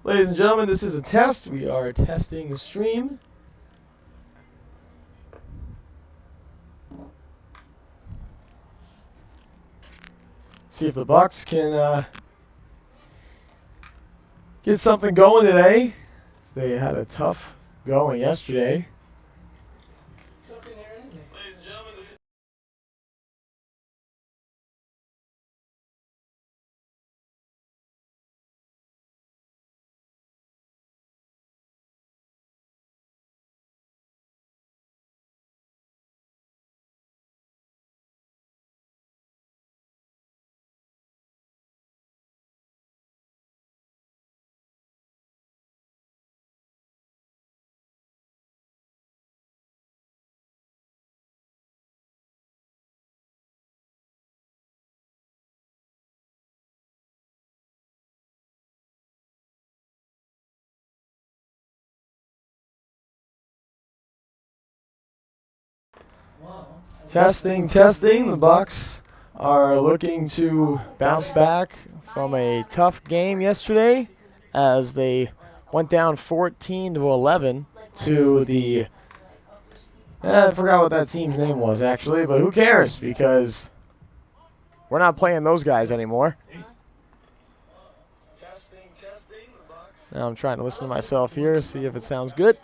Ladies and gentlemen, this is a test. We are testing the stream. See if the Bucs can get something going today. They had a tough going yesterday. Ladies and gentlemen, this is testing. The Bucs are looking to bounce back from a tough game yesterday as they went down 14-11 to the I forgot what that team's name was actually, but who cares because we're not playing those guys anymore. Now I'm trying to listen to myself here, see if it sounds good.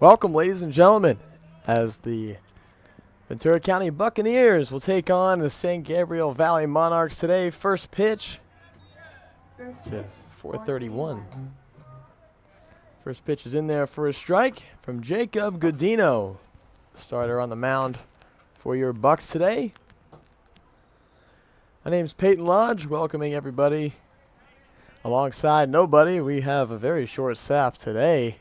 Welcome, ladies and gentlemen, as the Ventura County Buccaneers will take on the St. Gabriel Valley Monarchs today. First pitch. It's a 4:31. First pitch is in there for a strike from Jacob Godino, starter on the mound for your Bucs today. My name's Peyton Lodge, welcoming everybody. Alongside nobody, we have a very short staff today.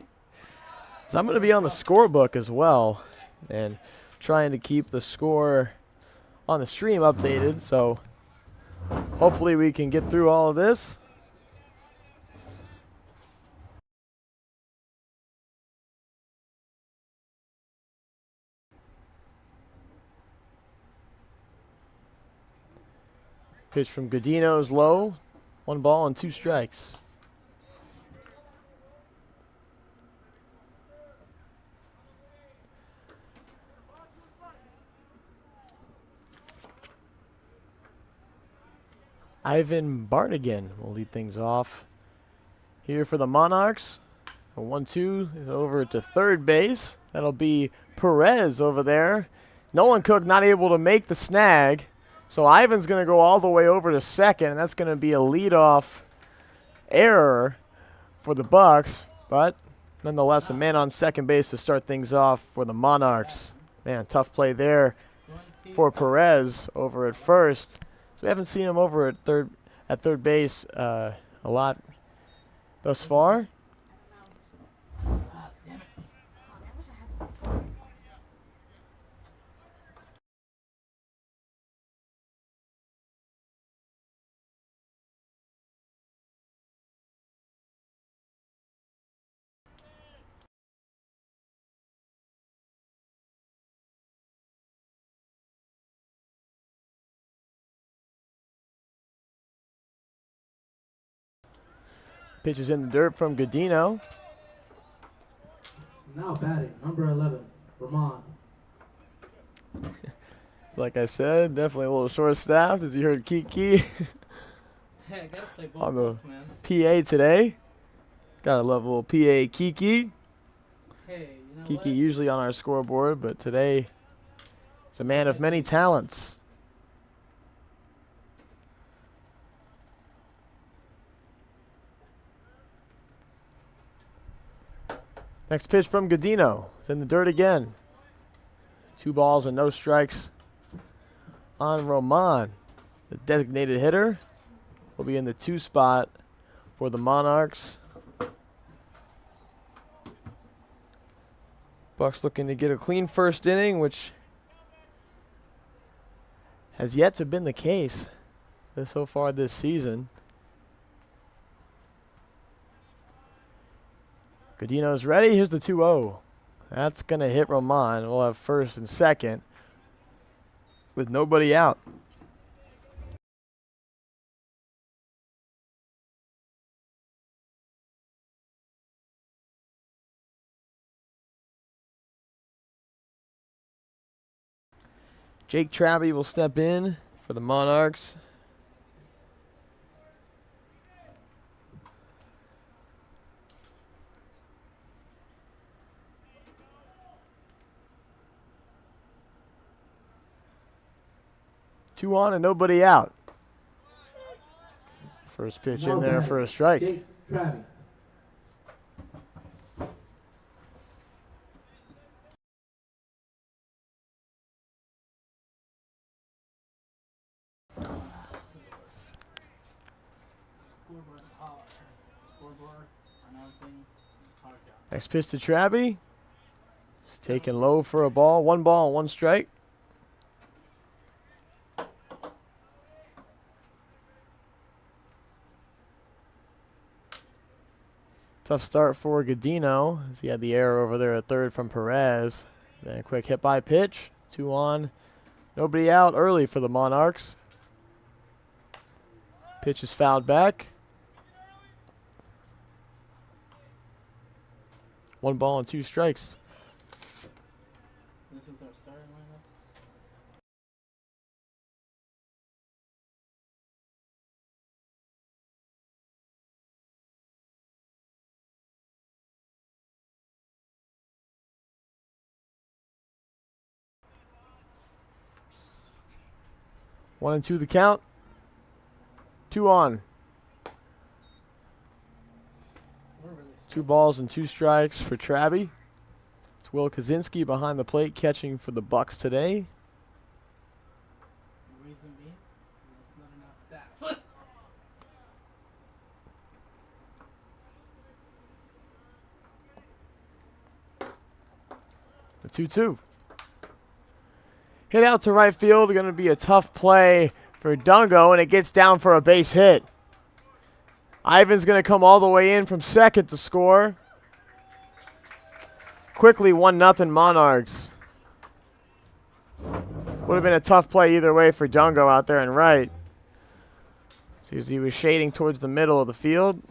So I'm going to be on the scorebook as well and trying to keep the score on the stream updated. So hopefully we can get through all of this. Pitch from Godino's low. 1 ball and 2 strikes. Ivan Bartigan will lead things off here for the Monarchs. A 1-2 is over to third base. That'll be Perez over there. Nolan Cook not able to make the snag. So Ivan's going to go all the way over to second, and that's going to be a leadoff error for the Bucs. But nonetheless, a man on second base to start things off for the Monarchs. Man, tough play there for Perez over at first. So we haven't seen him over at third base a lot thus far. Pitch is in the dirt from Godino. Now batting, number 11, Ramon. Like I said, definitely a little short staffed, as you heard Kiki Hey, I gotta play both on the books, man. PA today. Gotta love a little PA Kiki. Hey, you know Kiki what? usually on our scoreboard, but today he's a man of many talents. Next pitch from Godino. It's in the dirt again. 2 balls and no strikes on Roman. The designated hitter will be in the 2 spot for the Monarchs. Bucs looking to get a clean first inning, which has yet to been the case so far this season. Godino's ready. Here's the 2-0. That's going to hit Roman. We'll have first and second with nobody out. Jake Traby will step in for the Monarchs. Two on and nobody out. First pitch in there for a strike. Jake Traby. Scoreboard's hard. Scoreboard announcing hard job. Next pitch to Traby. He's taken low for a ball. 1 ball and 1 strike. Tough start for Godino as he had the error over there at third from Perez. Then a quick hit by pitch. 2 on. Nobody out early for the Monarchs. Pitch is fouled back. 1 ball and 2 strikes. This is our starting lineups. 1-2 the count. 2 on. We're really 2 balls and 2 strikes for Traby. It's Will Kaczynski behind the plate catching for the Bucs today. The reason being, that's not enough staff. The 2-2. Hit out to right field. Going to be a tough play for Dungo, and it gets down for a base hit. Ivan's going to come all the way in from second to score. Quickly 1-0 Monarchs. Would have been a tough play either way for Dungo out there and right. See, as he was shading towards the middle of the field.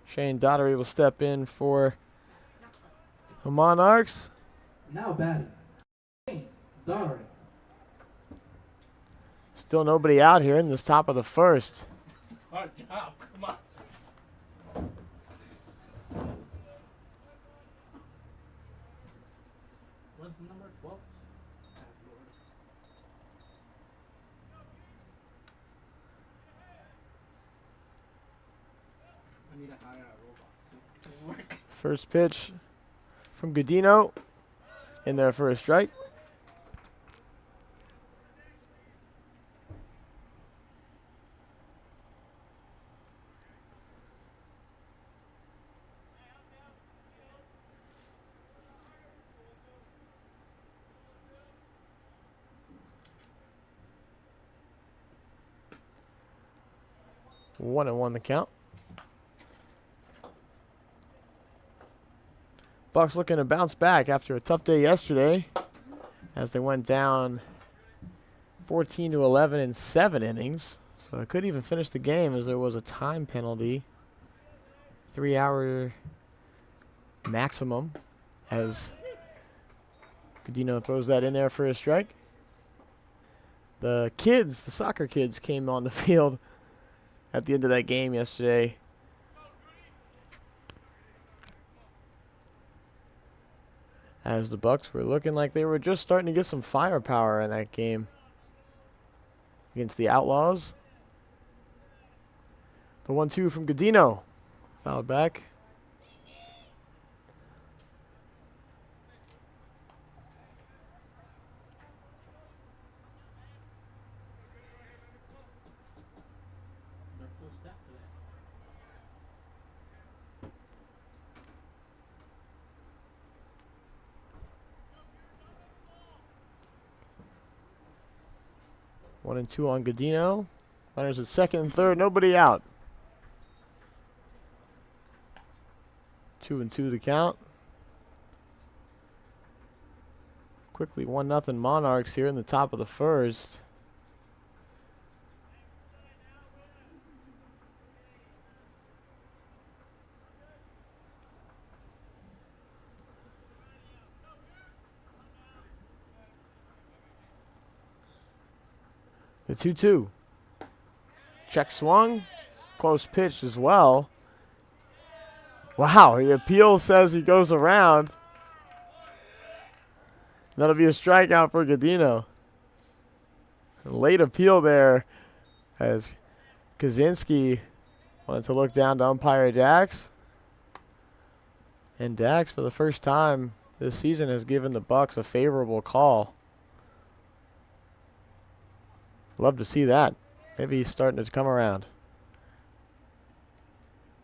Shane Dottery will step in for the Monarchs. Now batting. Shane Daughtery. Still nobody out here in this top of the first. This is our job. Come on. What's the number? 12? I need to hire a robot to work. First pitch from Godino. It's in there for a strike. One and 1 the count. Bucs looking to bounce back after a tough day yesterday as they went down 14-11 in 7 innings. So they couldn't even finish the game as there was a time penalty. 3-hour maximum as Godino throws that in there for a strike. The kids, the soccer kids, came on the field at the end of that game yesterday. As the Bucs were looking like they were just starting to get some firepower in that game against the Outlaws. The 1-2 from Godino. Fouled back. They're full staff today. 1-2 on Godino. Runners at second and third. Nobody out. 2-2 the count. Quickly 1-0 Monarchs here in the top of the first. The 2-2. Check swung. Close pitch as well. Wow, the appeal says he goes around. That'll be a strikeout for Godino. Late appeal there as Kaczynski wanted to look down to umpire Dax. And Dax, for the first time this season, has given the Bucs a favorable call. Love to see that. Maybe he's starting to come around.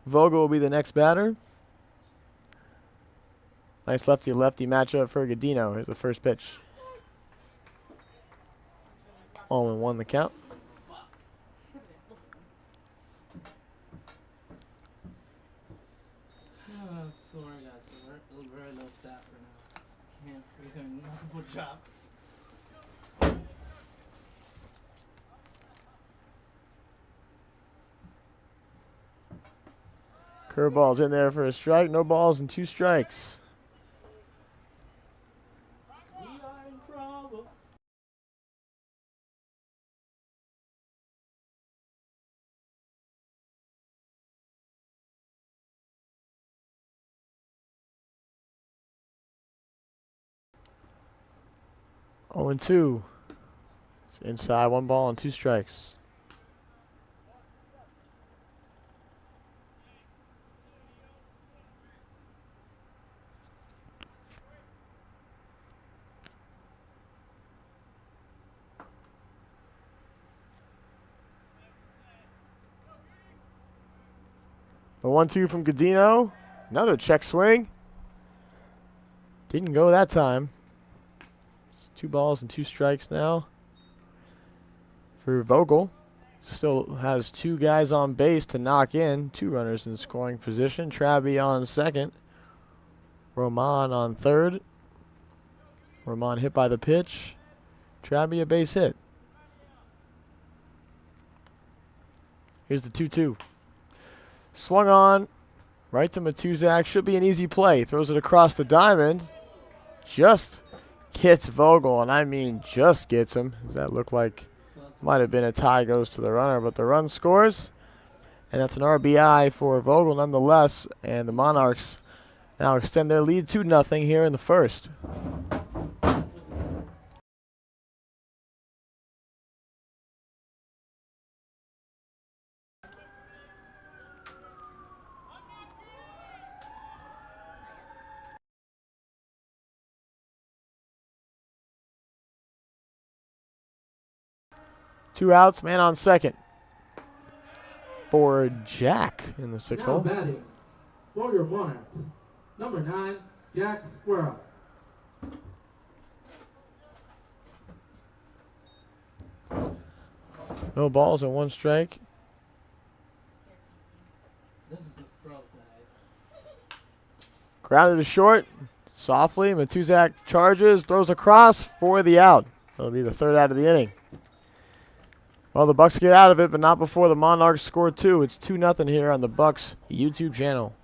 Vogel will be the next batter. Nice lefty-lefty matchup for Godino. Here's the first pitch. 0-1 the count. Sorry guys, we're very low staff right now. Can't, we're doing multiple jobs. Curveball's in there for a strike. No balls and 2 strikes. 0-2. It's inside, 1 ball and 2 strikes. The 1-2 from Godino. Another check swing. Didn't go that time. It's 2 balls and 2 strikes now for Vogel. Still has 2 guys on base to knock in. 2 runners in scoring position. Traby on second. Roman on third. Roman hit by the pitch. Traby a base hit. Here's the 2-2. Swung on. Right to Matuzak. Should be an easy play. Throws it across the diamond. Just gets Vogel, and I mean just gets him. Does that look like might have been a tie, goes to the runner, but the run scores. And that's an RBI for Vogel nonetheless. And the Monarchs now extend their lead 2-0 here in the first. Two outs, man on second for Jack in the 6 Now hole. batting for your Monarchs, number 9, Jack Squirrel. No balls and 1 strike. This is a scrub, guys. Grounded to short. Softly, Matuzak charges, throws across for the out. It'll be the 3rd out of the inning. Well, the Bucs get out of it, but not before the Monarchs score 2. It's 2-0 here on the Bucs YouTube channel.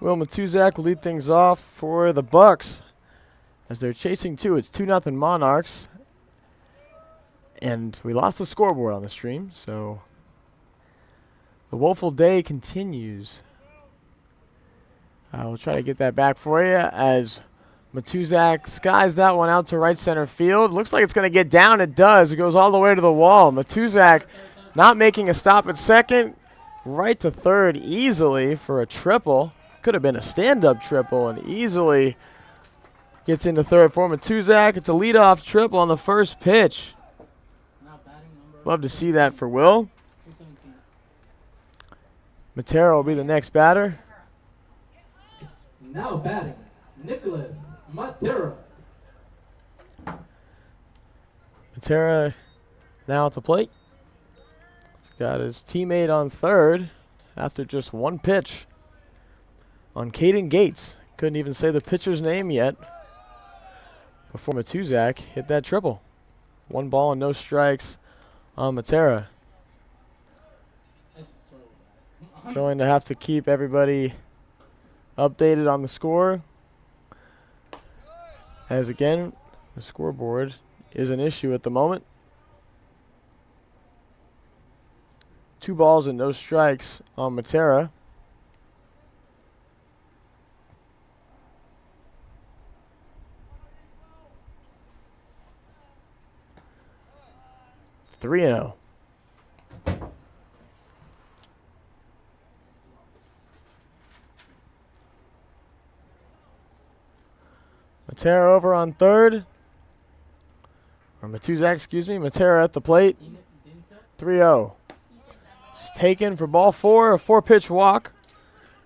Will Matuzak will lead things off for the Bucs as they're chasing two. It's 2-0 Monarchs. And we lost the scoreboard on the stream, so the woeful day continues. I will try to get that back for you as Matuzak skies that one out to right center field. Looks like it's going to get down. It does. It goes all the way to the wall. Matuzak not making a stop at second. Right to third easily for a triple. Could have been a stand-up triple and easily gets into third for Matuzak. It's a leadoff triple on the first pitch. Love to see that for Will. Matera will be the next batter. Now batting, Nicholas Matera. Matera now at the plate. He's got his teammate on third after just one pitch on Caden Gates. Couldn't even say the pitcher's name yet before Matuzak hit that triple. 1 ball and no strikes on Matera. Going to have to keep everybody updated on the score, as again, the scoreboard is an issue at the moment. 2 balls and no strikes on Matera. Three and 0. Matera over on third. Or Matuzak, excuse me. Matera at the plate. 3-0. It's taken for ball 4, a 4-pitch walk.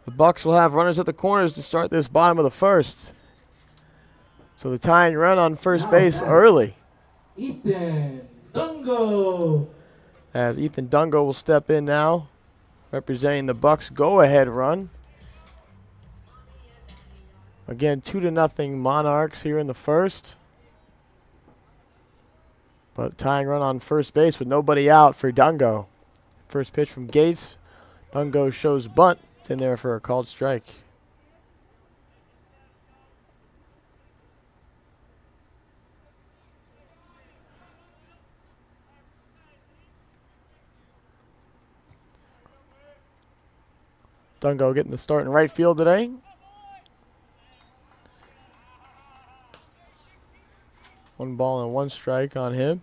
The Bucs will have runners at the corners to start this bottom of the first. So the tying run on first base early. Ethan Dungo. As Ethan Dungo will step in now, representing the Bucs' go-ahead run. Again, 2-0 Monarchs here in the first. But tying run on first base with nobody out for Dungo. First pitch from Gates. Dungo shows bunt. It's in there for a called strike. Dungo getting the start in right field today. One ball and one strike on him.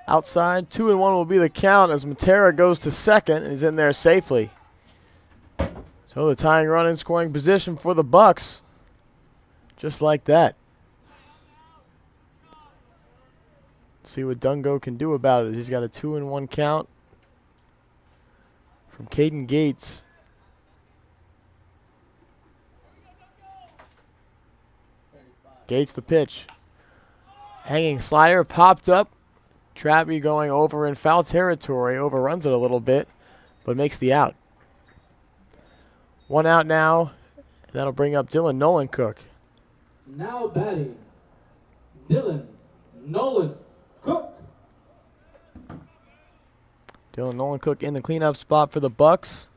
Outside, 2-1 will be the count as Matera goes to second and is in there safely. So the tying run in scoring position for the Bucs. Just like that. See what Dungo can do about it. He's got a 2-1 count from Caden Gates. Gates the pitch. Hanging slider popped up. Trappy going over in foul territory. Overruns it a little bit, but makes the out. 1 out now. That'll bring up Dylan Nolan Cook. Now batting, Dylan Nolan Cook. Dylan Nolan Cook in the cleanup spot for the Bucs.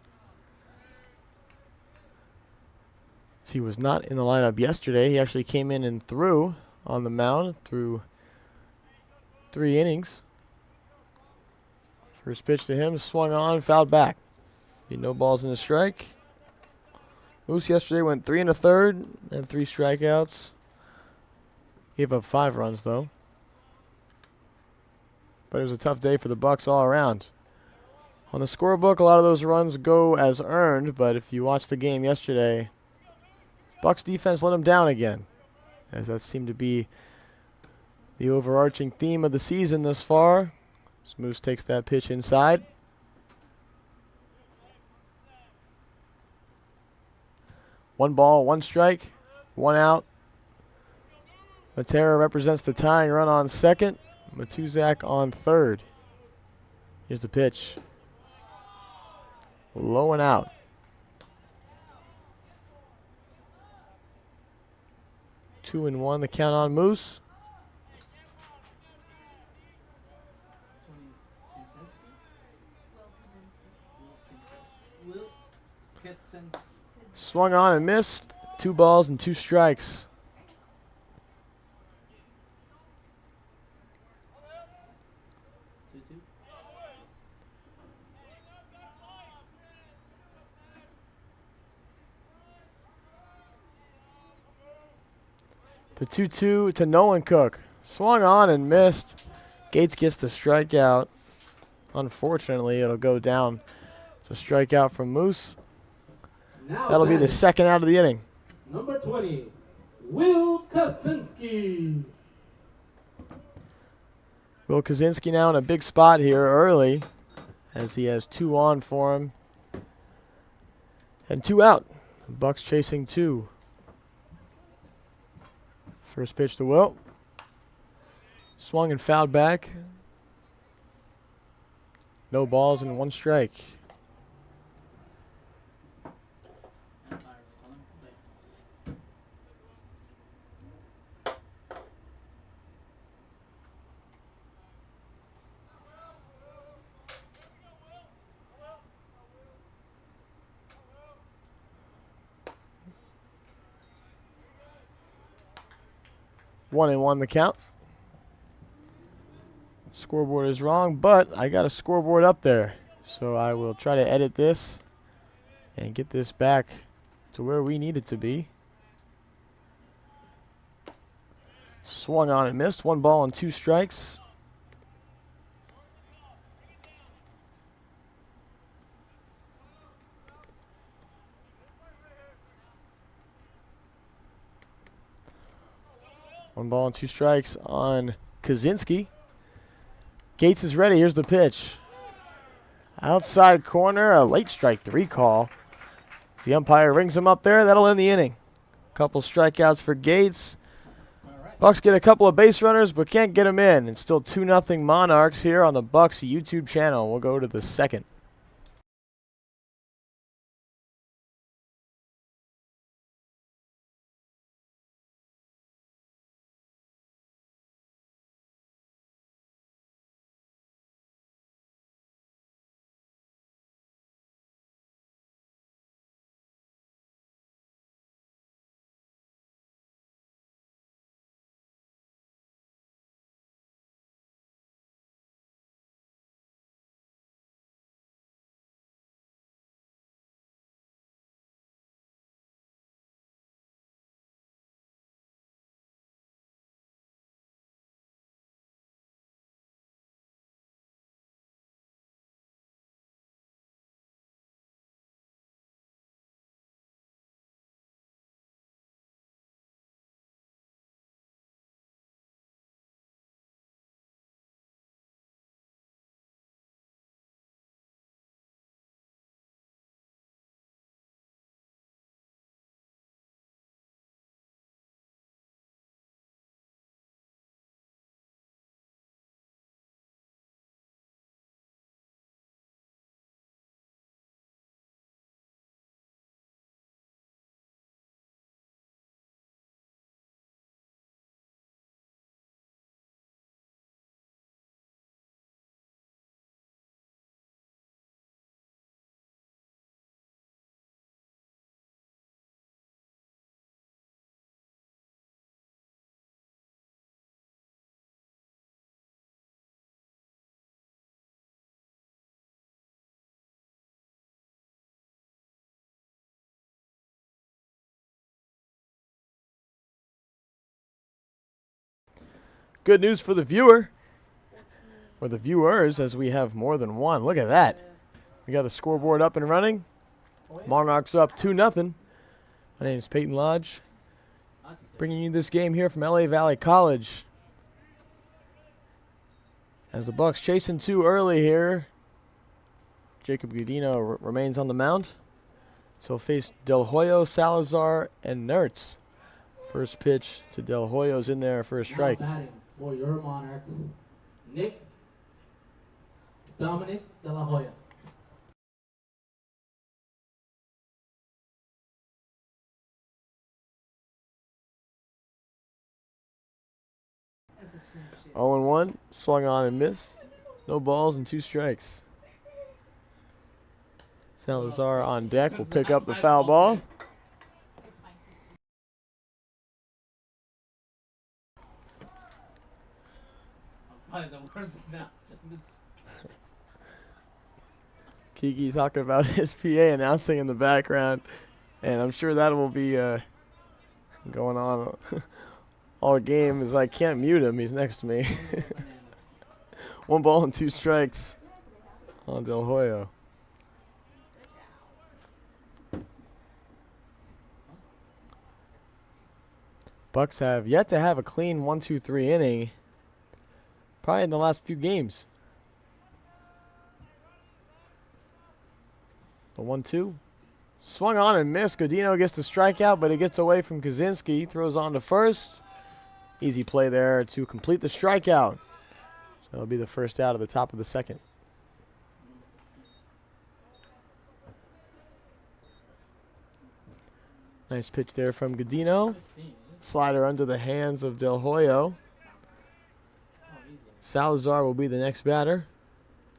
He was not in the lineup yesterday. He actually came in and threw on the mound through 3 innings. First pitch to him, swung on, fouled back. No balls and a strike. Moose yesterday went 3 1/3 and 3 strikeouts. Gave up 5 runs though. But it was a tough day for the Bucs all around. On the scorebook, a lot of those runs go as earned, but if you watched the game yesterday, Bucs defense let them down again, as that seemed to be the overarching theme of the season thus far. As Moose takes that pitch inside. One ball, one strike, 1 out. Matera represents the tying run on second. Matuzak on third. Here's the pitch. Low and out. 2-1 the count on Moose. Will Ketsenski. Swung on and missed. 2 balls and 2 strikes. Two. The 2-2 to Nolan Cook. Swung on and missed. Gates gets the strikeout. Unfortunately, it'll go down to strikeout from Moose. Now That'll be the batting, second out of the inning. number 20, Will Kaczynski. Will Kaczynski now in a big spot here early as he has 2 on for him. And 2 out. Bucs chasing 2. First pitch to Will. Swung and fouled back. No balls and 1 strike. Umpires calling baseballs. One and one the count. Scoreboard is wrong, but I got a scoreboard up there. So I will try to edit this and get this back to where we need it to be. Swung on and missed. 1 ball and 2 strikes. One ball and 2 strikes on Kaczynski. Gates is ready. Here's the pitch. Outside corner, a late strike 3 call. As the umpire rings him up there, that'll end the inning. Couple strikeouts for Gates. Bucs get a couple of base runners, but can't get them in. It's still 2-0 Monarchs here on the Bucs YouTube channel. We'll go to the second. Good news for the viewer, or the viewers, as we have more than one. Look at that. We got the scoreboard up and running. Monarchs up 2-0. My name is Peyton Lodge, bringing you this game here from LA Valley College. As the Bucs chasing 2 early here, Jacob Gudino remains on the mound. So he'll face Del Hoyo, Salazar, and Nertz. First pitch to Del Hoyo's in there for a strike. Now batting for your Monarchs, Dominic De La Hoya. That's the same shit. 0-1. Swung on and missed. No balls and 2 strikes. Salazar on deck will pick up the foul ball. Probably the worst announcer. Kiki talking about his PA announcing in the background, and I'm sure that will be going on all game. As I can't mute him, he's next to me. 1 ball and 2 strikes on Del Hoyo. Bucs have yet to have a clean 1-2-3 inning, probably in the last few games. The 1-2. Swung on and missed. Godino gets the strikeout, but it gets away from Kaczynski. Throws on to first. Easy play there to complete the strikeout. So it'll be the first out of the top of the second. Nice pitch there from Godino. Slider under the hands of Del Hoyo. Salazar will be the next batter.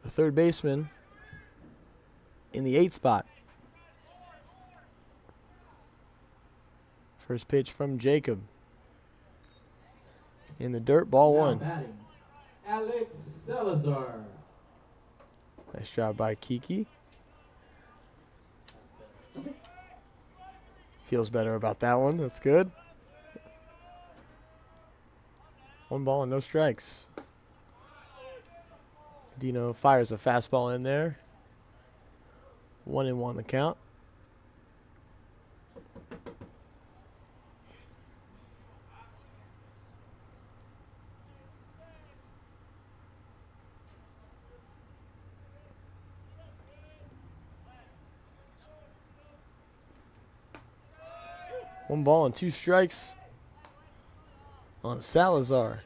The third baseman in the 8th spot. First pitch from Jacob. In the dirt, ball Now 1. batting, Alex Salazar. Nice job by Kiki. Feels better about that one. That's good. 1 ball and no strikes. Dino fires a fastball in there. 1-1 the count. One ball and 2 strikes on Salazar.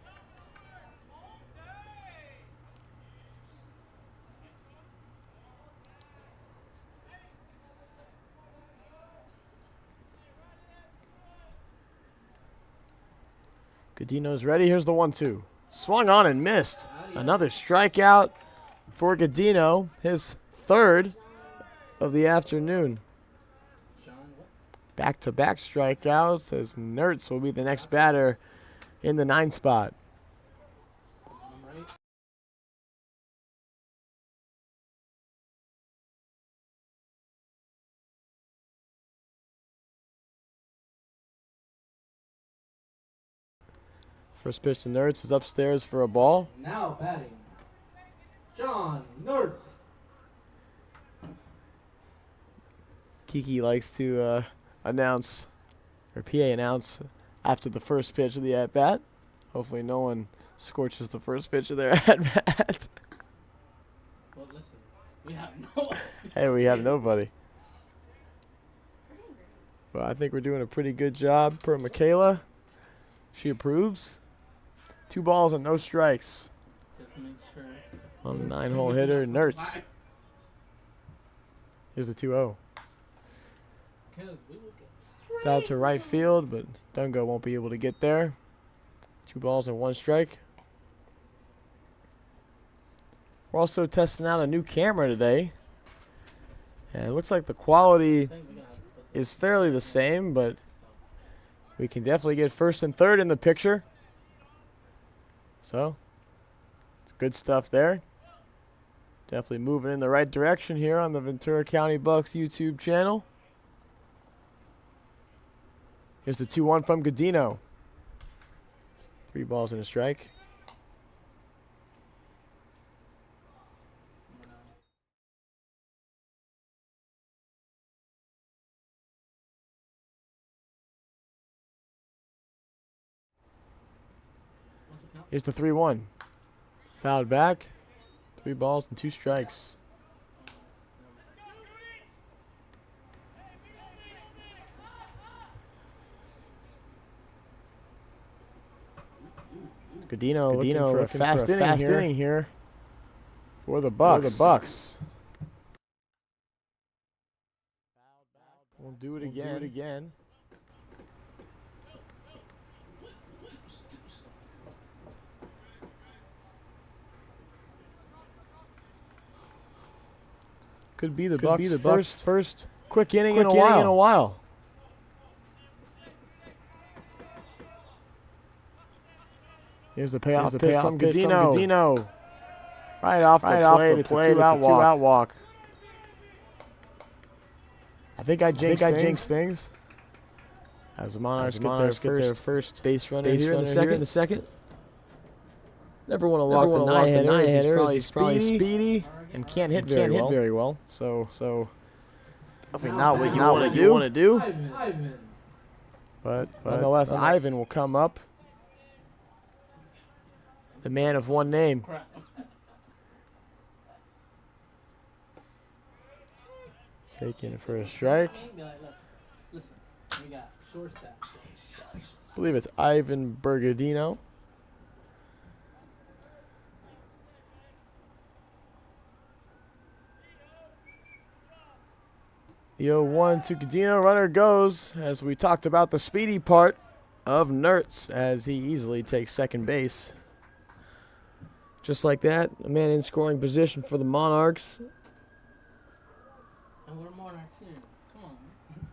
Godino's ready. Here's the 1-2. Swung on and missed. Another strikeout for Godino. His 3rd of the afternoon. Back-to-back strikeouts as Nertz will be the next batter in the 9th spot. First pitch to Nertz is upstairs for a ball. Now batting, John Nertz. Kiki likes to announce, or PA announce, after the first pitch of the at-bat. Hopefully no one scorches the first pitch of their at-bat. Well, listen, we have no. Hey, we have nobody. But I think we're doing a pretty good job per Michaela. She approves. 2 balls and no strikes Just make sure. on the 9-hole hitter, Nertz. Here's the 2-0. Foul to right field, but Dungo won't be able to get there. 2 balls and 1 strike. We're also testing out a new camera today. And it looks like the quality is fairly the same, but we can definitely get 1st and 3rd in the picture. So, it's good stuff there. Definitely moving in the right direction here on the Ventura County Bucs YouTube channel. Here's the 2-1 from Godino. 3 balls and a strike. Here's the 3-1. Fouled back. 3 balls and 2 strikes. Godino looking for a fast inning here for the Bucs. We'll do it again. Could be the Bucs' first quick inning in a while. Here's the payoff pitch from Godino. Right off the plate. It's a two-out walk. I think I jinxed things. As the Monarchs get their first base runner here in the second. Never want to walk the nine-hitter. He's probably speedy and can't hit very well. So definitely not what you want to do. Ivan. But nonetheless, Ivan will come up. The man of one name. Crap. Taken for a strike. Be like, look, listen, we got shortstop. I believe it's Ivan Bergadino. The 0-1 to Godino. Runner goes, as we talked about the speedy part of Nertz, as he easily takes second base. Just like that, a man in scoring position for the Monarchs. And we're Monarchs here. Come on, man.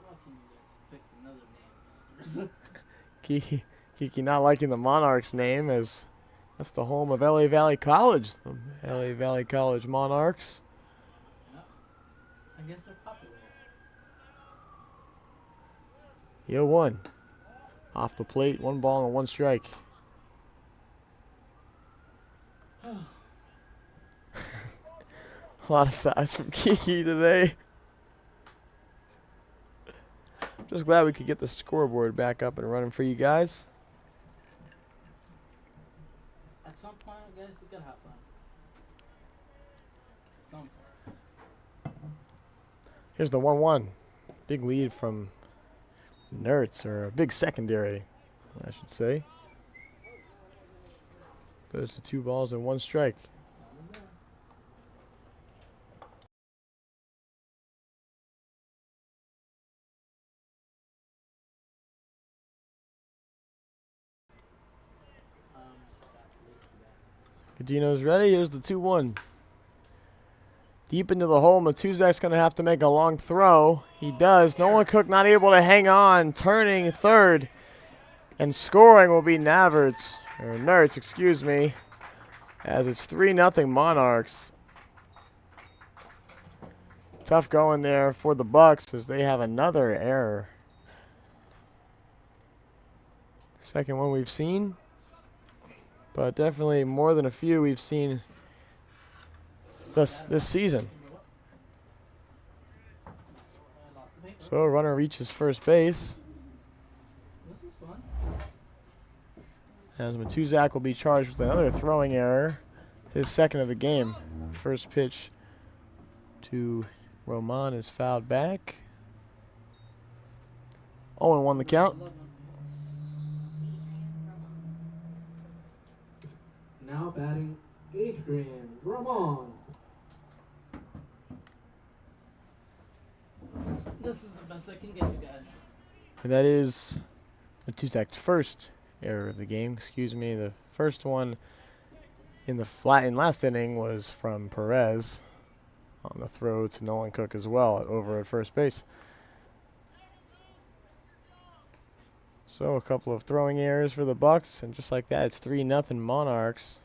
Why can you guys pick another name, Kiki not liking the Monarchs name, as that's the home of LA Valley College. The LA Valley College Monarchs. Yeah. I guess they're popular. The 0-1. Off the plate, 1 ball and 1 strike. A lot of size from Kiki today. Just glad we could get the scoreboard back up and running for you guys. At some point, I guess we gotta have fun. Some fun. Here's the 1-1. Big lead from Nertz, or a big secondary, I should say. Goes to 2 balls and 1 strike. Godino's ready. Here's the 2-1. Deep into the hole. Matuzak's going to have to make a long throw. He does. Nolan Cook not able to hang on. Turning third. And scoring will be Nertz, excuse me. As it's 3-0 Monarchs. Tough going there for the Bucs as they have another error. Second one we've seen. But definitely more than a few we've seen this season. So a runner reaches first base. This is fun. As Matuzak will be charged with another throwing error. His second of the game. First pitch to Roman is fouled back. 0-1 the count. Now batting Adrian Ramon. This is the best I can get, you guys. And that is Matuzak's first error of the game. Excuse me. The first one in last inning was from Perez on the throw to Nolan Cook as well over at first base. So a couple of throwing errors for the Bucs, and just like that, it's 3-0 Monarchs.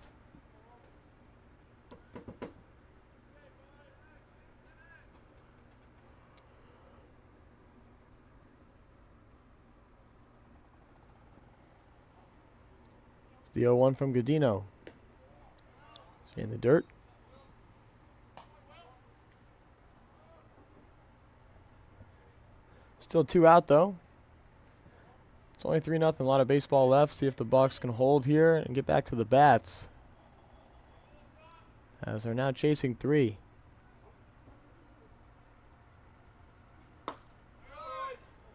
The 0-1 from Godino. It's in the dirt. Still 2 out though. It's only 3-0. A lot of baseball left. See if the Bucs can hold here and get back to the bats. As they're now chasing 3.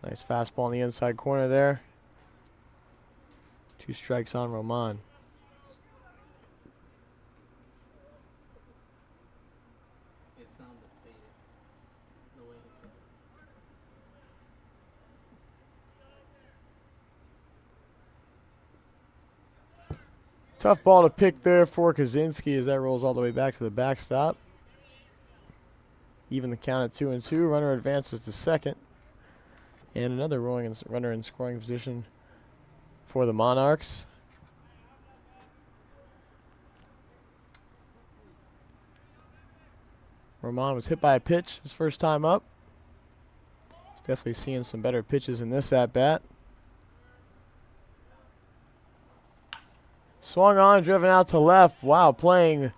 Nice fastball in the inside corner there. 2 strikes on Roman. It sounded faded. The way he said it. Tough ball to pick there for Kaczynski as that rolls all the way back to the backstop. Even the count at 2-2. Runner advances to second. And another runner in scoring position for the Monarchs. Roman was hit by a pitch his first time up. He's definitely seeing some better pitches in this at-bat. Swung on, driven out to left. Wow, playing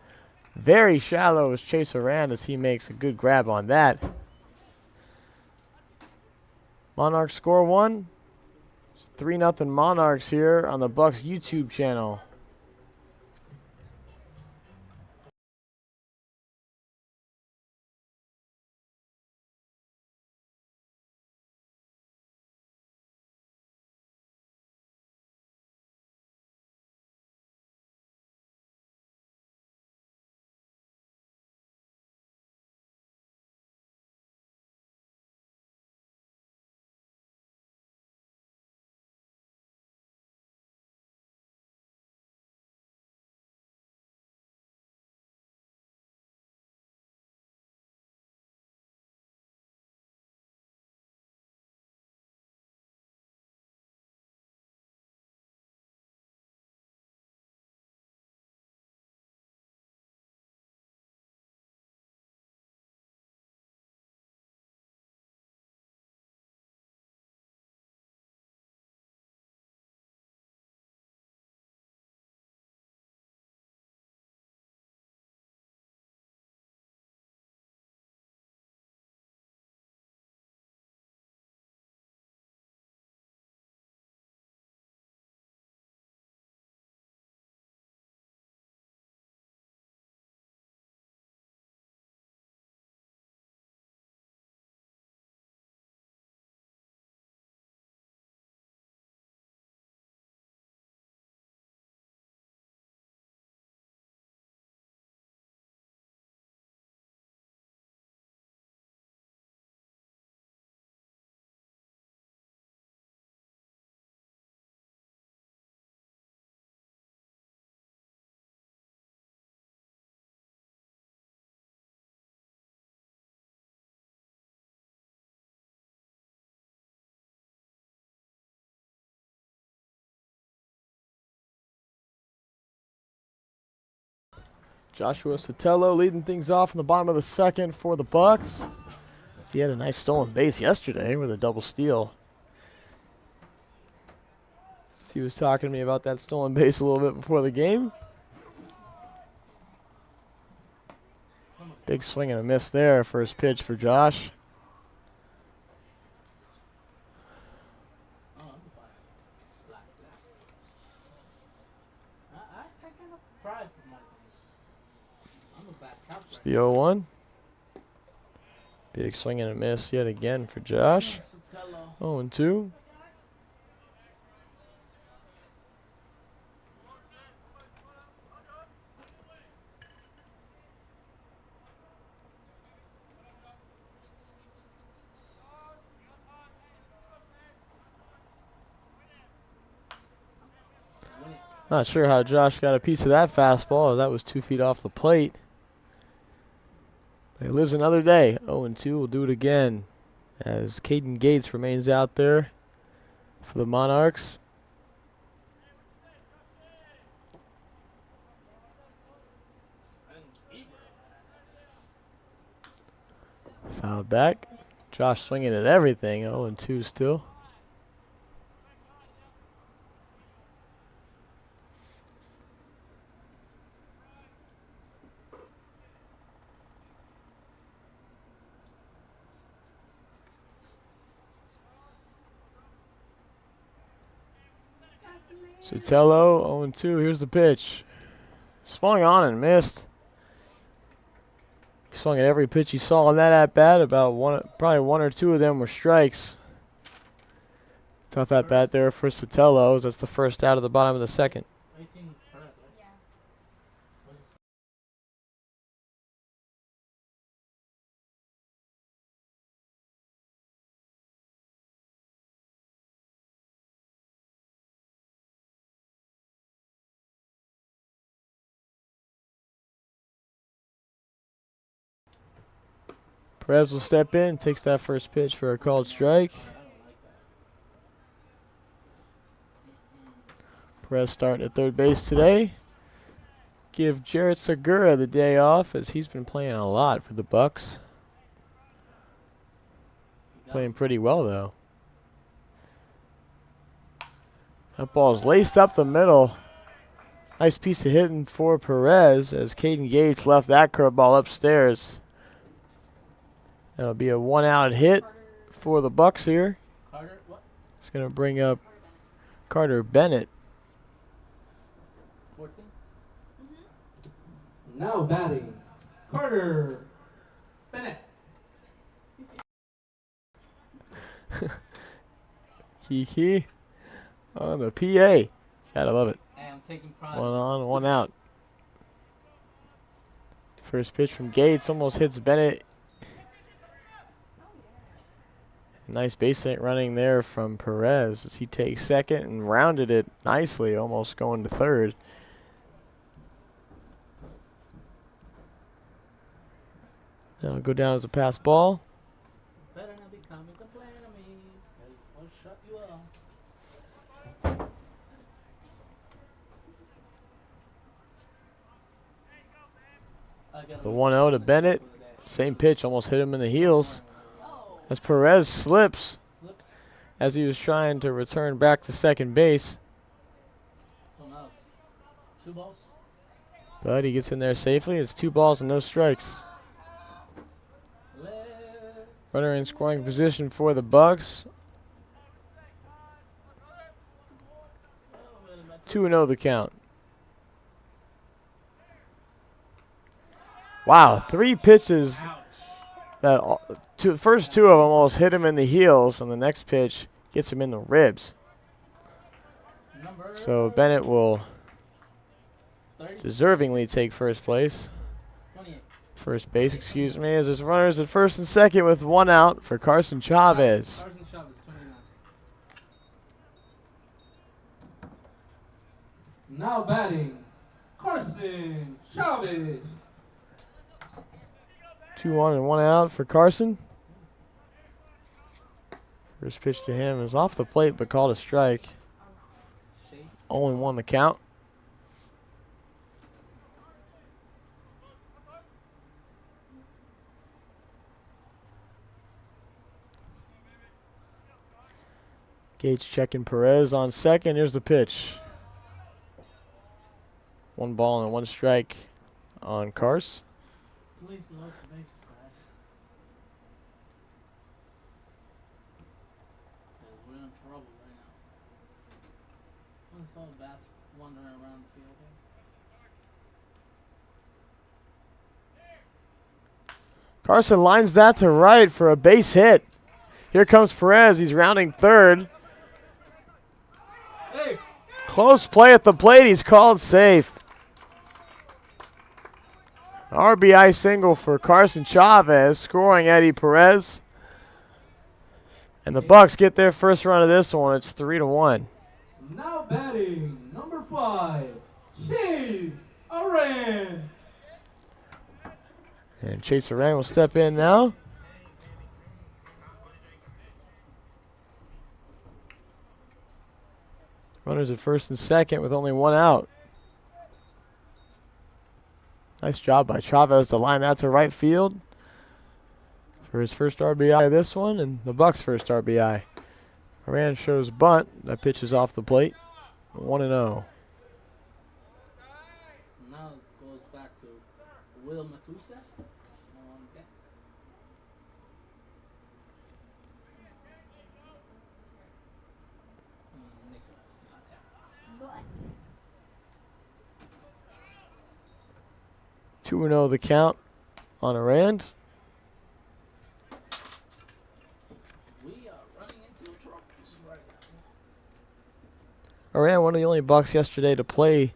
very shallow as Chase Arand as he makes a good grab on that. Monarchs score one. 3-0 Monarchs here on the Bucs YouTube channel. Joshua Sotelo leading things off in the bottom of the second for the Bucs. He had a nice stolen base yesterday with a double steal. He was talking to me about that stolen base a little bit before the game. Big swing and a miss there. First pitch for Josh. It's the 0-1. Big swing and a miss yet again for Josh. 0-2. Not sure how Josh got a piece of that fastball. That was 2 feet off the plate. He lives another day. 0-2 will do it again as Caden Gates remains out there for the Monarchs. Fouled back. Josh swinging at everything. 0-2 still. Sotelo, 0-2. Here's the pitch. Swung on and missed. He swung at every pitch he saw on that at-bat. Probably one or two of them were strikes. Tough at-bat there for Sotelo. That's the first out of the bottom of the second. Perez will step in, takes that first pitch for a called strike. Perez starting at third base today. Give Jarrett Segura the day off as he's been playing a lot for the Bucs. Playing pretty well though. That ball's laced up the middle. Nice piece of hitting for Perez as Caden Gates left that curveball upstairs. That'll be a one-out hit for the Bucs here. It's going to bring up Carter Bennett. 14. Now batting, Carter Bennett. Kiki on the PA. Gotta love it. Hey, I'm taking pride. One on, one out. First pitch from Gates almost hits Bennett. Nice base hit running there from Perez as he takes second and rounded it nicely, almost going to third. That'll go down as a pass ball. Better not be coming complaining to me, 'cause I'll shut you up. The 1-0 to Bennett. Same pitch, almost hit him in the heels. As Perez slips as he was trying to return back to second base. Someone else. 2 balls. But he gets in there safely. It's 2 balls and no strikes. Runner in scoring position for the Bucs. 2-0 the count. Wow, 3 pitches that first 2 of them almost hit him in the heels, and the next pitch gets him in the ribs. So Bennett will deservingly take first place. First base, excuse me, as there's runners at first and second with 1 out for Carson Chavez. Carson Chavez, 29. Now batting, Carson Chavez. 2 on and 1 out for Carson. First pitch to him is off the plate but called a strike. Only 1 the count. Gates checking Perez on second. Here's the pitch. 1 ball and 1 strike on Carson. Please load the bases, guys. 'Cause we're in trouble right now. I saw bats wandering around the field here. Carson lines that to right for a base hit. Here comes Perez. He's rounding third. Safe. Close play at the plate. He's called safe. RBI single for Carson Chavez, scoring Eddie Perez. And the Bucs get their first run of this one. It's 3-1. Now batting, number 5, Chase Oren. And Chase Oren will step in now. Runners at first and second with only 1 out. Nice job by Chavez to line that to right field for his first RBI this one, and the Bucs' first RBI. Oran shows bunt. That pitch is off the plate. 1-0. Now it goes back to Will Matusa. What? 2-0 the count on Arand. We are running into troubles right now. Arand, one of the only Bucs yesterday to play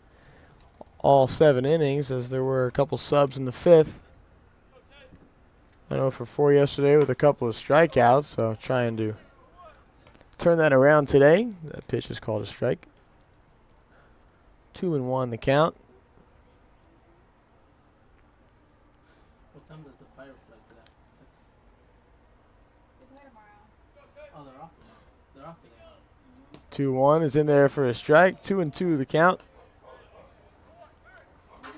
all 7 innings, as there were a couple subs in the 5th. I know for 4 yesterday with a couple of strikeouts, so trying to turn that around today. That pitch is called a strike. 2-1 the count. What time does the Fire play today? Oh, they're off today. They're off today. 2-1 is in there for a strike. 2-2 the count. Yeah.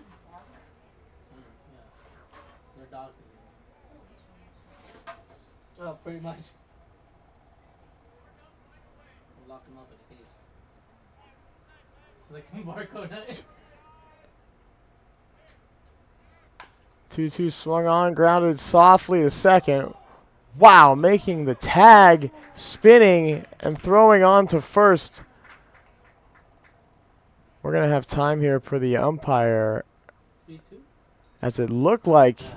Their dogs are well, pretty much. We'll lock them up in a cage. So they can bark all night. 2-2 swung on, grounded softly to second. Wow, making the tag, spinning, and throwing on to first. We're going to have time here for the umpire, 3-2? as it looked like Yeah.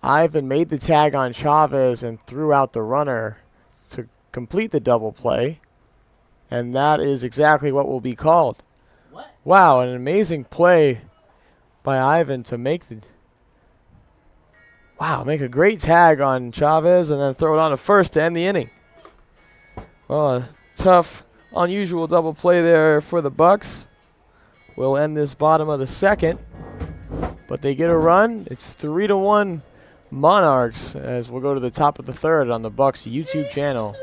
Ivan made the tag on Chavez and threw out the runner to complete the double play. And that is exactly what will be called. What? Wow, an amazing play by Ivan to make a great tag on Chavez and then throw it on to first to end the inning. Well, a tough, unusual double play there for the Bucs. We'll end this bottom of the second, but they get a run. It's 3-1 Monarchs as we'll go to the top of the third on the Bucs YouTube channel.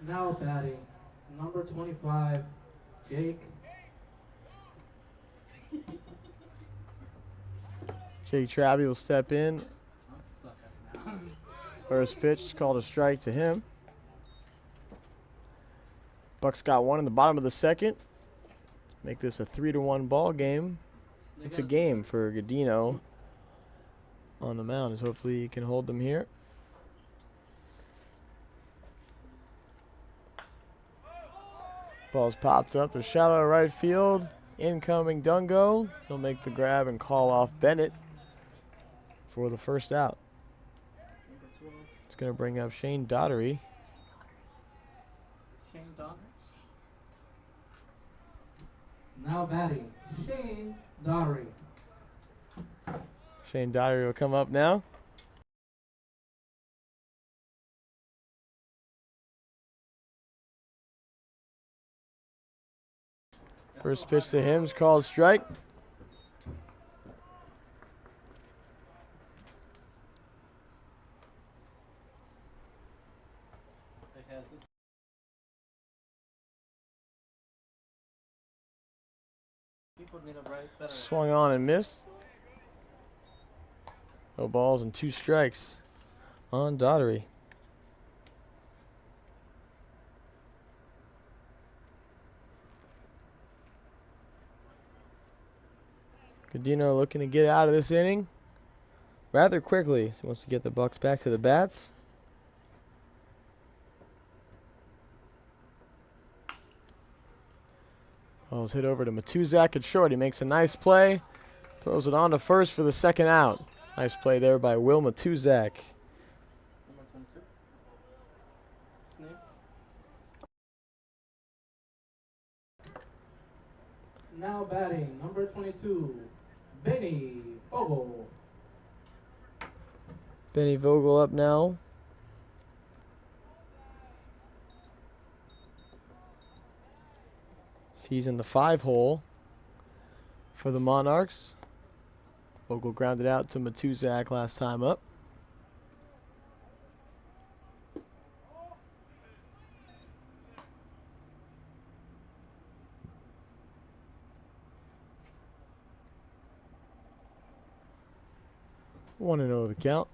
Now batting, number 25, Jake. Jake Traby will step in. I'm stuck at it now. First pitch is called a strike to him. Bucs got one in the bottom of the second. Make this a 3-1 ball game. It's a game for Godino on the mound, as hopefully he can hold them here. Ball's popped up to shallow right field. Incoming Dungo. He'll make the grab and call off Bennett for the first out. Number 12, It's going to bring up Shane Daugherty. Shane Donner. Now batting, Shane Daugherty. Shane Daugherty will come up now. First pitch to him is called strike. People need to write better. Swung on and missed. No balls and 2 strikes on Daugherty. Godino looking to get out of this inning rather quickly. So he wants to get the Bucs back to the bats. Ball's hit over to Matuzak at short. He makes a nice play. Throws it on to first for the second out. Nice play there by Will Matuzak. 22. What's his name? Now batting, number 22, Benny Vogel. Benny Vogel up now. He's in the 5 hole for the Monarchs. Vogel grounded out to Matuzak last time up. Want to know the count.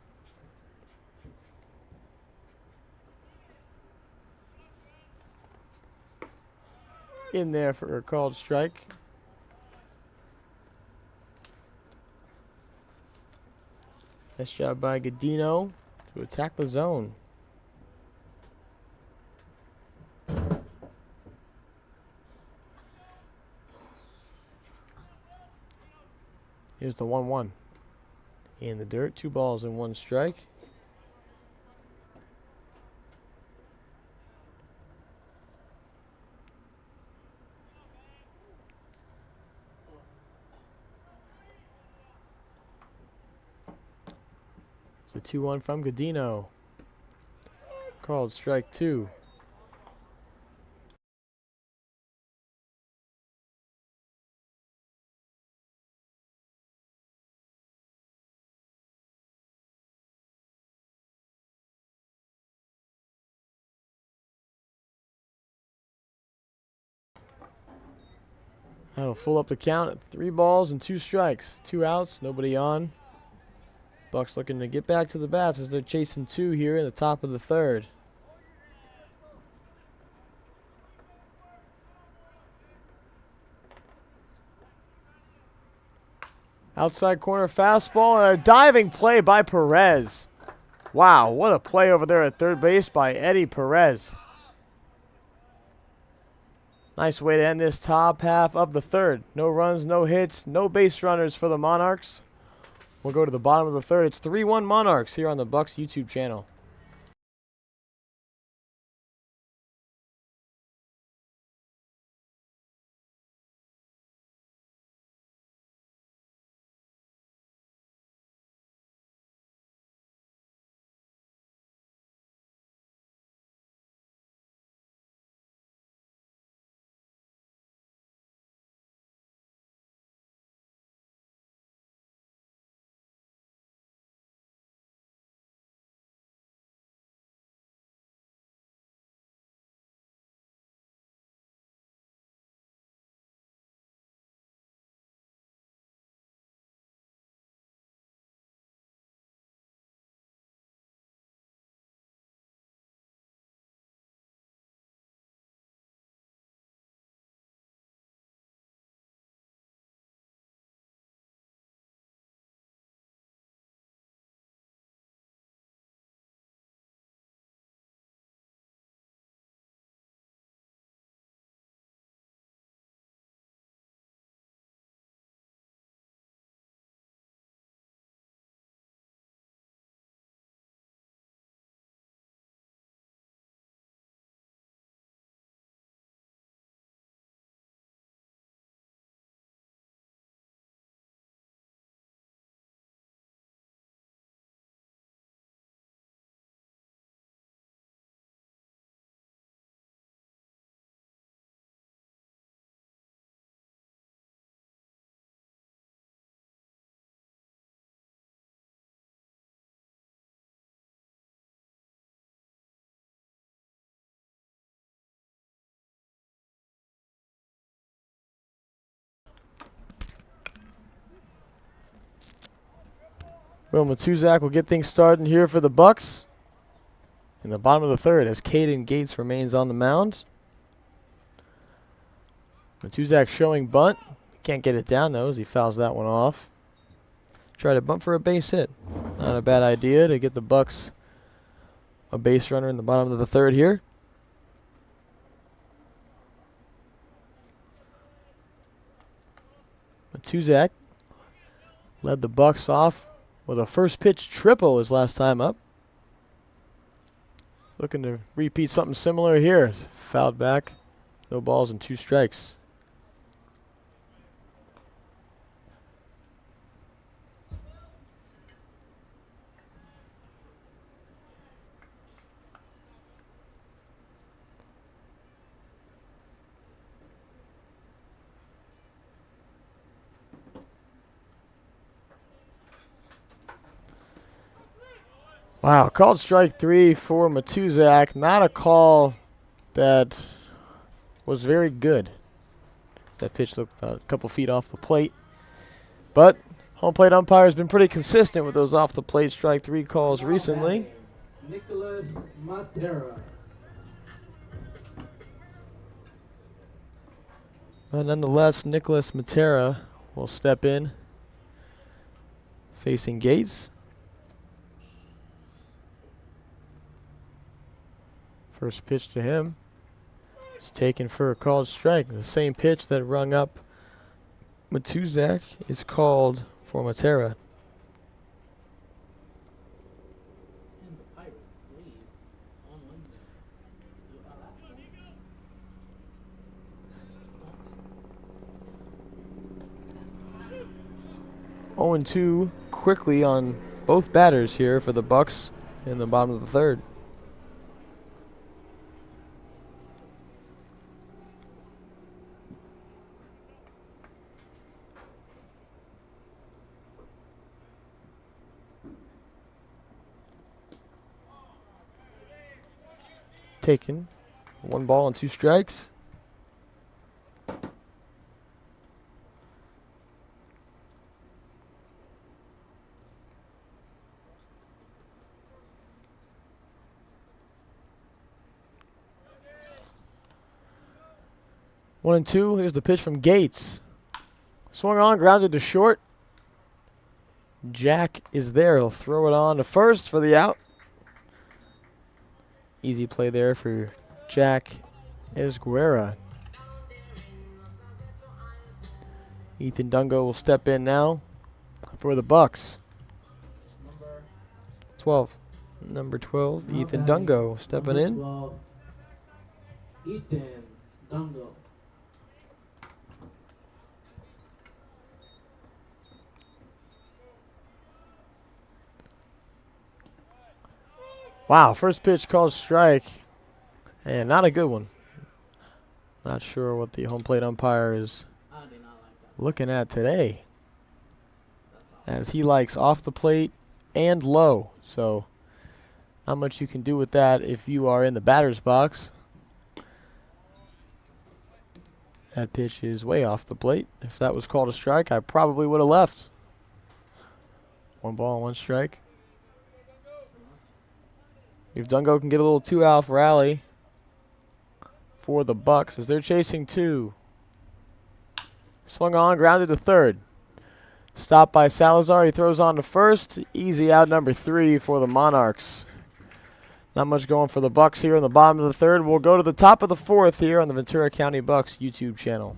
In there for a called strike. Nice job by Godino to attack the zone. Here's the 1-1. In the dirt, 2 balls and 1 strike. It's a 2-1 from Godino. Called strike 2. That'll full up the count at 3 balls and 2 strikes. 2 outs, nobody on. Bucs looking to get back to the bats as they're chasing 2 here in the top of the 3rd. Outside corner fastball and a diving play by Perez. Wow, what a play over there at third base by Eddie Perez. Nice way to end this top half of the 3rd. No runs, no hits, no base runners for the Monarchs. We'll go to the bottom of the 3rd. It's 3-1 Monarchs here on the Bucs YouTube channel. Will Matuzak will get things started here for the Bucs. In the bottom of the 3rd as Caden Gates remains on the mound. Matuzak showing bunt. Can't get it down though as he fouls that one off. Try to bunt for a base hit. Not a bad idea to get the Bucs a base runner in the bottom of the 3rd here. Matuzak led the Bucs off with a first pitch triple his last time up. looking to repeat something similar here. Fouled back. No balls and 2 strikes. Wow, called strike 3 for Matuzak. Not a call that was very good. That pitch looked about a couple feet off the plate. But home plate umpire has been pretty consistent with those off the plate strike 3 calls recently. Nicholas Matera. But nonetheless, Nicholas Matera will step in, facing Gates. First pitch to him is taken for a called strike. The same pitch that rung up Matuzak is called for Matera. And the Pirates leave on Wednesday to Alaska. 0-2 quickly on both batters here for the Bucs in the bottom of the 3rd. Taken. 1 ball and 2 strikes. One and 2. Here's the pitch from Gates. Swung on, grounded to short. Jack is there. He'll throw it on to first for the out. Easy play there for Jack Esguerra. Ethan Dungo will step in now for the Bucs. Number 12. Number 12, Now Ethan batting, Dungo stepping number in. 12, Ethan Dungo. Wow, first pitch called strike. And not a good one. Not sure what the home plate umpire is I did not like that. looking at today, That's all. as he likes off the plate and low. So not much you can do with that if you are in the batter's box. That pitch is way off the plate. If that was called a strike, I probably would have left. 1 ball and 1 strike. If Dungo can get a little 2-out rally for the Bucs as they're chasing 2. Swung on, grounded to 3rd. Stopped by Salazar. He throws on to first. Easy out number 3 for the Monarchs. Not much going for the Bucs here in the bottom of the 3rd. We'll go to the top of the 4th here on the Ventura County Bucs YouTube channel.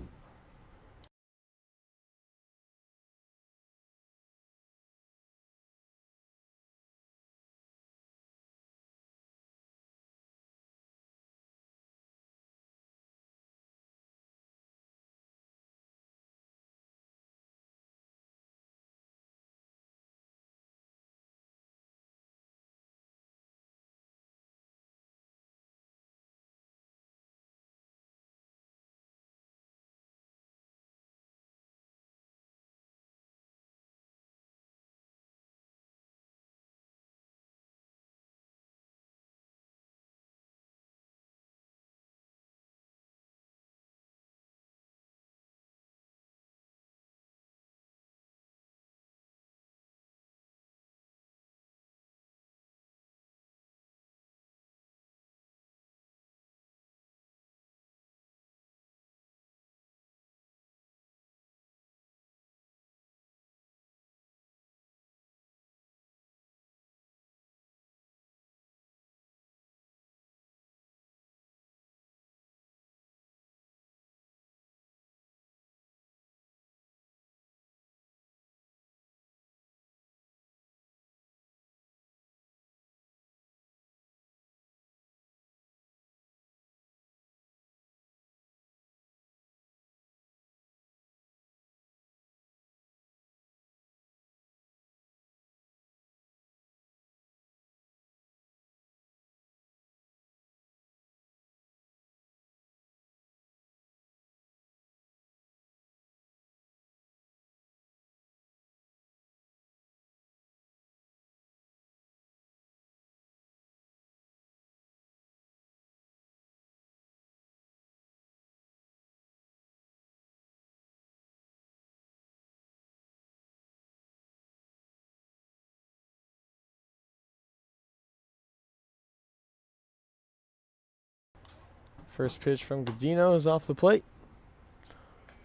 First pitch from Godino is off the plate.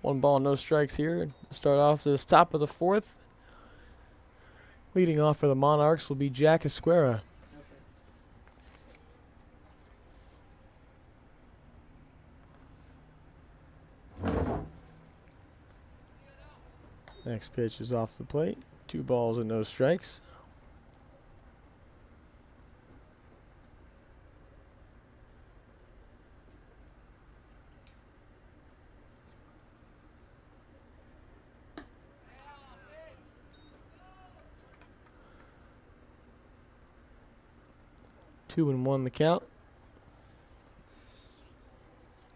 1 ball, no strikes here. Start off this top of the 4th. Leading off for the Monarchs will be Jack Esquera. Next pitch is off the plate. 2 balls and no strikes. Two and one the count.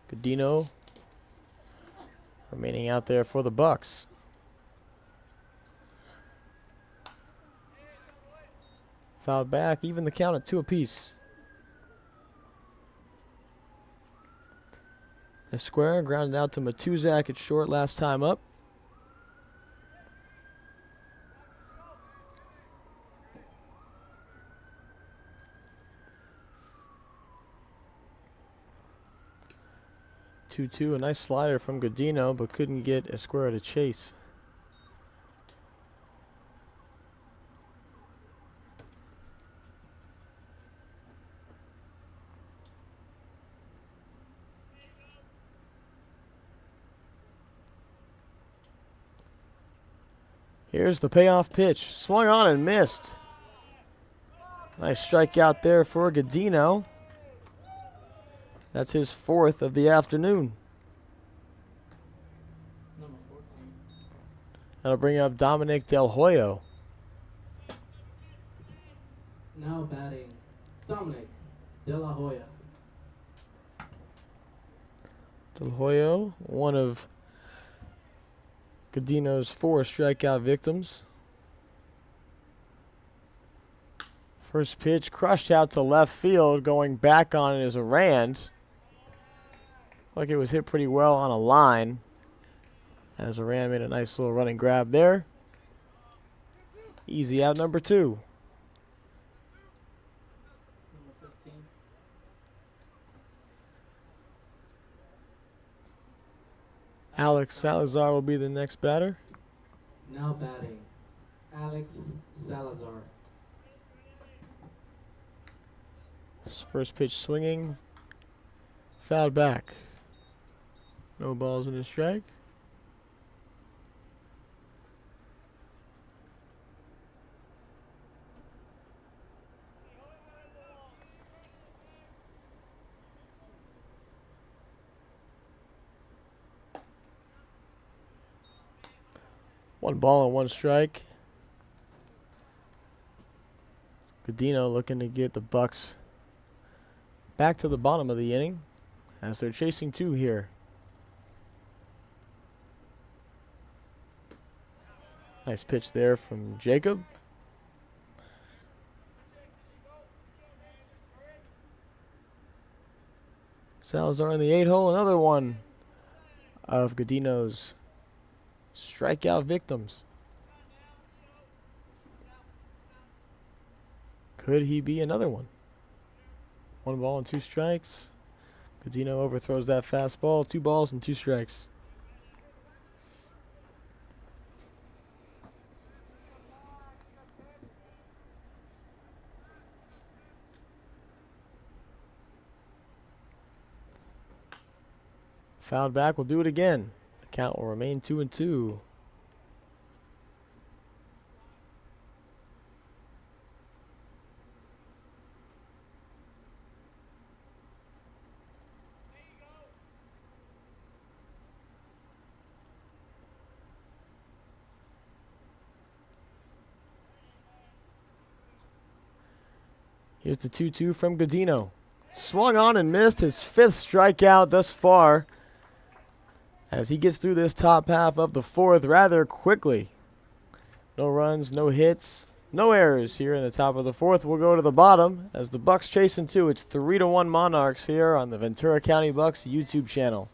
Godino remaining out there for the Bucs. Fouled back, even the count at 2 apiece. Esquera grounded out to Matuzak at short last time up. Two, a nice slider from Godino, but couldn't get Esquera to chase. Here's the payoff pitch. Swung on and missed. Nice strikeout there for Godino. That's his 4th of the afternoon. Number 14. That'll bring up Dominic Del Hoyo. Now batting, Dominic De La Hoya. Del Hoyo, one of Godino's 4 strikeout victims. First pitch crushed out to left field. Going back on it is a Rand. Like it was hit pretty well on a line. As Aran made a nice little running grab there. Easy out number 2. Number 15. Alex Salazar will be the next batter. Now batting, Alex Salazar. First pitch swinging. Fouled back. No balls in the strike. One ball and 1 strike. Godino looking to get the Bucs back to the bottom of the inning as they're chasing 2 here. Nice pitch there from Jacob. Salazar in the 8 hole. Another one of Godino's strikeout victims. Could he be another one? 1 ball and 2 strikes. Godino overthrows that fastball. 2 balls and 2 strikes. Fouled back, will do it again. The count will remain 2-2. Here's the 2-2 from Godino. Swung on and missed, his 5th strikeout thus far, as he gets through this top half of the 4th rather quickly. No runs, no hits, no errors here in the top of the 4th. We'll go to the bottom as the Bucs chasing 2. It's 3-1 Monarchs here on the Ventura County Bucs YouTube channel.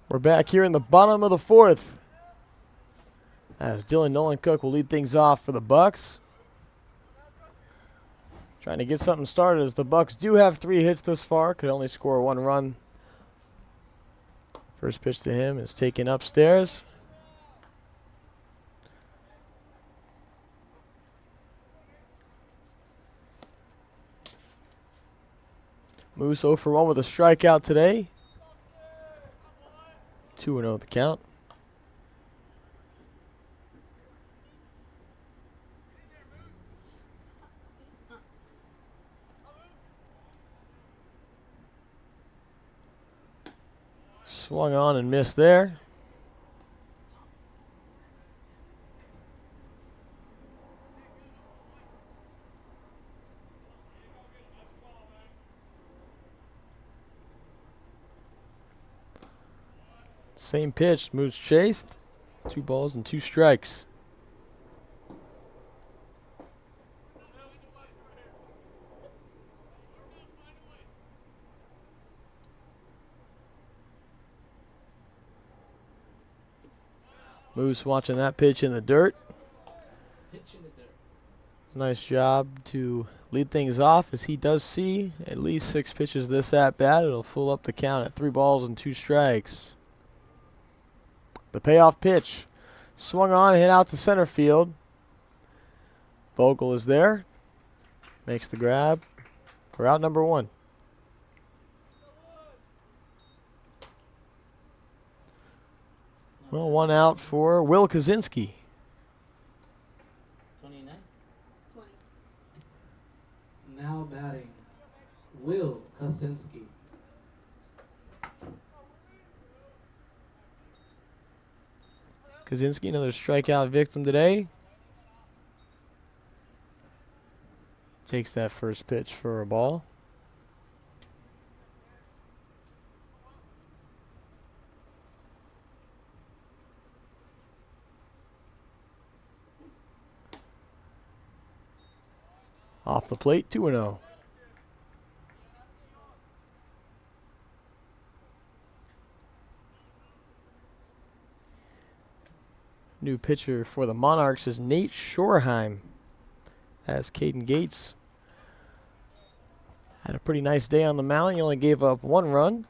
We're back here in the bottom of the fourth, as Dylan Nolan Cook will lead things off for the Bucs. Trying to get something started, as the Bucs do have 3 hits thus far, could only score 1 run. First pitch to him is taken upstairs. Moose 0 for 1 with a strikeout today. 2-0 the count. Swung on and missed there. Same pitch, Moose chased. 2 balls and 2 strikes. Moose watching that pitch in the dirt. Pitch in the dirt. Nice job to lead things off, as he does see at least 6 pitches this at bat. It'll fill up the count at 3 balls and 2 strikes. The payoff pitch. Swung on, hit out to center field. Vogel is there. Makes the grab for out number 1. Well, 1 out for Will Kaczynski. 29. 20. Now batting, Will Kaczynski. Kaczynski, another strikeout victim today. Takes that first pitch for a ball. Off the plate, 2-0. New pitcher for the Monarchs is Nate Shoreheim, as Caden Gates had a pretty nice day on the mound. He only gave up 1 run.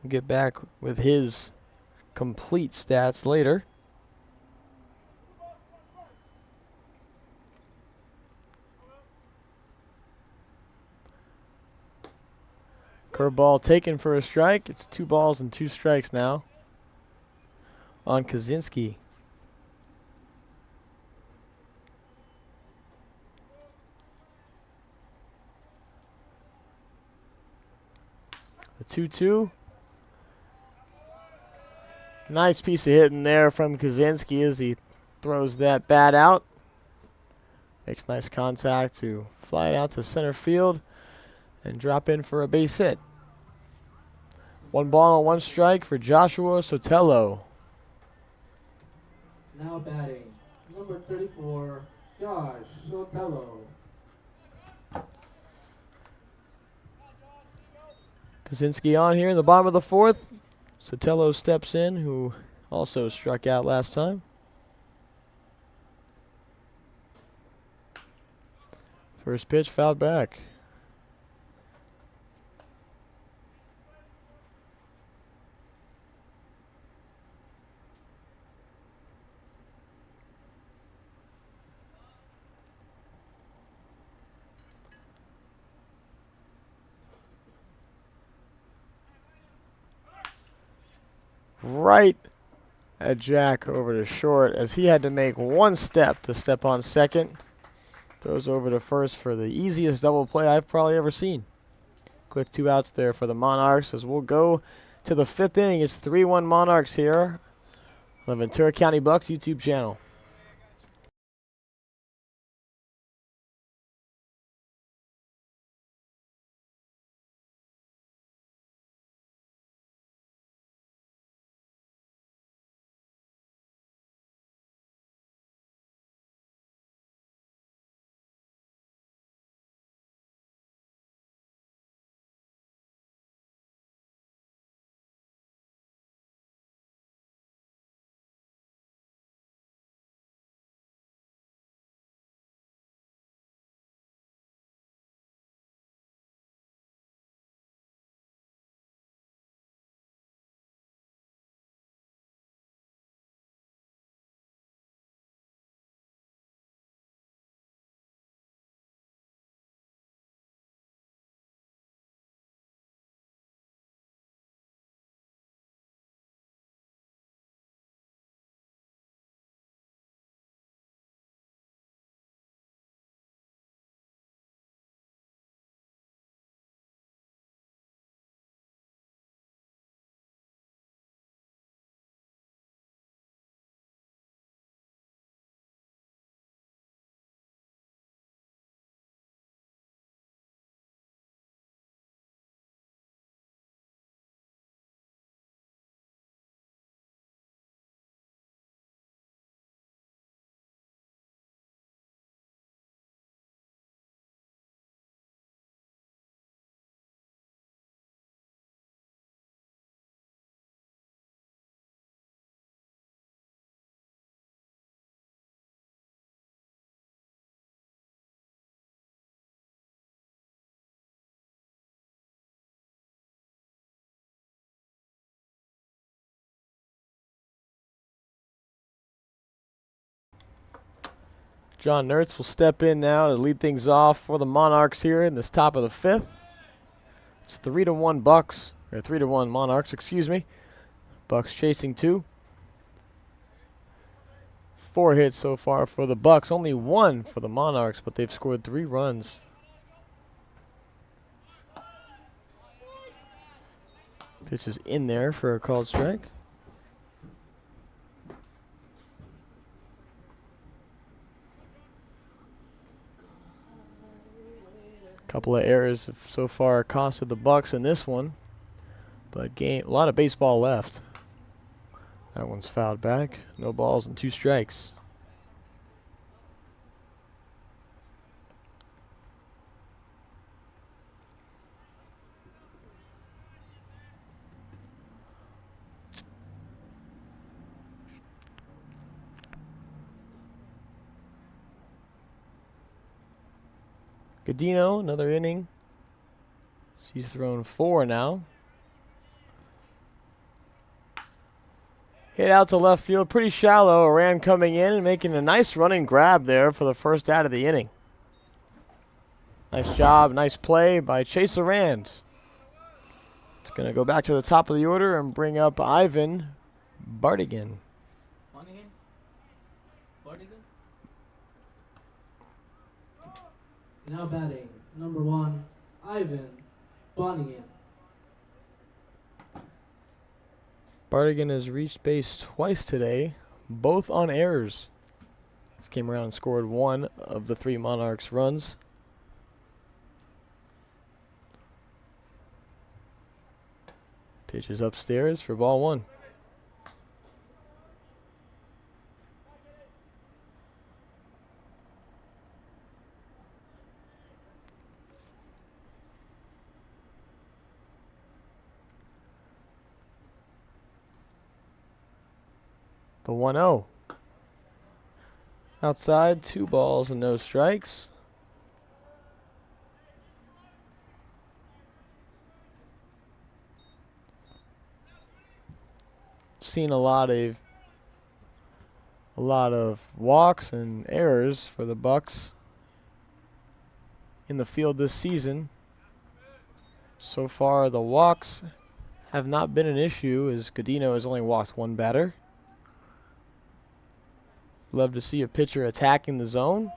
We'll get back with his complete stats later. Curveball taken for a strike. It's 2 balls and 2 strikes now on Kaczynski. The 2-2. Nice piece of hitting there from Kaczynski as he throws that bat out. Makes nice contact to fly it out to center field and drop in for a base hit. 1 ball and 1 strike for Joshua Sotelo. Now batting, number 34, Josh Sotelo. Kaczynski on here in the bottom of the 4th. Sotelo steps in, who also struck out last time. First pitch fouled back. Right at Jack over to short, as he had to make 1 step to step on second. Throws over to first for the easiest double play I've probably ever seen. Quick 2 outs there for the Monarchs, as we'll go to the 5th inning. It's 3-1 Monarchs here on the Ventura County Bucs YouTube channel. John Nertz will step in now to lead things off for the Monarchs here in this top of the 5th. It's 3-1 Bucs, or 3-1 Monarchs, excuse me. Bucs chasing 2. 4 hits so far for the Bucs, only 1 for the Monarchs, but they've scored 3 runs. Pitch is in there for a called strike. Couple of errors have so far costed the Bucs in this one, but a lot of baseball left. That one's fouled back. No balls and 2 strikes. Godino, another inning. He's thrown 4 now. Hit out to left field, pretty shallow. Rand coming in and making a nice running grab there for the first out of the inning. Nice job, nice play by Chase Rand. It's going to go back to the top of the order and bring up Ivan Bartigan. Now batting, number 1, Ivan Bonnigan. Bartigan has reached base twice today, both on errors. This came around and scored 1 of the 3 Monarchs runs. Pitch is upstairs for ball 1. The 1-0. Outside, 2 balls and no strikes. Seen a lot of walks and errors for the Bucs in the field this season. So far, the walks have not been an issue, as Godino has only walked 1 batter. Love to see a pitcher attacking the zone,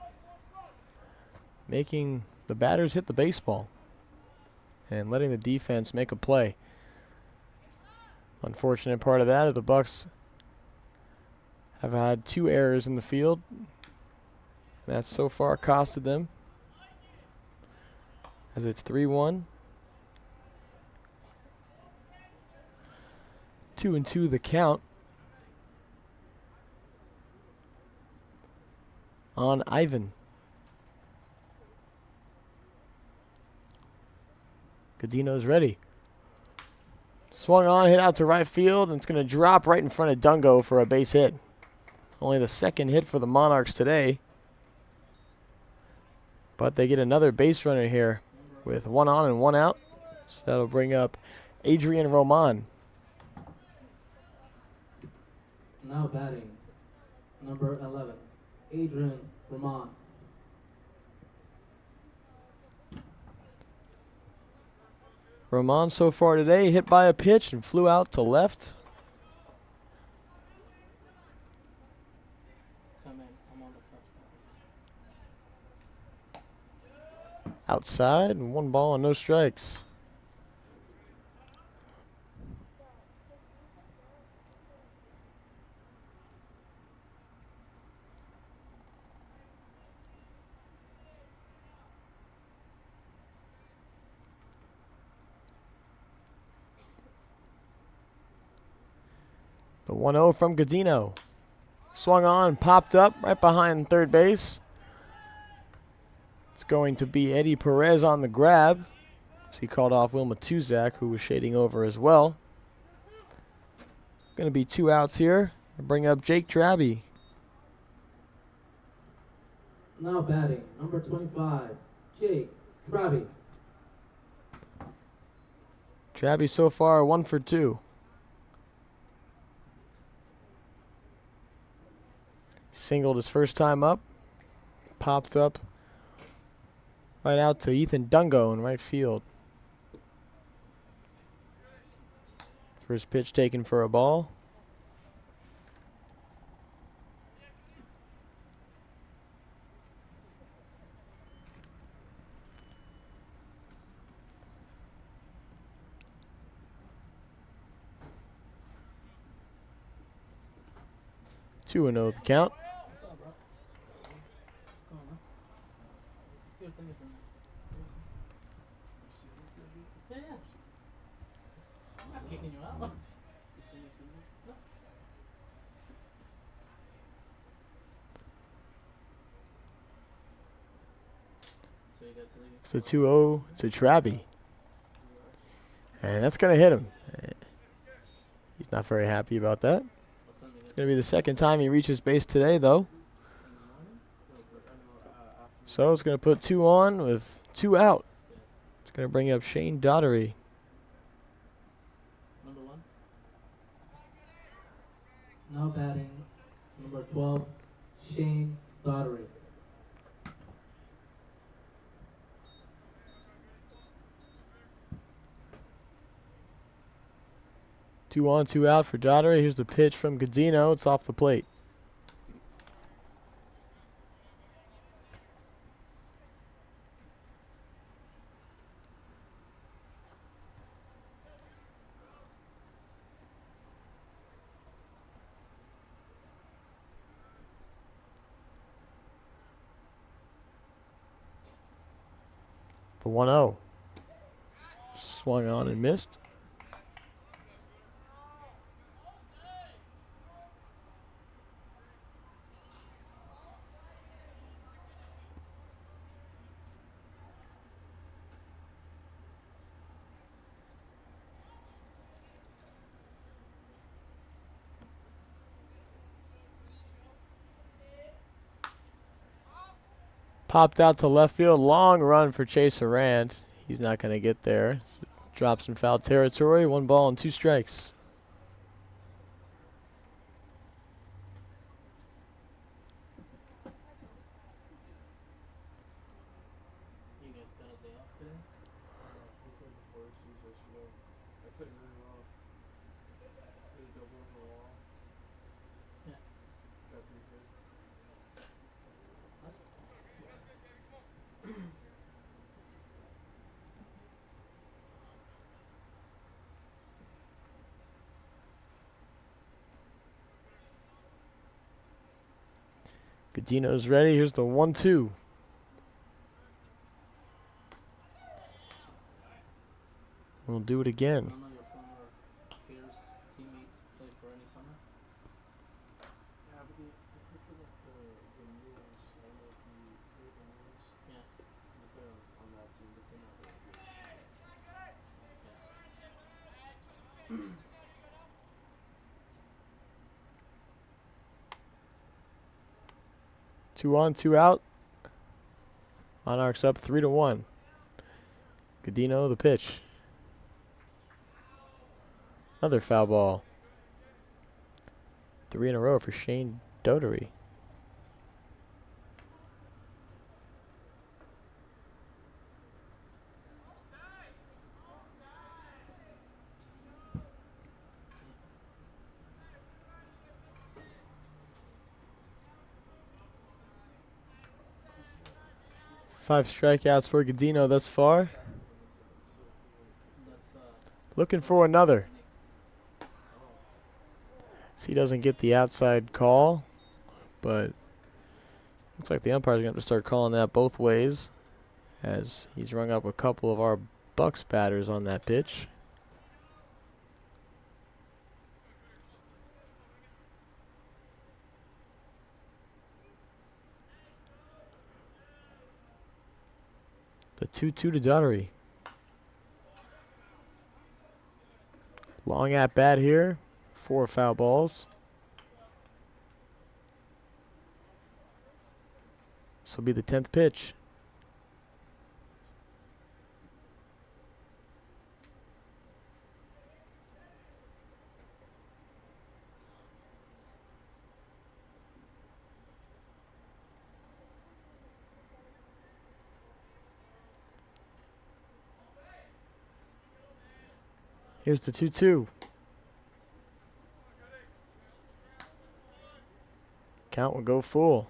making the batters hit the baseball, and letting the defense make a play. Unfortunate part of that is the Bucs have had 2 errors in the field. That's so far costed them, as it's 3-1. 2-2 the count on Ivan. Godino's ready. Swung on, hit out to right field, and it's going to drop right in front of Dungo for a base hit. Only the 2nd hit for the Monarchs today. But they get another base runner here with 1 on and 1 out. So that'll bring up Adrian Roman. Now batting, number 11, Adrian Roman. Roman so far today hit by a pitch and flew out to left. Come in. I'm on the press box. Outside, and 1 ball and no strikes. The 1-0 from Godino. Swung on, popped up right behind third base. It's going to be Eddie Perez on the grab. So he called off Wilma Tuzak, who was shading over as well. Going to be 2 outs here. Bring up Jake Traby. Now batting, number 25, Jake Traby. Traby so far 1 for 2. Singled his first time up. popped up right out to Ethan Dungo in right field. First pitch taken for a ball. Two and 0 the count. What's up, bro? What's going on? Your thing is in there. Yeah, yeah. I'm not kicking you out. No. So you guys leaving? It's a 2-0 to Traby. And that's going to hit him. He's not very happy about that. What time you It's guys going to be the second time he reaches base today, though. So it's going to put 2 on with 2 out. It's going to bring up Shane Daughtery. Number 1? Now batting, number 12, Shane Daughtery. Two on, 2 out for Daughtery. Here's the pitch from Godino. It's off the plate. The 1-0. Swung on and missed. Popped out to left field. Long run for Chase Arant. He's not going to get there. Drops in foul territory. 1 ball and 2 strikes. You guys got a day off today? Yeah. That's Godino's ready. Here's the 1-2. We'll do it again. none of your former peers, teammates play for any summer? Yeah, but they play for like the Mules. I don't know if you heard the Mules. Yeah. They play on that team, but they're not really good. Two on, 2 out. Monarchs up 3-1. Godino the pitch. Another foul ball. 3 in a row for Shane Daughtery. Five strikeouts for Godino thus far. That's Looking for another. Nick. So he doesn't get the outside call, but looks like the umpire's going to have to start calling that both ways, as he's rung up a couple of our Bucs batters on that pitch. The 2-2 to Daughtery. Long at bat here. 4 foul balls. This will be the 10th pitch. Here's the 2-2. Count will go full.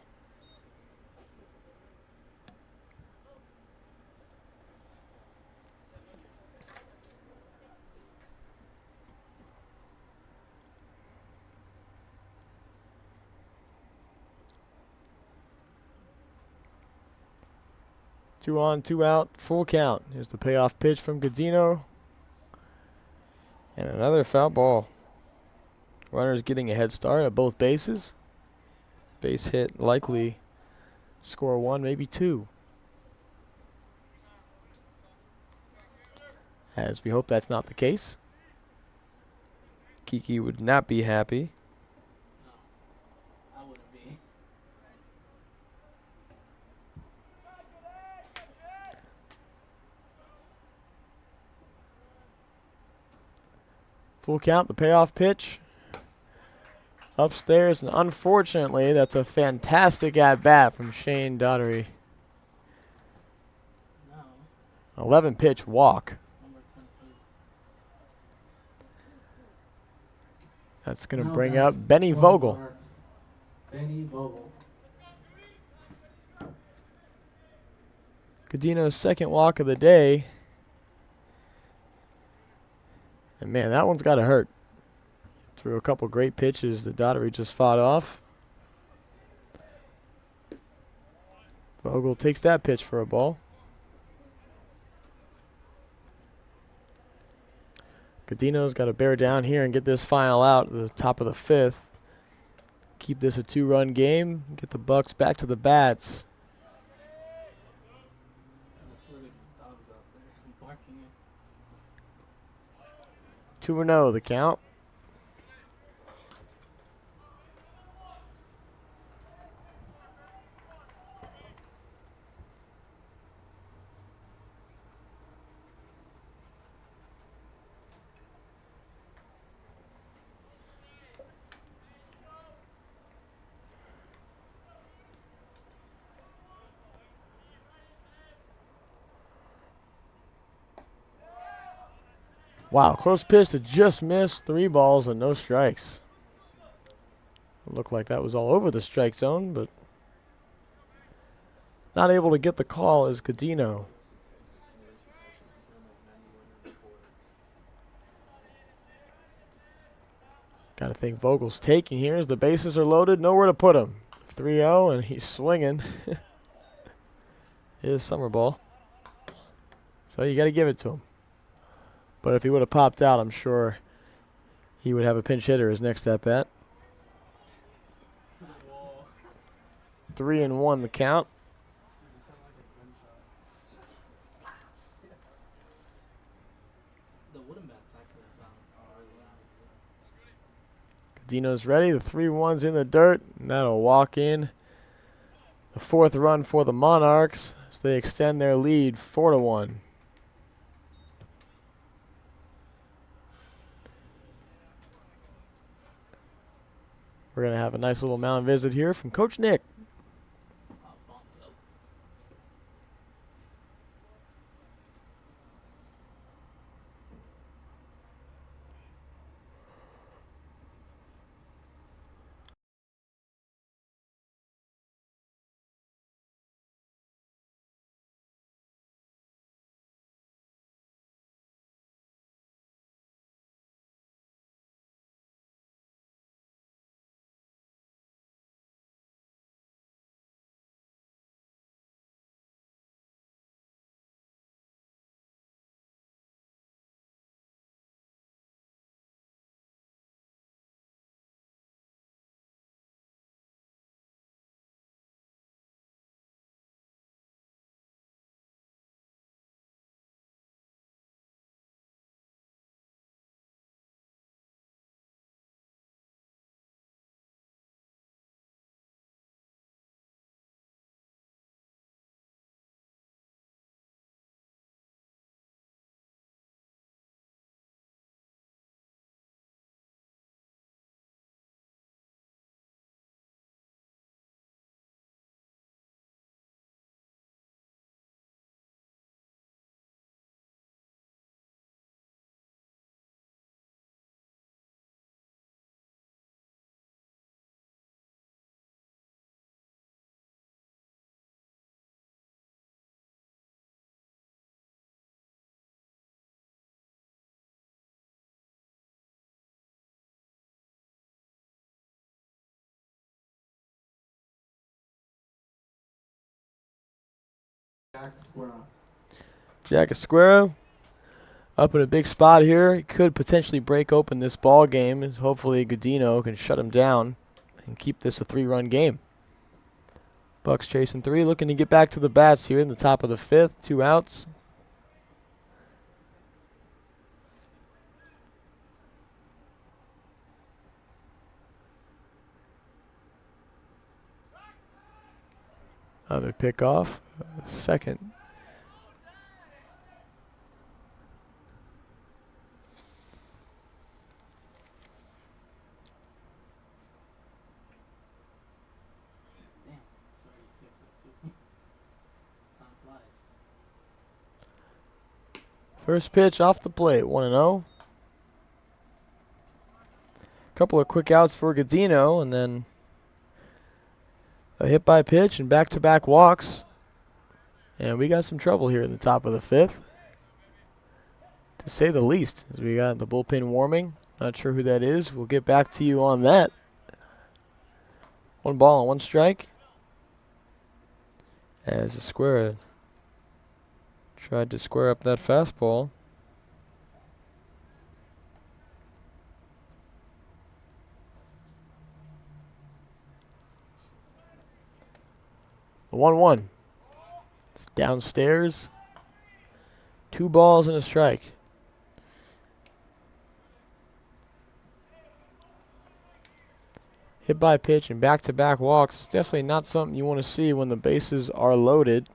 Two on, two out, full count. Here's the payoff pitch from Godino. And another foul ball. Runners getting a head start at both bases. Base hit, likely score one, maybe two. As we hope that's not the case. Kiki would not be happy. No, I wouldn't be. Full count, the payoff pitch. Upstairs, and unfortunately, that's a fantastic at-bat from Shane Daughtery. No, 11 pitch walk. number 22. That's going to Now bring batting up Benny for the Vogel. Monarchs, Benny Vogel. Godino's second walk of the day. And man, that one's got to hurt. Threw a couple great pitches that Daughtery just fought off. Vogel takes that pitch for a ball. Godino's got to bear down here and get this final out at the top of the fifth. Keep this a two-run game. Get the Bucs back to the bats. There's little dogs out there barking it. 2-0 the count. Wow, close pitch that just missed. 3 balls and no strikes. It looked like that was all over the strike zone, but not able to get the call is Godino. Got to think Vogel's taking here as the bases are loaded. Nowhere to put him. 3-0, and he's swinging. It is summer ball. So you got to give it to him. But if he would have popped out, I'm sure he would have a pinch hitter his next at bat. To the wall. 3-1 the count. You sound like a gunshot. The wooden bats actually sound really loud. Godino's ready. The 3-1's in the dirt, and that'll walk in. The 4th run for the Monarchs as they extend their lead 4-1. We're going to have a nice little mound visit here from Coach Nick. Jack square up. Jack Esquero up in a big spot here. He could potentially break open this ball game. Hopefully Godino can shut him down and keep this a 3-run game. Bucs chasing 3, looking to get back to the bats here in the top of the 5th. 2 outs. Another pickoff. Second. Damn. Sorry, 6:02. Time flies. First pitch off the plate. 1-0. Couple of quick outs for Godino, and then a hit by pitch and back-to-back walks. And we got some trouble here in the top of the 5th, to say the least, as we got the bullpen warming. Not sure who that is. We'll get back to you on that. 1 ball and 1 strike. As Esquera tried to square up that fastball. The 1-1. It's downstairs. 2 balls and a strike. Hit by pitch and back-to-back walks. It's definitely not something you want to see when the bases are loaded.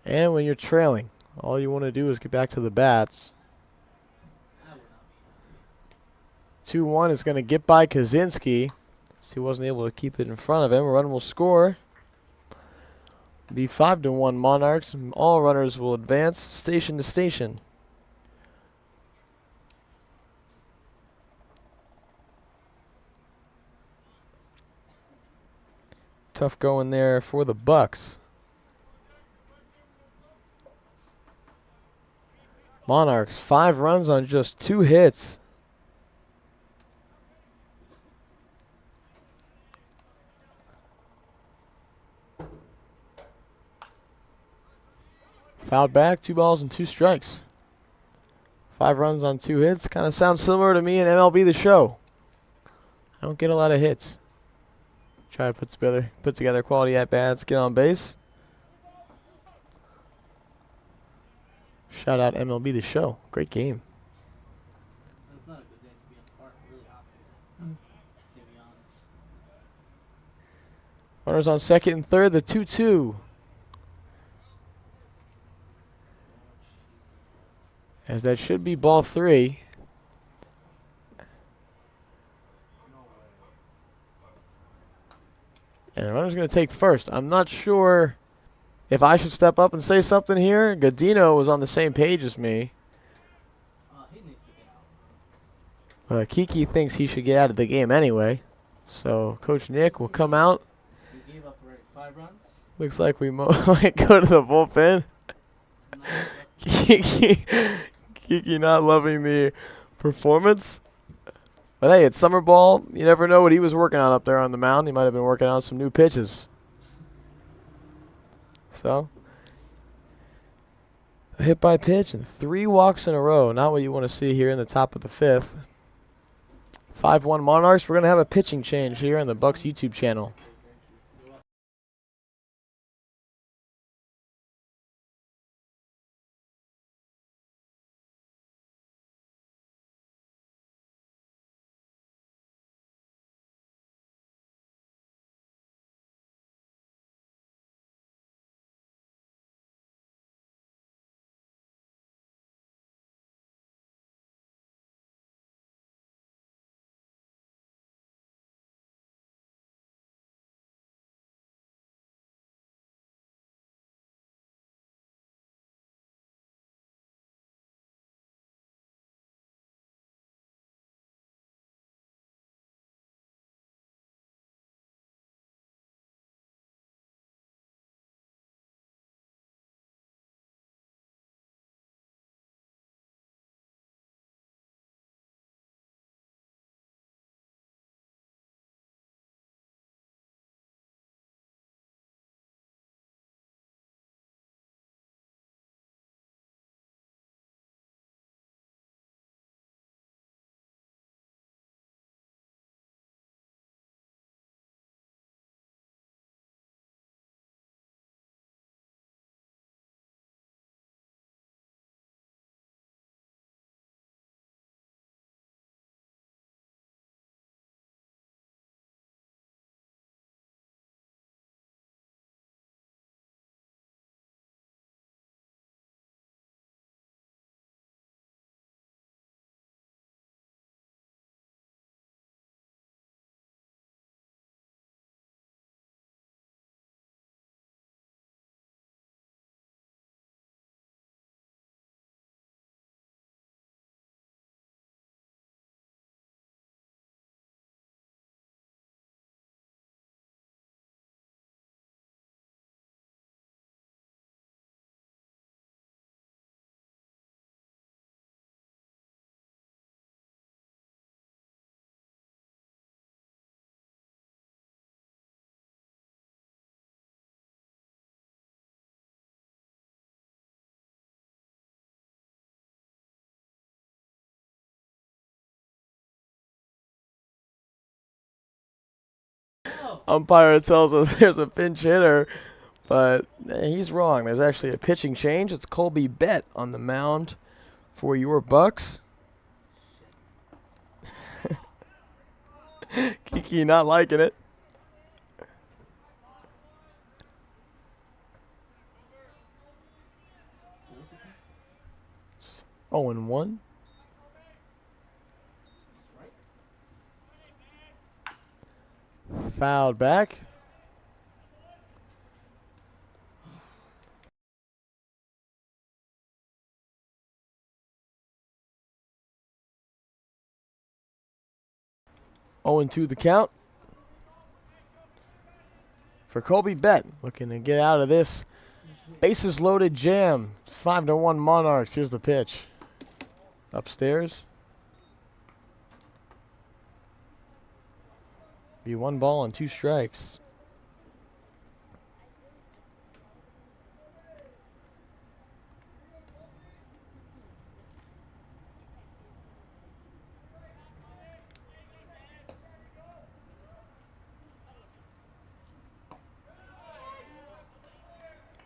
And when you're trailing. All you want to do is get back to the bats. That would not be 2-1 is going to get by Kaczynski. He wasn't able to keep it in front of him. A run will score. Be 5-1 Monarchs. All runners will advance station to station. Tough going there for the Bucs. Monarchs 5 runs on just 2 hits. Fouled back, 2 balls and 2 strikes. 5 runs on 2 hits. Kind of sounds similar to me in MLB The Show. I don't get a lot of hits. Try to put together quality at-bats, get on base. Shout out MLB The Show. Great game. That's not a good day to be in the park. Really hot today. To be honest. Runners on second and third, the 2-2. As that should be ball 3. And the runner's going to take first. I'm not sure if I should step up and say something here. Godino was on the same page as me. He needs to get out. Kiki thinks he should get out of the game anyway. So Coach Nick will come out. We gave up already 5 runs. Looks like we might go to the bullpen. Kiki not loving the performance. But hey, it's summer ball. You never know what he was working on up there on the mound. He might have been working on some new pitches. So, a hit by pitch and 3 walks in a row. Not what you want to see here in the top of the 5th. 5-1 Monarchs. We're going to have a pitching change here on the Bucs YouTube channel. Umpire tells us there's a pinch hitter, but he's wrong. There's actually a pitching change. It's Colby Bett on the mound for your Bucs. Kiki not liking it. It's 0-1. Fouled back. Oh, and 2 the count for Colby Bett, looking to get out of this bases loaded jam. 5-1 Monarchs. Here's the pitch. Upstairs. Be 1 ball and 2 strikes.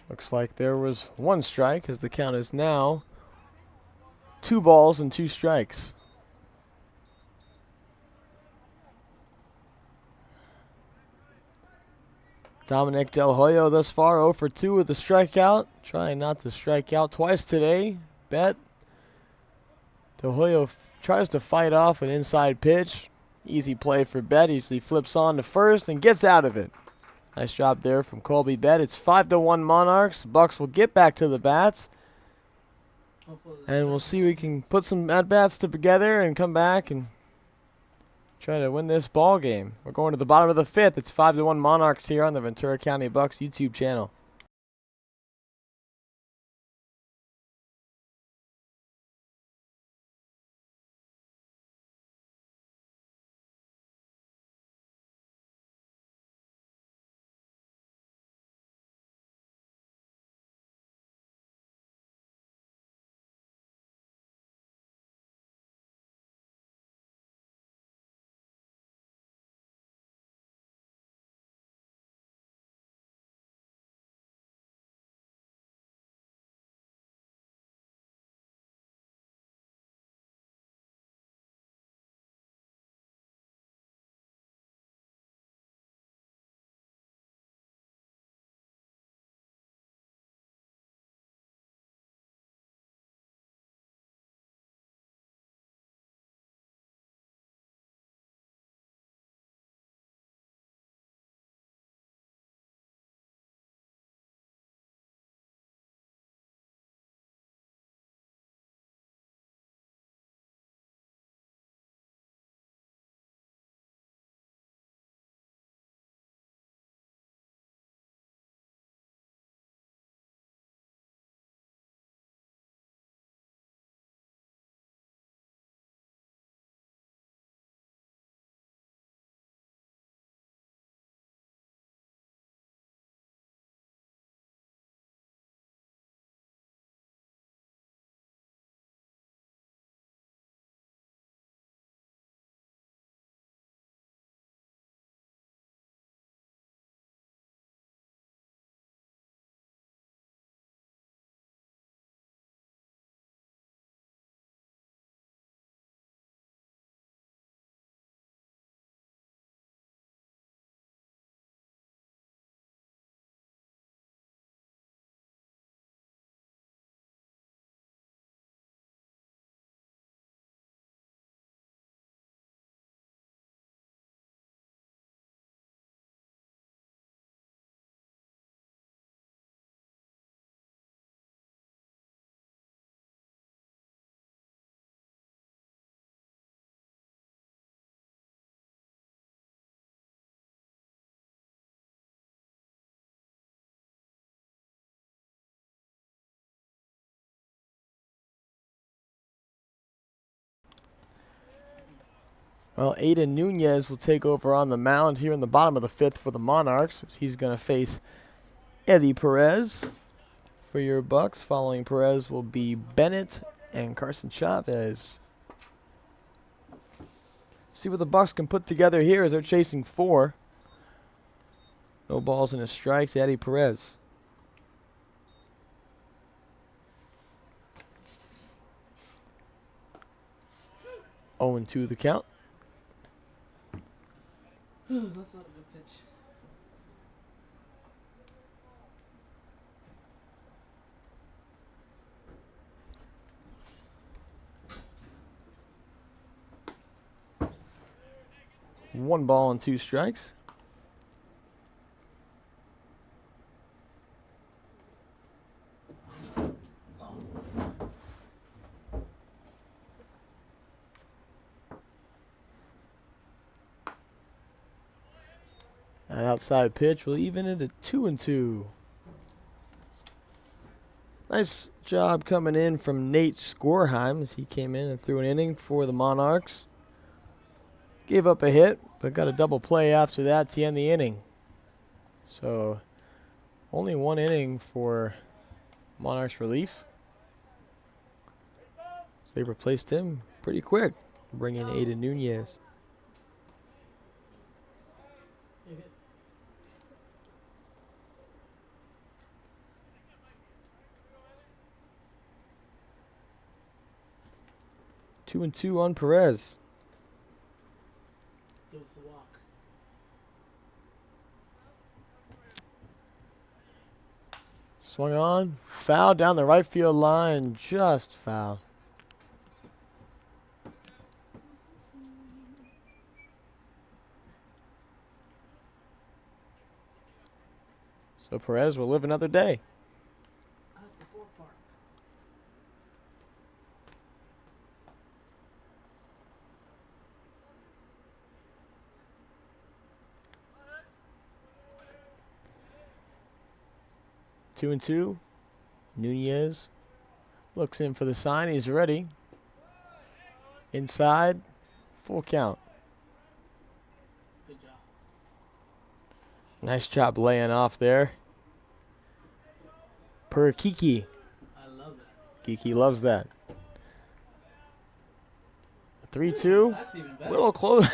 Looks like there was 1 strike, as the count is now 2 balls and 2 strikes. Dominic Del Hoyo thus far 0 for 2 with a strikeout. Trying not to strike out twice today. Bett. Del Hoyo tries to fight off an inside pitch. Easy play for Bett. Easily flips on to first and gets out of it. Nice job there from Colby Bett. It's 5-1 Monarchs. Bucs will get back to the bats. And we'll see if we can put some at-bats together and come back and try to win this ball game. We're going to the bottom of the 5th. It's 5-1 Monarchs here on the Ventura County Bucs YouTube channel. Well, Aiden Nunez will take over on the mound here in the bottom of the 5th for the Monarchs. He's going to face Eddie Perez for your Bucs. Following Perez will be Bennett and Carson Chavez. See what the Bucs can put together here as they're chasing 4. No balls and a strike to Eddie Perez. 0-2 the count. That's not a good pitch. One ball and 2 strikes. That outside pitch will even it at 2-2. Nice job coming in from Nate Skorheim as he came in and threw an inning for the Monarchs. Gave up a hit, but got a double play after that to end the inning. So only 1 inning for Monarchs relief. So they replaced him pretty quick, bringing Aiden Nunez. You hit. 2-2 on Perez. Give us a walk. Swung on, foul down the right field line, just foul. So Perez will live another day. At the ballpark. Two and two. Nunez looks in for the sign. He's ready. Inside. Full count. Good job. Nice job laying off there. Per Kiki. I love that. Kiki loves that. 3-2. That's even better. Little close.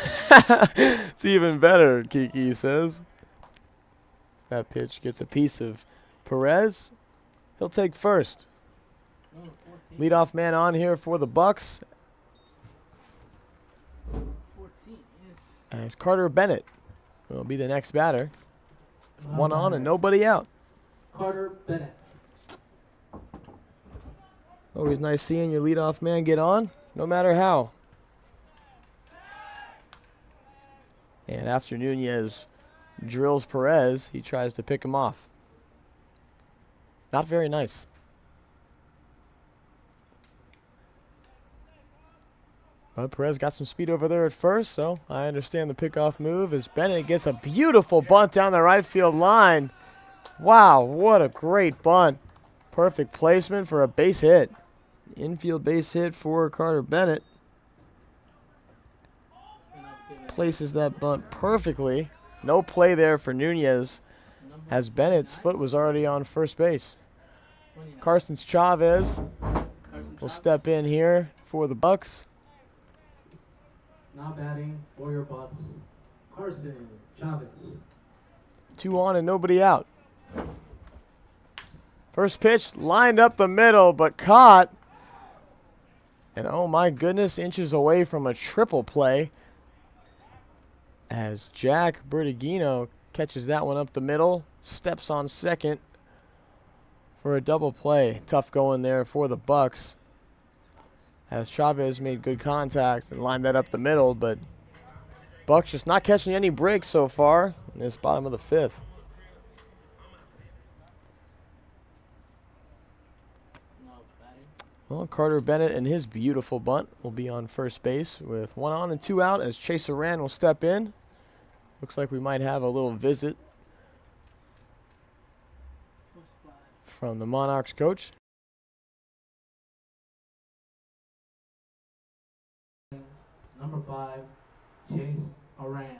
It's even better, Kiki says. That pitch gets a piece of Perez. He'll take first. Number 14. Leadoff man on here for the Bucs. 14, yes. And it's Carter Bennett. Will be the next batter. One on and nobody out. Carter Bennett. Always nice seeing your leadoff man get on, no matter how. And after Nunez drills Perez, he tries to pick him off. Not very nice. But Perez got some speed over there at first, so I understand the pickoff move as Bennett gets a beautiful bunt down the right field line. Wow, what a great bunt. Perfect placement for a base hit. Infield base hit for Carter Bennett. And I'll give it Places that bunt perfectly. No play there for Nunez number as Bennett's foot was already on first base. 29. Carson Chavez Carson will Chavez. step in here for the Bucs. Now batting for your Bucs, Carson Chavez. 2 on and nobody out. First pitch lined up the middle, but caught. And oh my goodness, inches away from a triple play as Jack Bertigino catches that one up the middle, steps on second for a double play. Tough going there for the Bucs as Chavez made good contact and lined that up the middle, but Bucs just not catching any breaks so far in this bottom of the 5th. No batting. Well, Carter Bennett and his beautiful bunt will be on first base with 1 on and 2 out as Chaser Rand will step in. Looks like we might have a little visit Plus 5. from the Monarchs coach. Number 5, Chase Aran.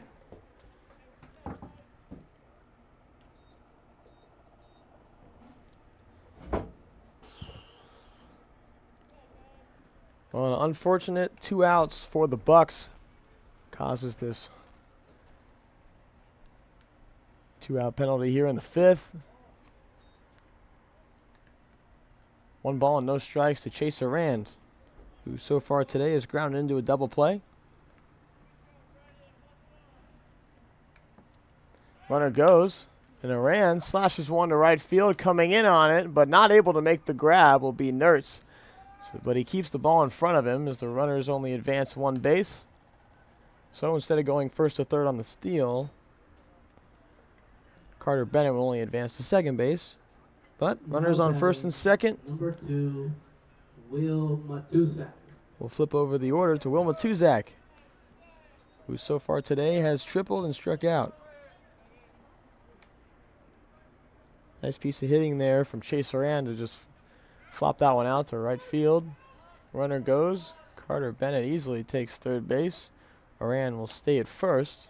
Well, an unfortunate 2 outs for the Bucs causes this 2-out penalty here in the 5th. 1 ball and no strikes to Chase Arand, who so far today has grounded into a double play. Runner goes, and Arand slashes one to right field, coming in on it, but not able to make the grab will be Nertz. But he keeps the ball in front of him as the runners only advance 1 base. So instead of going first to third on the steal, Carter Bennett will only advance to second base. But runners on first and second. Number 2, Will Matusak. We'll flip over the order to Will Matuzak, who so far today has tripled and struck out. Nice piece of hitting there from Chase Arand to just flop that one out to right field. Runner goes. Carter Bennett easily takes third base. Arand will stay at first.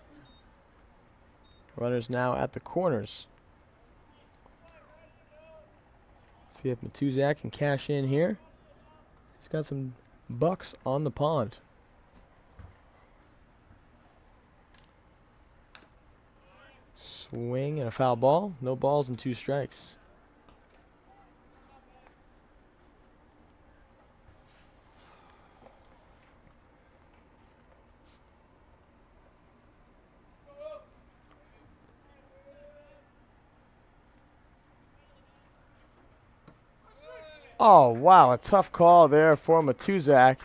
Runners now at the corners. See if Matuzak can cash in here. He's got some Bucs on the pond. Swing and a foul ball. No balls and 2 strikes. Oh, wow, a tough call there for Matuzak.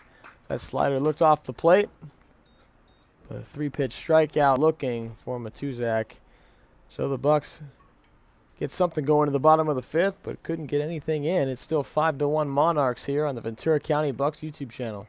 That slider looked off the plate. A 3-pitch strikeout looking for Matuzak. So the Bucs get something going to the bottom of the 5th, but couldn't get anything in. It's still 5-1 Monarchs here on the Ventura County Bucs YouTube channel.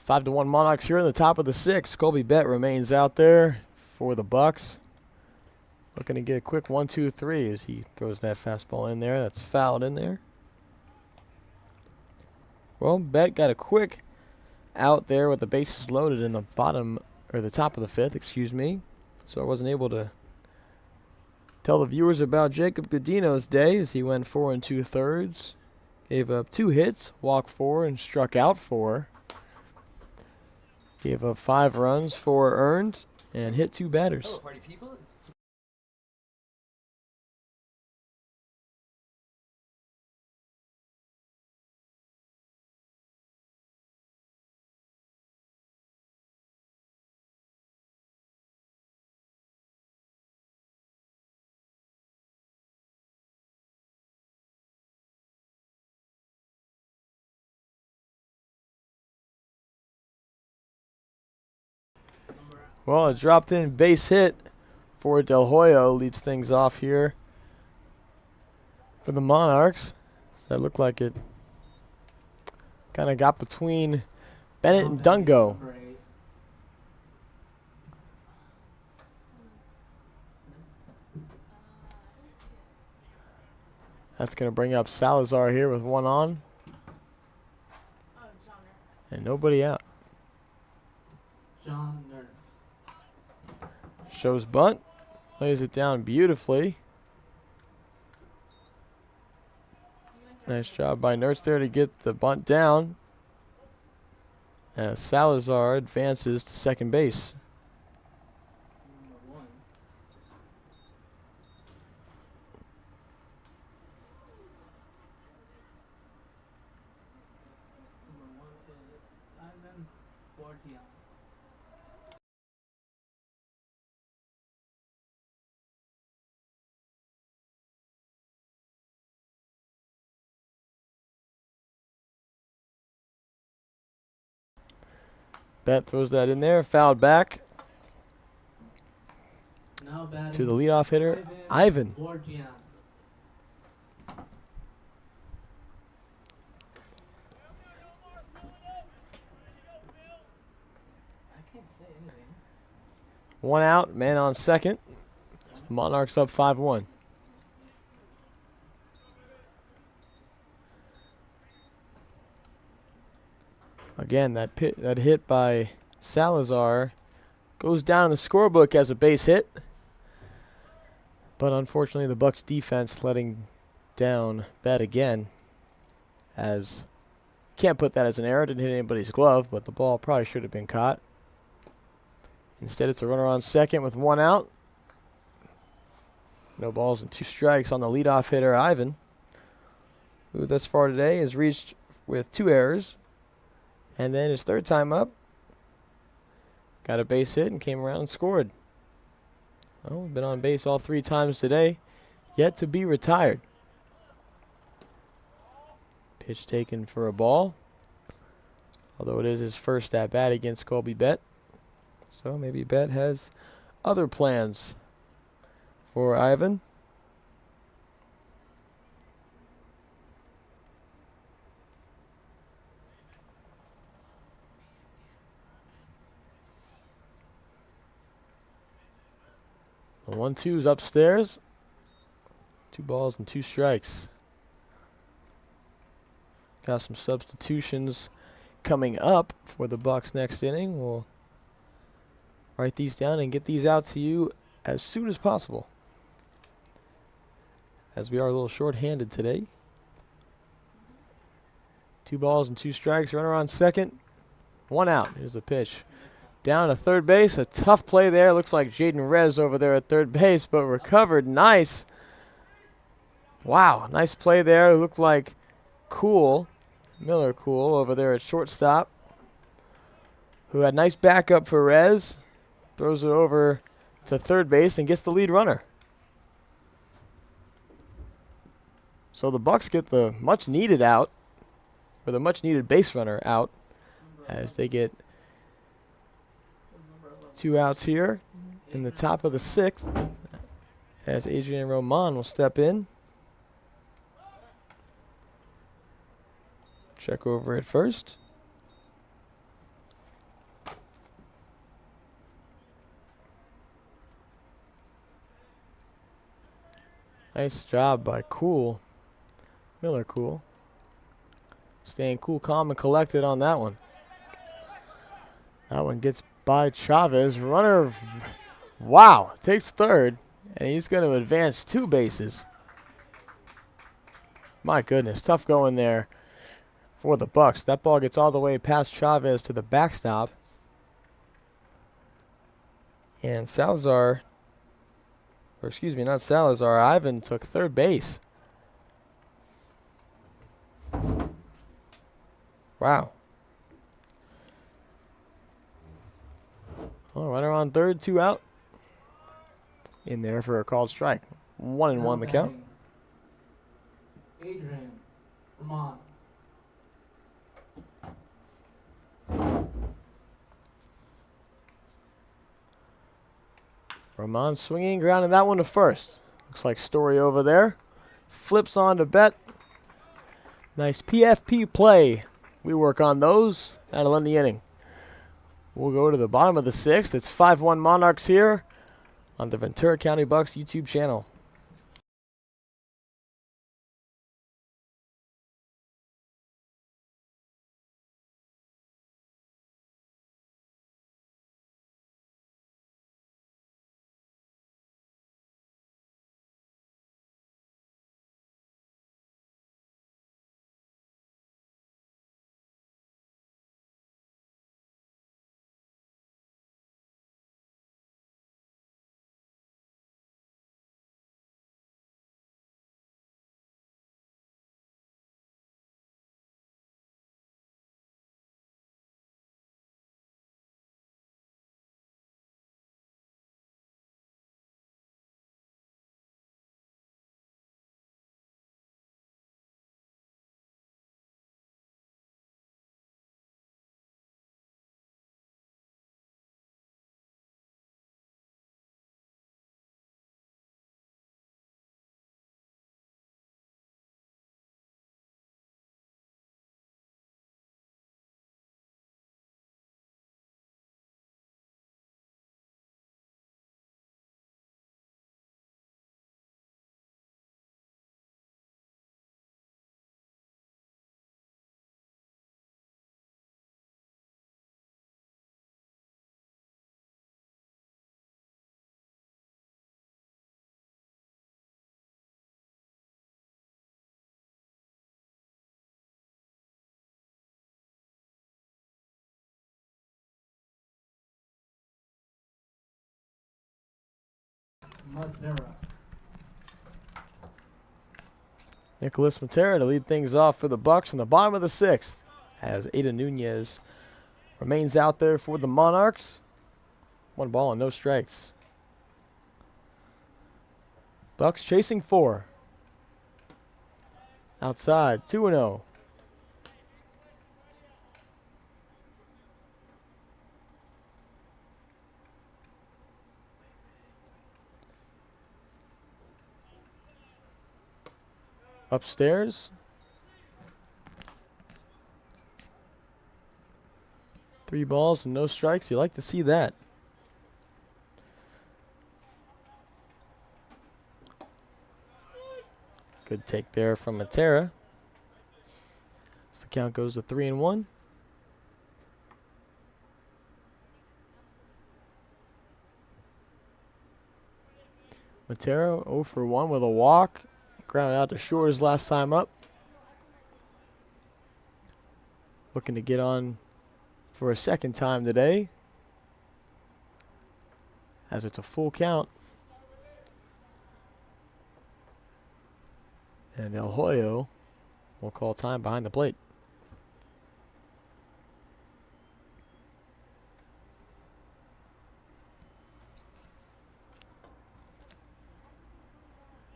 Five to 1 Monarchs here in the top of the 6th. Colby Bett remains out there for the Bucs. Looking to get a quick 1-2-3 as he throws that fastball in there. That's fouled in there. Well, Bett got a quick out there with the bases loaded in the bottom, or the top of the 5th, excuse me. So I wasn't able to tell the viewers about Jacob Godino's day as he went 4 2/3. Gave up 2 hits, walked 4, and struck out 4. Gave up 5 runs, 4 earned, and hit 2 batters. Hello, party people. Well, a dropped in base hit for Del Hoyo leads things off here for the Monarchs. So that looked like it kind of got between Bennett and Dungo. Number 8. That's going to bring up Salazar here with one on Oh, John Nance. and nobody out. John Nertz. Shows bunt. Lays it down beautifully. Nice job by Nertz there to get the bunt down. As Salazar advances to second base. Number 1. Number 1 is Ivan Borgia. Bet throws that in there, fouled back Now batting to the leadoff hitter, Ivan. Borgia. I can't say anything. One out, man on second. Monarchs up 5-1. Again, that hit by Salazar goes down in the scorebook as a base hit. But unfortunately, the Bucs defense letting down Bet again. As can't put that as an error. Didn't hit anybody's glove, but the ball probably should have been caught. Instead, it's a runner on second with one out. No balls and 2 strikes on the leadoff hitter, Ivan, who thus far today has reached with 2 errors. And then his third time up, got a base hit and came around and scored. Oh, been on base all 3 times today, yet to be retired. Pitch taken for a ball, although it is his first at bat against Colby Bet. So maybe Bet has other plans for Ivan. The 1-2's upstairs. 2 balls and 2 strikes. Got some substitutions coming up for the Bucs next inning. We'll write these down and get these out to you as soon as possible, as we are a little short-handed today. 2 balls and 2 strikes. Runner on second. 1 out. Here's the pitch. Down to third base. A tough play there. Looks like Jaden Rez over there at third base, but recovered. Nice. Wow. Nice play there. It looked like Miller Cool over there at shortstop, who had nice backup for Rez. Throws it over to third base and gets the lead runner. So the Bucs get the much-needed out, or the much-needed base runner out, as they get 2 outs here in the top of the 6th, as Adrian Roman will step in. Check over at first. Nice job by Miller Cool. Staying cool, calm, and collected on that one. That one gets by Chavez. Runner, wow, takes third, and he's going to advance 2 bases. My goodness, tough going there for the Bucs. That ball gets all the way past Chavez to the backstop. And Salazar, or excuse me, not Salazar, Ivan took third base. Wow. Oh, runner on third, 2 out. In there for a called strike. 1-1 the count. Adrian Roman. Roman swinging, grounding that one to first. Looks like Story over there. Flips on to Bet. Nice PFP play. We work on those. That'll end the inning. We'll go to the bottom of the 6th. It's 5-1 Monarchs here on the Ventura County Bucs YouTube channel. Monarchs. Nicholas Matera to lead things off for the Bucs in the bottom of the 6th, as Ada Nunez remains out there for the Monarchs. 1 ball and no strikes. Bucs chasing 4. Outside, 2-0. Upstairs. 3 balls and no strikes. You like to see that. Good take there from Matera. So the count goes to 3-1. Matera 0 for 1 with a walk. Grounded out to short his last time up. Looking to get on for a second time today, as it's a full count. And El Hoyo will call time behind the plate.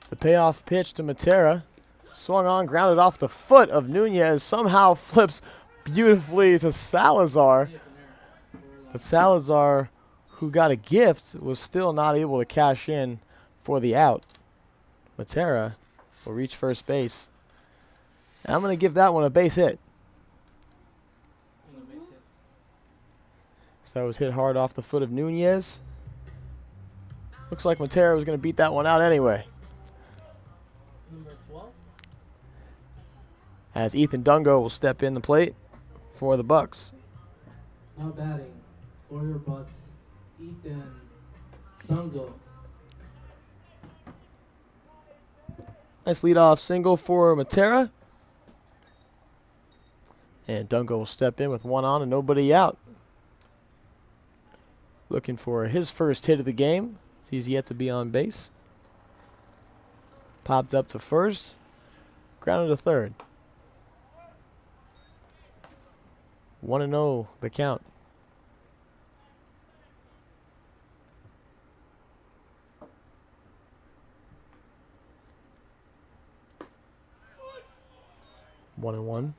The payoff pitch to Matera. Swung on, grounded off the foot of Nunez. Somehow flips beautifully to Salazar. But Salazar, who got a gift, was still not able to cash in for the out. Matera will reach first base. And I'm going to give that one a base hit. So that was hit hard off the foot of Nunez. Looks like Matera was going to beat that one out anyway. Number 12. As Ethan Dungo will step in the plate for the Bucs. Now batting for your Bucs, Ethan Dungo. Nice leadoff single for Matera. And Dungo will step in with 1 on and nobody out. Looking for his first hit of the game. He's yet to be on base. Popped up to first. Grounded to third. 1-0 the count. One and one.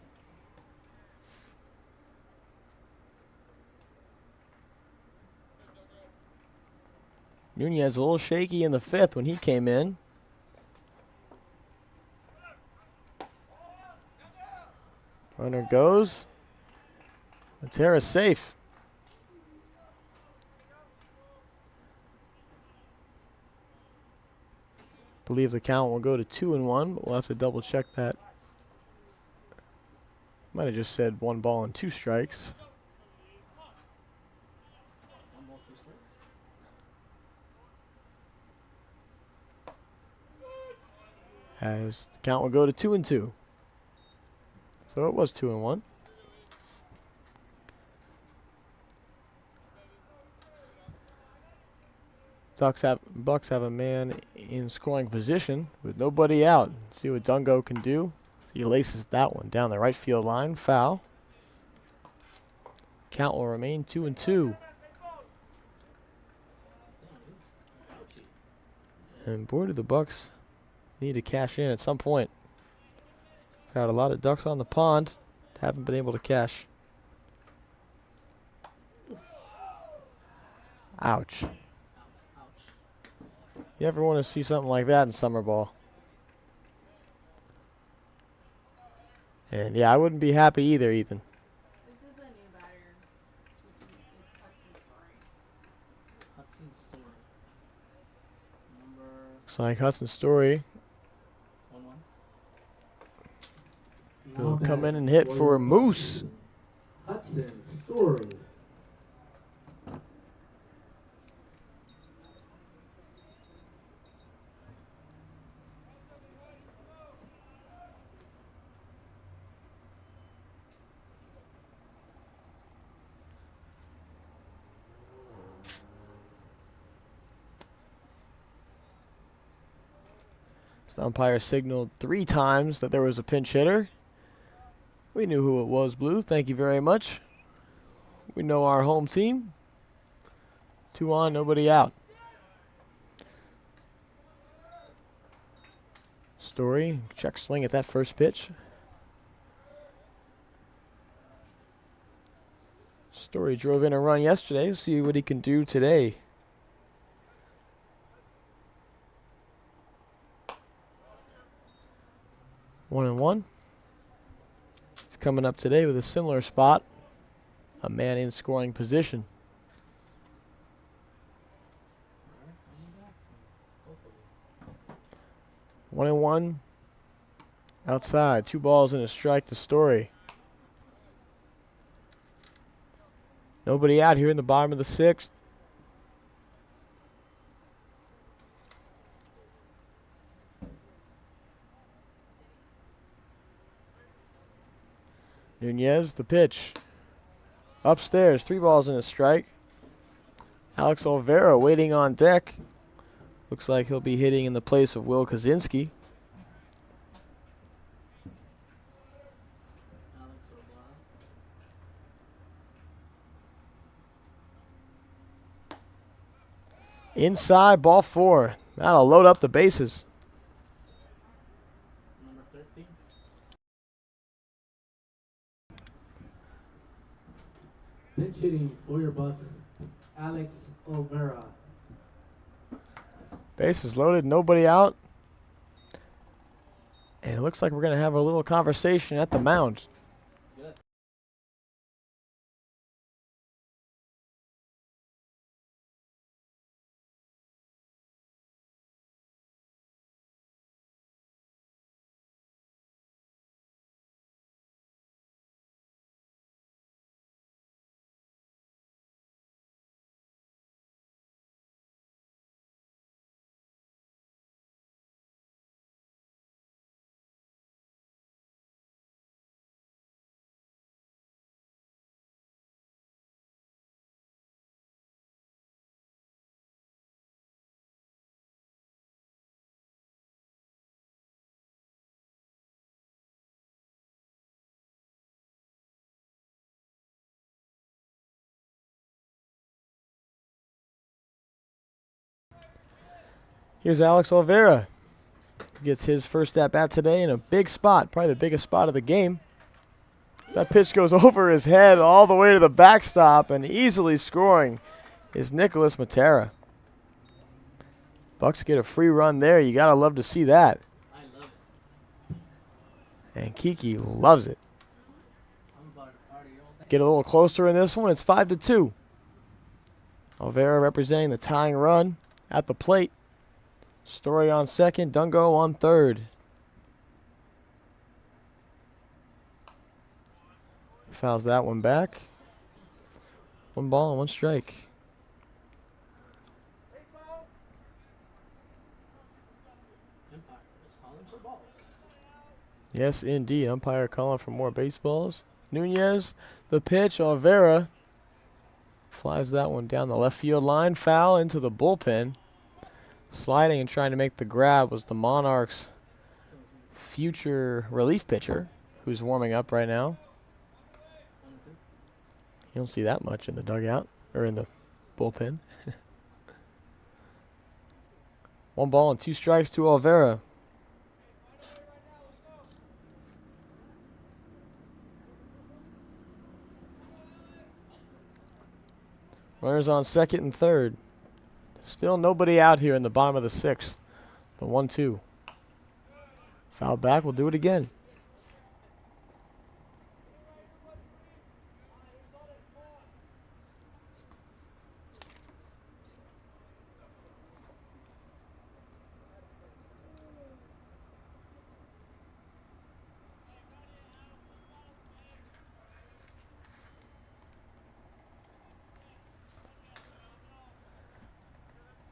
Nunez a little shaky in the 5th when he came in. Runner goes. Matera's safe. Believe the count will go to 2-1, but we'll have to double check that. Might have just said 1 ball and 2 strikes. 1 ball, 2 strikes. As the count will go to 2-2. So it was 2-1. Bucs have a man in scoring position with nobody out. See what Dungo can do. He laces that one down the right field line. Foul. Count will remain 2-2. And boy, do the Bucs need to cash in at some point. Got a lot of ducks on the pond. Haven't been able to cash. Ouch. You ever want to see something like that in summer ball? And yeah, I wouldn't be happy either, Ethan. This is a new batter. It's Hudson's Story. Hudson's Story. Number Looks like Hudson's Story 1-1. will come in and hit for Moose. Hudson Story. The umpire signaled 3 times that there was a pinch hitter. We knew who it was, Blue. Thank you very much. We know our home team. 2 on, nobody out. Story, check swing at that first pitch. Story drove in a run yesterday. See what he can do today. One and one. He's coming up today with a similar spot. A man in scoring position. 1-1. Outside. 2 balls and a strike to Story. Nobody out here in the bottom of the 6th. Nunez, the pitch. Upstairs, 3 balls and a strike. Alex Olvera waiting on deck. Looks like he'll be hitting in the place of Will Kaczynski. Inside, ball 4. That'll load up the bases. Number 13. Pinch hitting for your Bucs, Alex Olvera. Bases loaded, nobody out. And it looks like we're going to have a little conversation at the mound. Good. Here's Alex Olvera. Gets his first at-bat today in a big spot, probably the biggest spot of the game. That pitch goes over his head all the way to the backstop, and easily scoring is Nicholas Matera. Bucks get a free run there. You gotta love to see that. I love it. And Kiki loves it. I'm about to party all day. Get a little closer in this one. It's 5-2. Olvera representing the tying run at the plate. Story on second, Dungo on third. Fouls that one back. 1 ball and 1 strike. Empire is calling for balls. Yes, indeed. Umpire calling for more baseballs. Nunez, the pitch. Olvera flies that one down the left field line. Foul into the bullpen. Sliding and trying to make the grab was the Monarchs' future relief pitcher, who's warming up right now. 1-2. You don't see that much in the dugout or in the bullpen. 1 ball and 2 strikes to Olvera. Runners on second and third. Still nobody out here in the bottom of the 6th. The 1-2. Foul back. We'll do it again.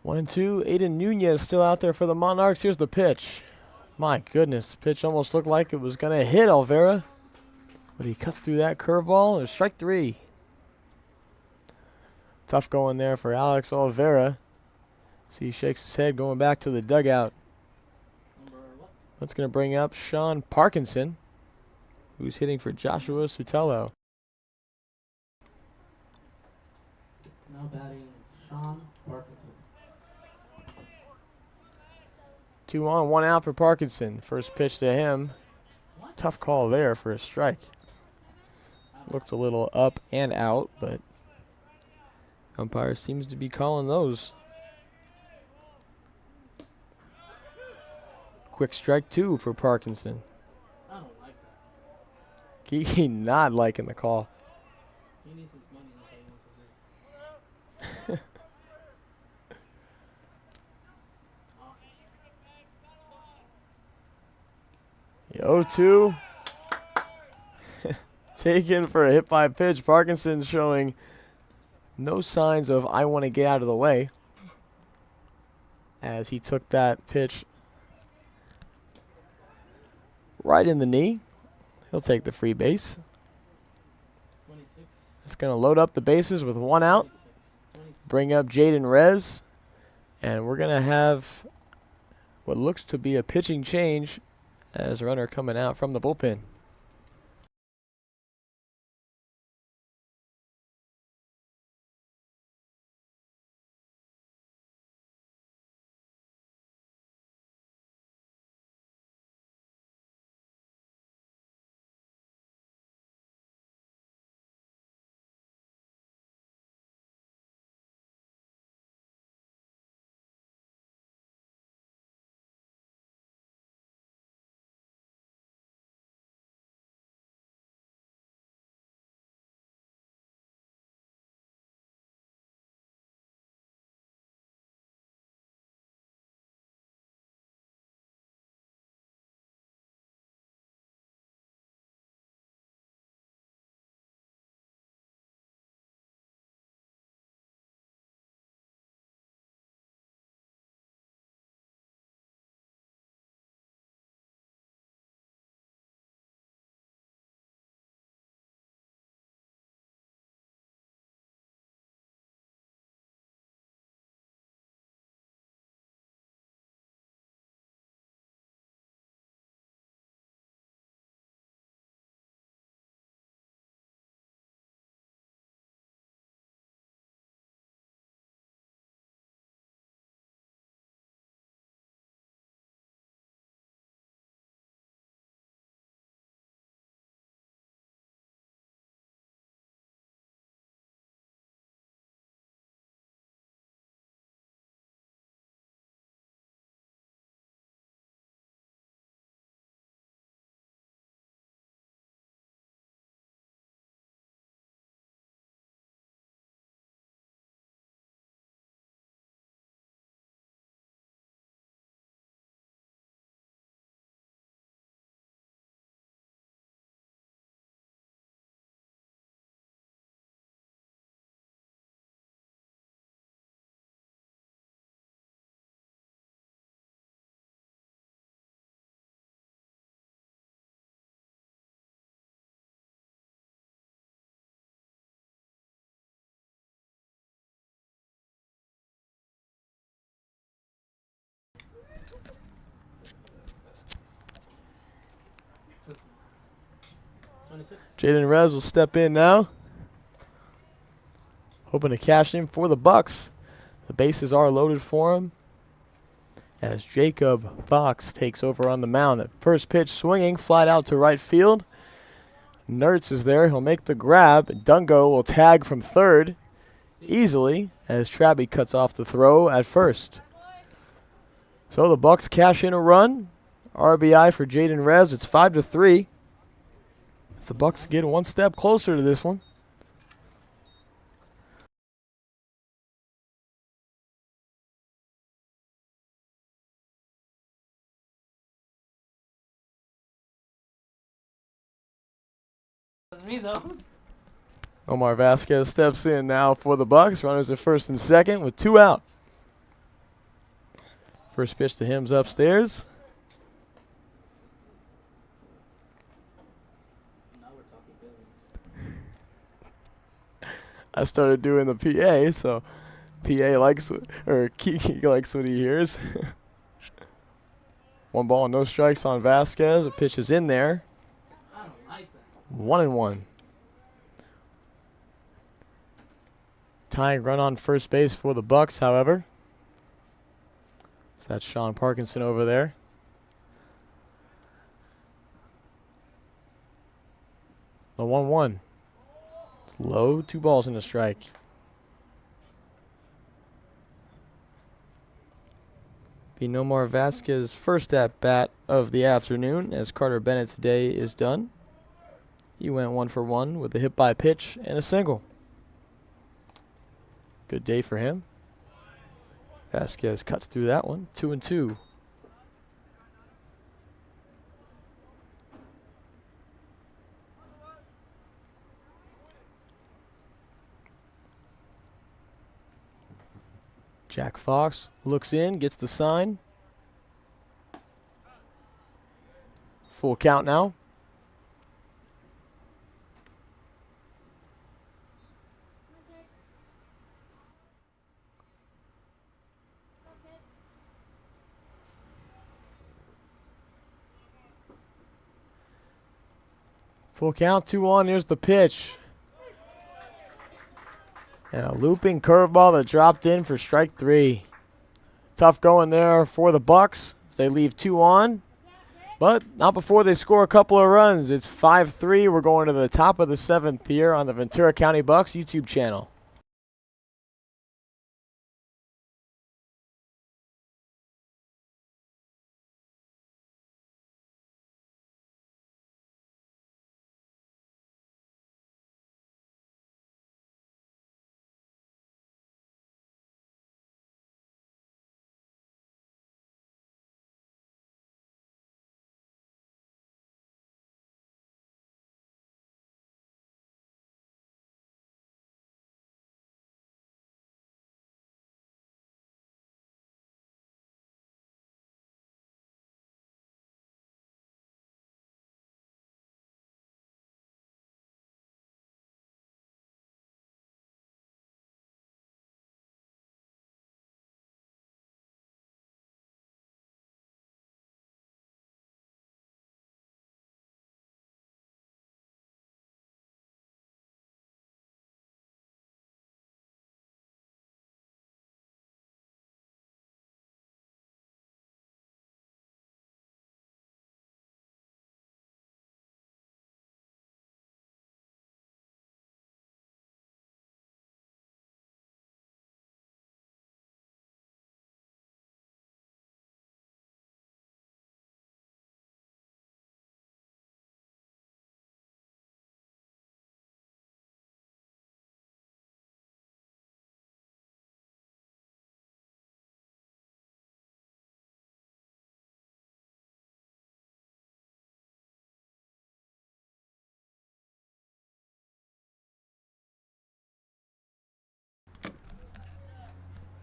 One and two. Aiden Nunez still out there for the Monarchs. Here's the pitch. My goodness, the pitch almost looked like it was going to hit Olvera. But he cuts through that curveball. There's strike 3. Tough going there for Alex Olvera. See, he shakes his head going back to the dugout. Number what? That's going to bring up Sean Parkinson, who's hitting for Joshua Sotelo. Now batting Sean Parkinson. 2 on, 1 out for Parkinson. First pitch to him. What? Tough call there for a strike. Looked a little up and out, but umpire seems to be calling those. Quick strike 2 for Parkinson. I don't like that. Kiki not liking the call. He needs his money. That's what he wants to do. The 0-2. Taken for a hit by pitch. Parkinson showing no signs of I want to get out of the way as he took that pitch right in the knee. He'll take the free base. 26. It's going to load up the bases with 1 out. 26. 26. Bring up Jaden Rez. And we're going to have what looks to be a pitching change as a runner coming out from the bullpen. Jaden Rez will step in now, hoping to cash in for the Bucs. The bases are loaded for him as Jacob Fox takes over on the mound. At first pitch swinging, flat out to right field. Nertz is there. He'll make the grab. Dungo will tag from third easily as Traby cuts off the throw at first. So the Bucs cash in a run. RBI for Jaden Rez. It's 5-3. As the Bucs get one step closer to this one. Me though. Omar Vasquez steps in now for the Bucs. Runners at first and second with 2 out. First pitch to him's upstairs. Now we're talking business. I started doing the PA, so PA likes, or Kiki likes what he hears. 1 ball, no strikes on Vasquez. The pitch is in there. I don't like that. 1-1. Tying run on first base for the Bucs, however. So that's Sean Parkinson over there. The 1-1. It's low, 2 balls and a strike. Be Nomar Vasquez's first at bat of the afternoon as Carter Bennett's day is done. He went 1 for 1 with a hit by pitch and a single. Good day for him. Vasquez cuts through that one. 2-2. Jack Fox looks in, gets the sign. Full count now. Full count, 2-1. Here's the pitch. And a looping curveball that dropped in for strike 3. Tough going there for the Bucs. They leave 2 on, but not before they score a couple of runs. It's 5-3. We're going to the top of the 7th here on the Ventura County Bucs YouTube channel.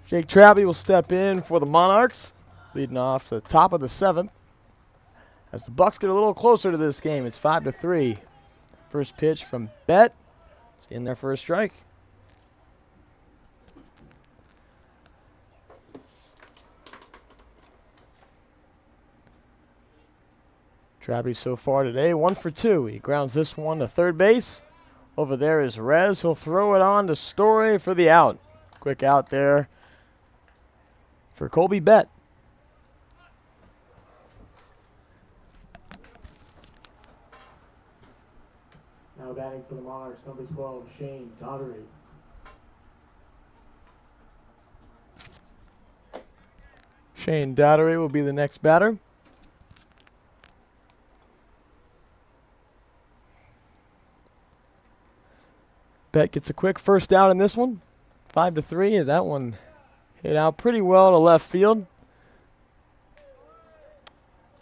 Jake Traby will step in for the Monarchs, leading off the top of the 7th. As the Bucs get a little closer to this game, it's 5-3. First pitch from Bet. It's in there for a strike. Trappy so far today, 1 for 2. He grounds this one to third base. Over there is Rez. He'll throw it on to Story for the out. Quick out there for Colby Bett. Now batting for the Monarchs, number 12, Shane Daugherty. Shane Daugherty will be the next batter. Bett gets a quick first out in this one. 5-3. That one hit out pretty well to left field.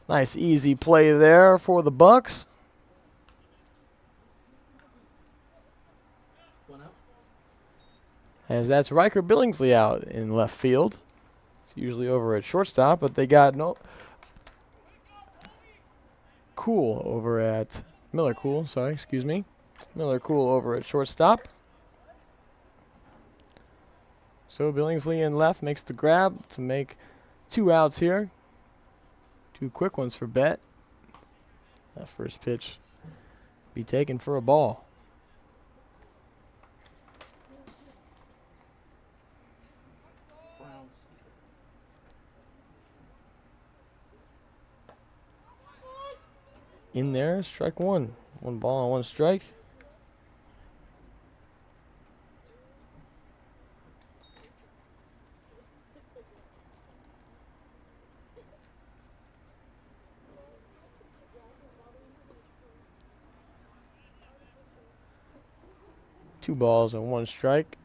Nice easy play there for the Bucs. One out. As that's Riker Billingsley out in left field. It's usually over at shortstop, but they got no Cool over at Miller Cool, sorry, excuse me. Miller Cool over at shortstop. So Billingsley in left makes the grab to make 2 outs here. 2 quick ones for Bett. That first pitch be taken for a ball. Browns. In there, strike 1. 1 ball and 1 strike. Two balls and 1 strike.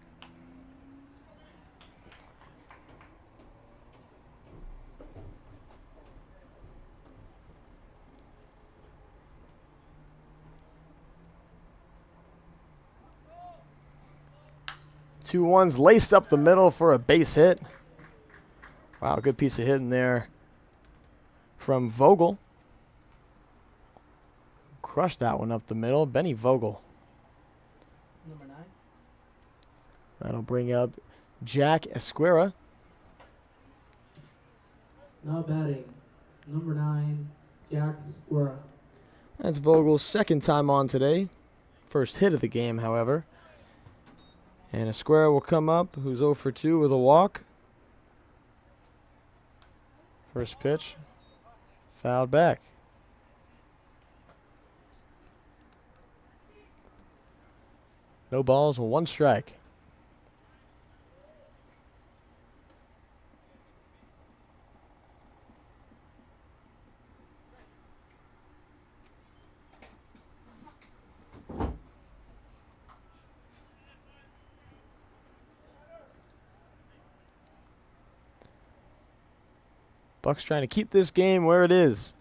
Two ones laced up the middle for a base hit. Wow, good piece of hitting there from Vogel. Crushed that one up the middle. Benny Vogel. Number 9. That'll bring up Jack Esquera. Now batting, number 9, Jack Squirrel. That's Vogel's second time on today. First hit of the game, however. And Esquera will come up, who's 0 for 2 with a walk. First pitch, fouled back. No balls, 1 strike. Bucs trying to keep this game where it is,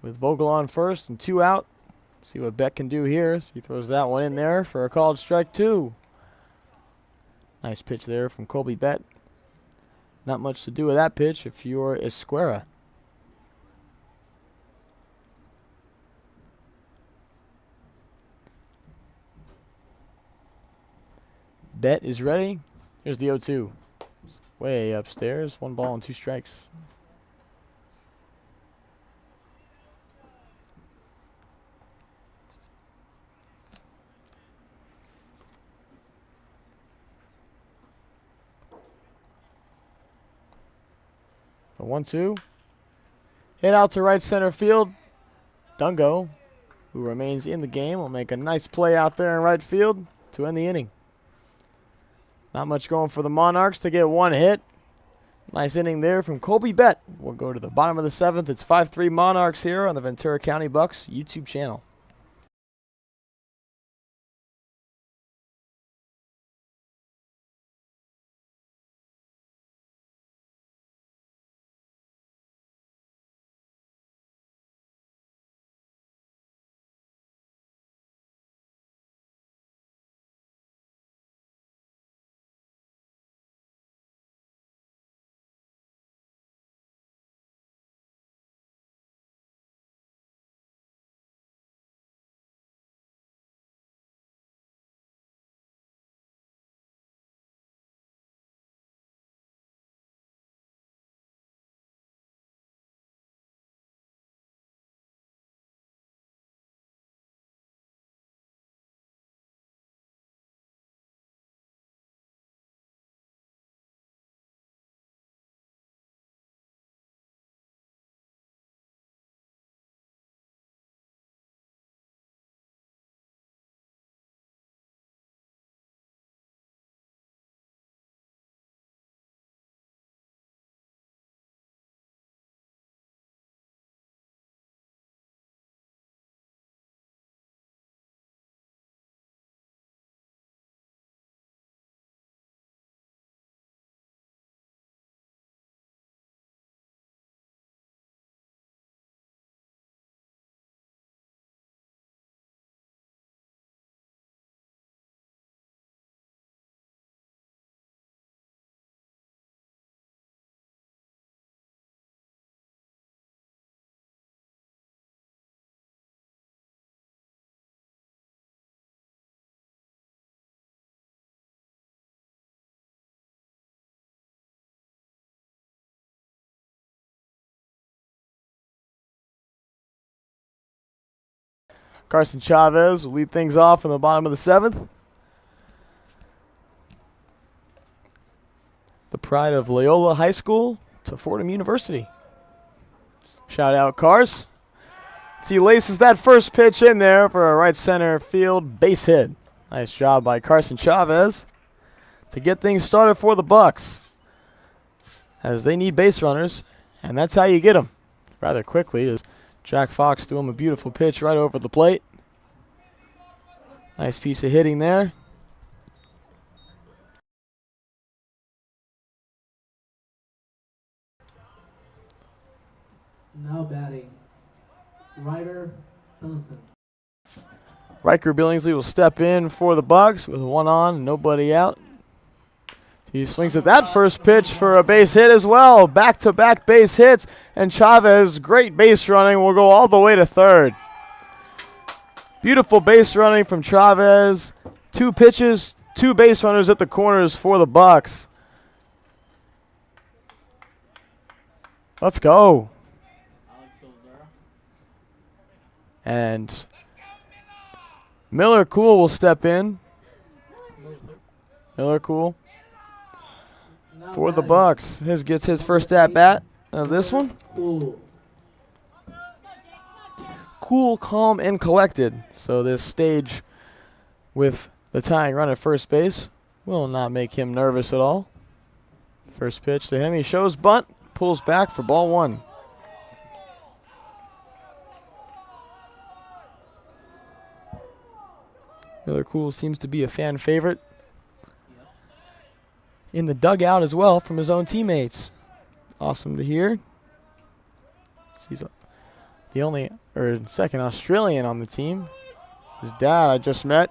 with Vogel on first and 2 out. See what Beck can do here. So he throws that one in there for a called strike 2. Nice pitch there from Colby Bett. Not much to do with that pitch if you're Esquera. Bett is ready. Here's the 0-2. Way upstairs. 1 ball and 2 strikes. The 1-2. Hit out to right center field. Dungo, who remains in the game, will make a nice play out there in right field to end the inning. Not much going for the Monarchs to get 1 hit. Nice inning there from Colby Bett. We'll go to the bottom of the 7th. It's 5-3 Monarchs here on the Ventura County Bucs YouTube channel. Carson Chavez will lead things off in the bottom of the 7th. The pride of Loyola High School to Fordham University. Shout out, Cars. He laces that first pitch in there for a right center field base hit. Nice job by Carson Chavez to get things started for the Bucs, as they need base runners, and that's how you get them rather quickly, as Jack Fox threw him a beautiful pitch right over the plate. Nice piece of hitting there. Now batting, Ryder Billington. Riker Billingsley will step in for the Bucs with one on and nobody out. He swings at that first pitch for a base hit as well. Back-to-back base hits, and Chavez, great base running, will go all the way to third. Beautiful base running from Chavez. 2 pitches, 2 base runners at the corners for the Bucs. Let's go. And Miller Cool will step in. Miller Cool for the Bucs. His gets his first at bat of this one. Cool, calm, and collected. So this stage with the tying run at first base will not make him nervous at all. First pitch to him. He shows bunt, pulls back for ball 1. Miller Cool seems to be a fan favorite in the dugout as well from his own teammates. Awesome to hear. He's the only or second Australian on the team. His dad I just met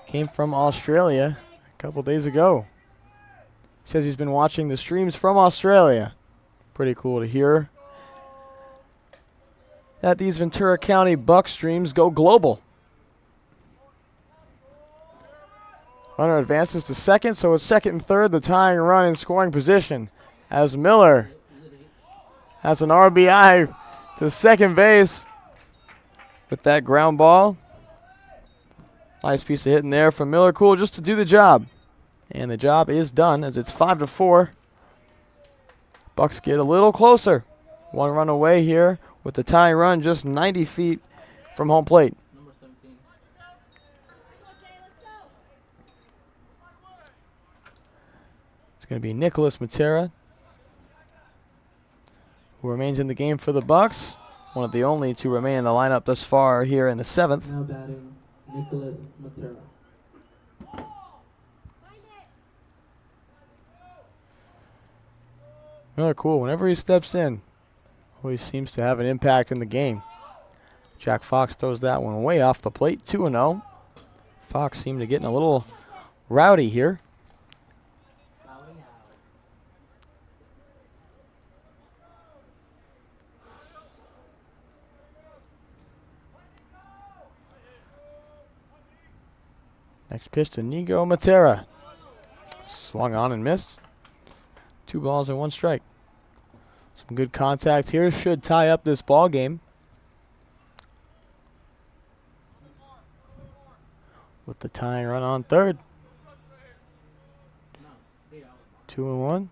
came from Australia a couple days ago. Says he's been watching the streams from Australia. Pretty cool to hear that these Ventura County Bucs streams go global. Runner advances to second, so it's second and third, the tying run in scoring position, as Miller has an RBI to second base with that ground ball. Nice piece of hitting there from Miller Cool just to do the job. And the job is done, as it's 5-4. Bucs get a little closer. 1 run away here with the tying run just 90 feet from home plate. Number 17. It's going to be Nicholas Matera, who remains in the game for the Bucs. One of the only to remain in the lineup thus far here in the 7th. Now batting, Nicholas Matera. Really cool. Whenever he steps in, always seems to have an impact in the game. Jack Fox throws that one way off the plate, 2-0. Fox seemed to get a little rowdy here. Next pitch to Nigo Matera. Swung on and missed. 2 balls and 1 strike. Some good contact here. Should tie up this ball game. With the tying run on third. 2-1.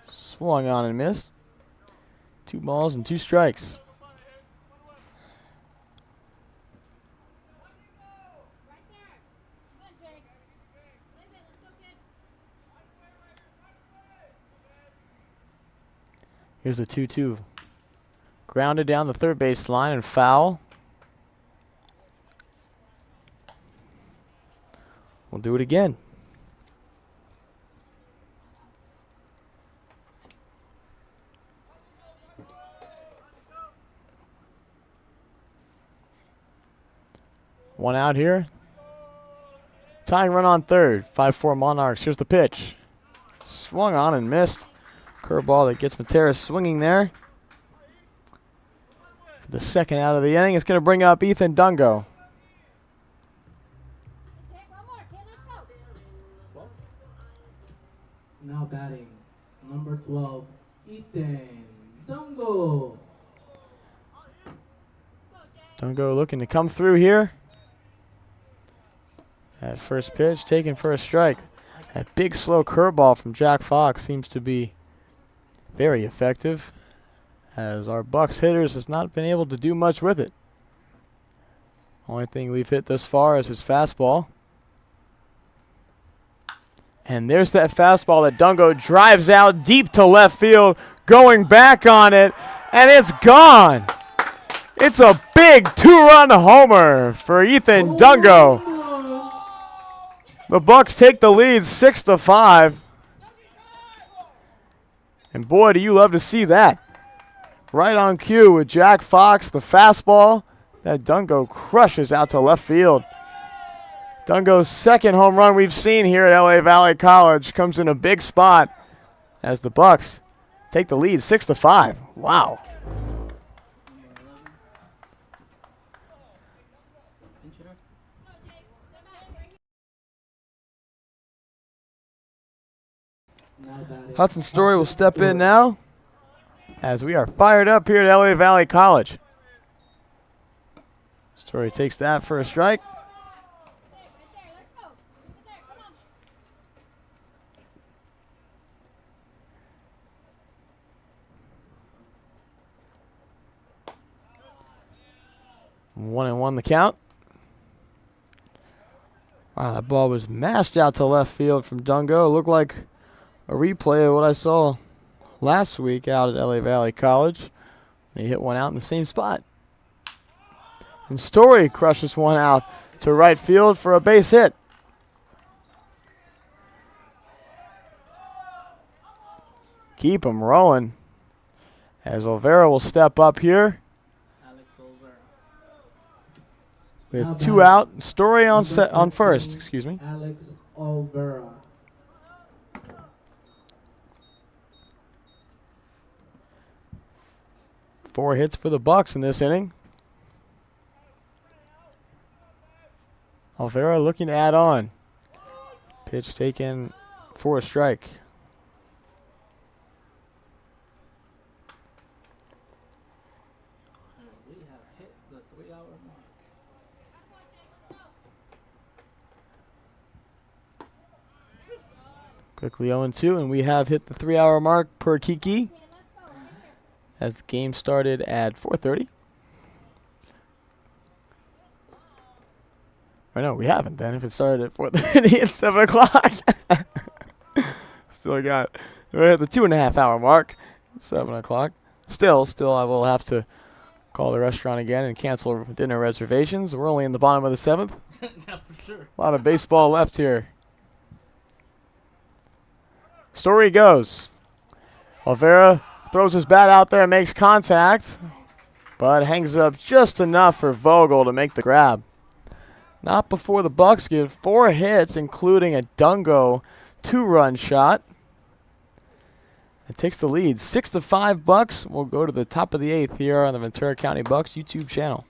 Swung on and missed. 2 balls and 2 strikes. Here's the 2-2. Grounded down the third base line and foul. We'll do it again. One out here. Tying run on third. 5-4 Monarchs. Here's the pitch. Swung on and missed. Curveball that gets Matera swinging there. For the second out of the inning, it's going to bring up Ethan Dungo. Now batting, number 12, Ethan Dungo. Dungo looking to come through here. At first pitch, taken for a strike. That big slow curveball from Jack Fox seems to be very effective, as our Bucs hitters has not been able to do much with it. Only thing we've hit thus far is his fastball. And there's that fastball that Dungo drives out deep to left field, going back on it, and it's gone. It's a big 2-run homer for Ethan Dungo. The Bucs take the lead 6-5. And boy, do you love to see that. Right on cue with Jack Fox, the fastball that Dungo crushes out to left field. Dungo's second home run we've seen here at LA Valley College comes in a big spot as the Bucs take the lead 6-5. Wow. Ventura. Now batting. Hudson Story will step in now as we are fired up here at LA Valley College. Story takes that for a strike. One and one the count. Wow, that ball was mashed out to left field from Dungo. It looked like a replay of what I saw last week out at LA Valley College. He hit one out in the same spot. And Story crushes one out to right field for a base hit. Keep him rolling as Olvera will step up here. Alex Olvera. We have two out. Story on first. Excuse me. Alex Olvera. Four hits for the Bucs in this inning. Olvera looking to add on. Pitch taken for a strike. And we have hit the 3-hour mark. Quickly 0-2, and we have hit the 3-hour mark per Kiki as the game started at 4:30. Or no, we haven't then. If it started at 4:30 at 7 o'clock. Still got, we're at the 2.5 hour mark, 7 o'clock. Still, I will have to call the restaurant again and cancel dinner reservations. We're only in the bottom of the 7th. Yeah, for sure. A lot of baseball left here. Story goes. Olvera throws his bat out there and makes contact, but hangs up just enough for Vogel to make the grab. Not before the Bucs get 4 hits, including a Dungo 2-run shot. It takes the lead 6-5 Bucs. We'll go to the top of the 8th here on the Ventura County Bucs YouTube channel.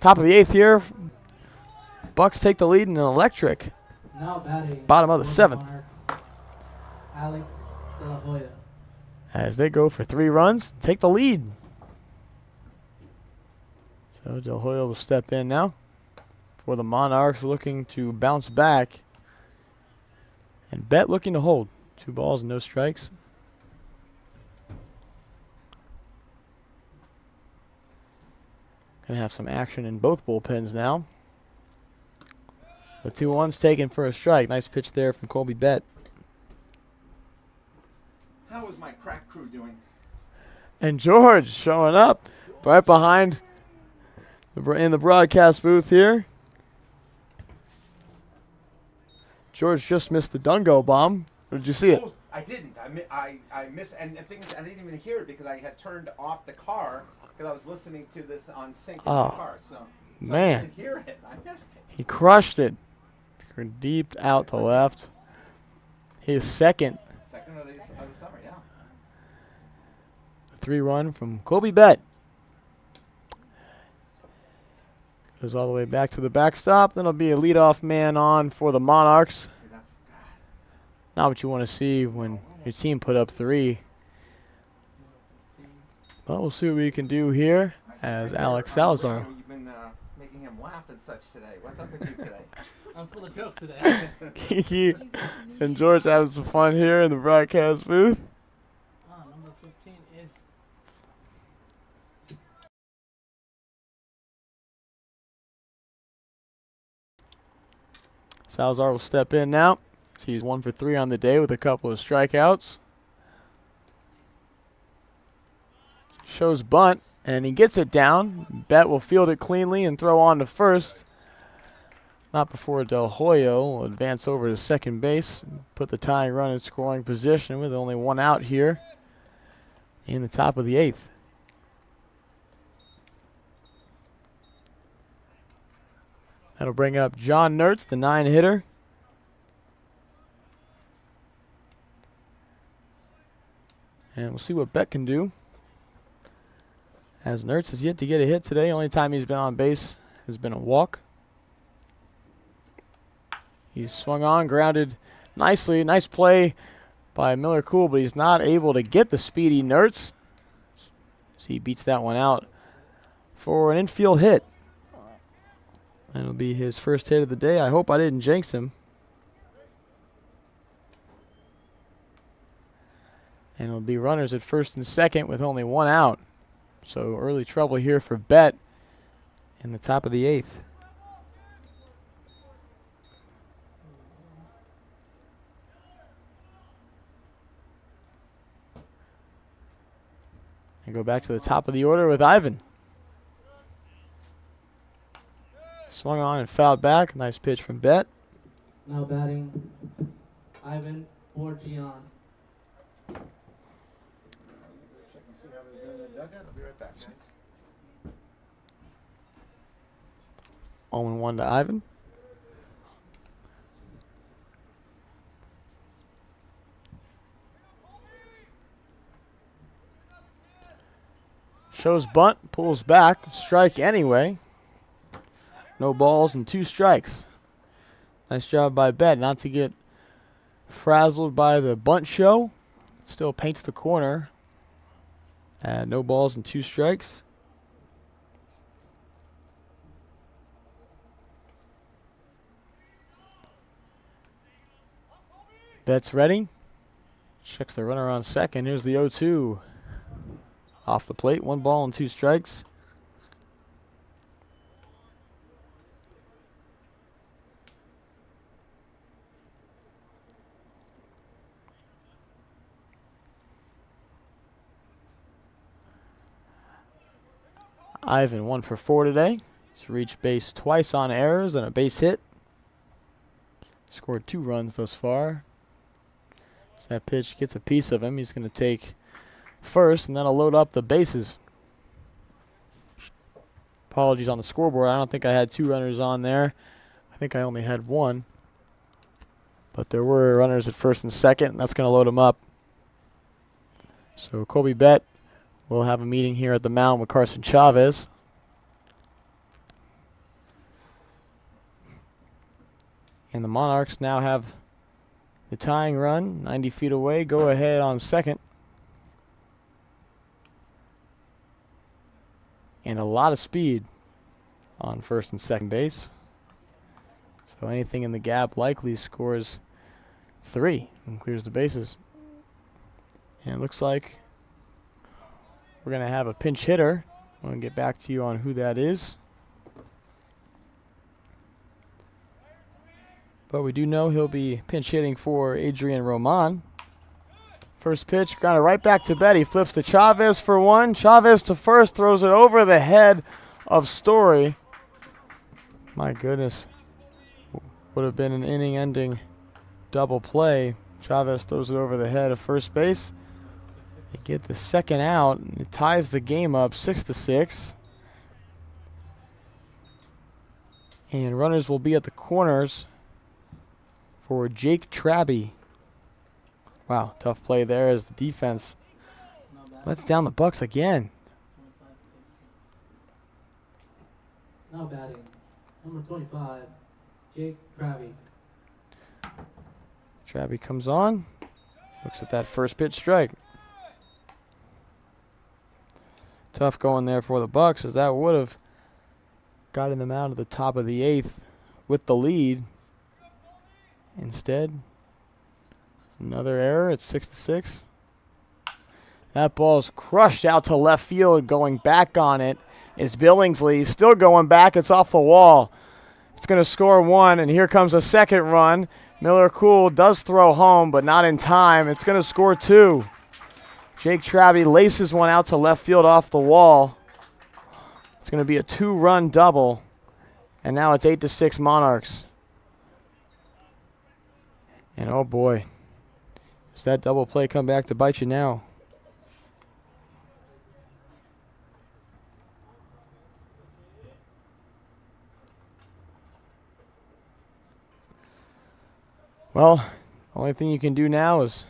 Top of the 8th here. Bucs take the lead in an electric. Now batting. Bottom of the for 7th. Monarchs, Alex De La Hoya. As they go for 3 runs, take the lead. So De La Hoya will step in now for the Monarchs, looking to bounce back. And Bet looking to hold. 2 balls, no strikes. Gonna have some action in both bullpens now. The 2-1's taken for a strike. Nice pitch there from Colby Bet. How is my crack crew doing? And George showing up right behind in the broadcast booth here. George just missed the Dungo bomb. Or did you see it? Oh, I didn't. I missed, and the thing is, I didn't even hear it because I had turned off the car because I was listening to this on sync in the car. So man. I didn't hear it. I missed it. He crushed it. Deep out to left. His second. Second of the summer, yeah. 3-run from Colby Bet. Goes all the way back to the backstop. Then it'll be a leadoff man on for the Monarchs. See, that's Not what you want to see when your team put up 3. Well, we'll see what we can do here as Alex Salazar. You've been making him laugh and such today. What's up with you today? I'm full of jokes today. Kiki and George having some fun here in the broadcast booth. Number 15 is Salazar will step in now. So he's 1 for 3 on the day with a couple of strikeouts. Shows bunt, and he gets it down. Bet will field it cleanly and throw on to first. Not before Del Hoyo will advance over to second base, put the tying run in scoring position with only 1 out here in the top of the 8th. That'll bring up John Nertz, the 9-hitter. And we'll see what Bet can do. As Nertz has yet to get a hit today. Only time he's been on base has been a walk. He's swung on, grounded nicely. Nice play by Miller Cool, but he's not able to get the speedy Nertz. So he beats that one out for an infield hit. And it'll be his first hit of the day. I hope I didn't jinx him. And it'll be runners at first and second with only 1 out. So early trouble here for Bet in the top of the 8th. And go back to the top of the order with Ivan. Swung on and fouled back. Nice pitch from Bet. Now batting. Ivan Borgian. Check and see how they're doing in the dugout. I'll be right back, guys. 0-1 to Ivan. Shows bunt, pulls back, strike anyway. No balls and 2 strikes. Nice job by Bet not to get frazzled by the bunt show. Still paints the corner. And no balls and 2 strikes. Bet's ready. Checks the runner on second. Here's the 0-2. Off the plate, 1 ball and 2 strikes. Ivan 1 for 4 today. He's reached base twice on errors and a base hit. Scored 2 runs thus far. As that pitch gets a piece of him, he's going to take first, and that'll load up the bases. Apologies on the scoreboard. I don't think I had 2 runners on there. I think I only had 1. But there were runners at first and second, and that's going to load them up. So Colby Bet will have a meeting here at the mound with Carson Chavez. And the Monarchs now have the tying run, 90 feet away. Go ahead on second. And a lot of speed on first and second base. So anything in the gap likely scores 3 and clears the bases. And it looks like we're going to have a pinch hitter. I'm going to get back to you on who that is. But we do know he'll be pinch hitting for Adrian Roman. First pitch, grounded right back to Betty. Flips to Chavez for 1. Chavez to first, throws it over the head of Story. My goodness. Would have been an inning-ending double play. Chavez throws it over the head of first base. They get the second out, and it ties the game up 6-6. And runners will be at the corners for Jake Traby. Wow, tough play there as the defense lets down the Bucs again. Now batting, number 25, Jake Traby. Traby comes on, looks at that first pitch strike. Tough going there for the Bucs, as that would have gotten them out of the top of the 8th with the lead. Instead, another error. It's 6-6. That ball's crushed out to left field. Going back on it is Billingsley. Still going back. It's off the wall. It's going to score 1, and here comes a second run. Miller Cool does throw home, but not in time. It's going to score 2. Jake Traby laces one out to left field off the wall. It's going to be a 2-run double, and now it's 8-6 Monarchs. And oh boy, does that double play come back to bite you now? Well, only thing you can do now is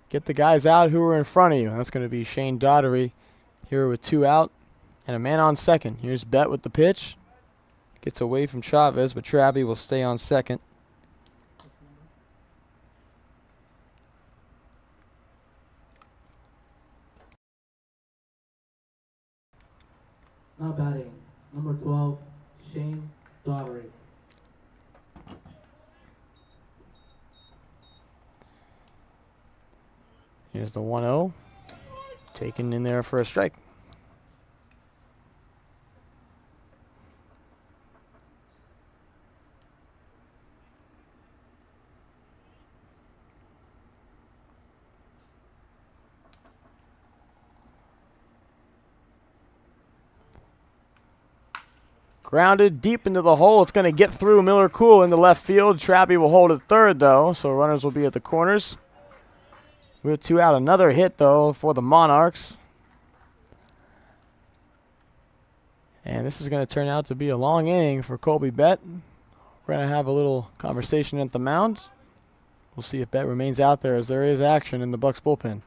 get the guys out who are in front of you. That's going to be Shane Daugherty here with 2 out and a man on second. Here's Bet with the pitch. Gets away from Chavez, but Traby will stay on second. Now batting, number 12, Shane Daugherty. Here's the 1-0. Taken in there for a strike. Grounded deep into the hole. It's going to get through Miller Cool into left field. Trappy will hold at third, though, so runners will be at the corners. With 2 out. Another hit, though, for the Monarchs. And this is going to turn out to be a long inning for Colby Bet. We're going to have a little conversation at the mound. We'll see if Bet remains out there, as there is action in the Bucs bullpen.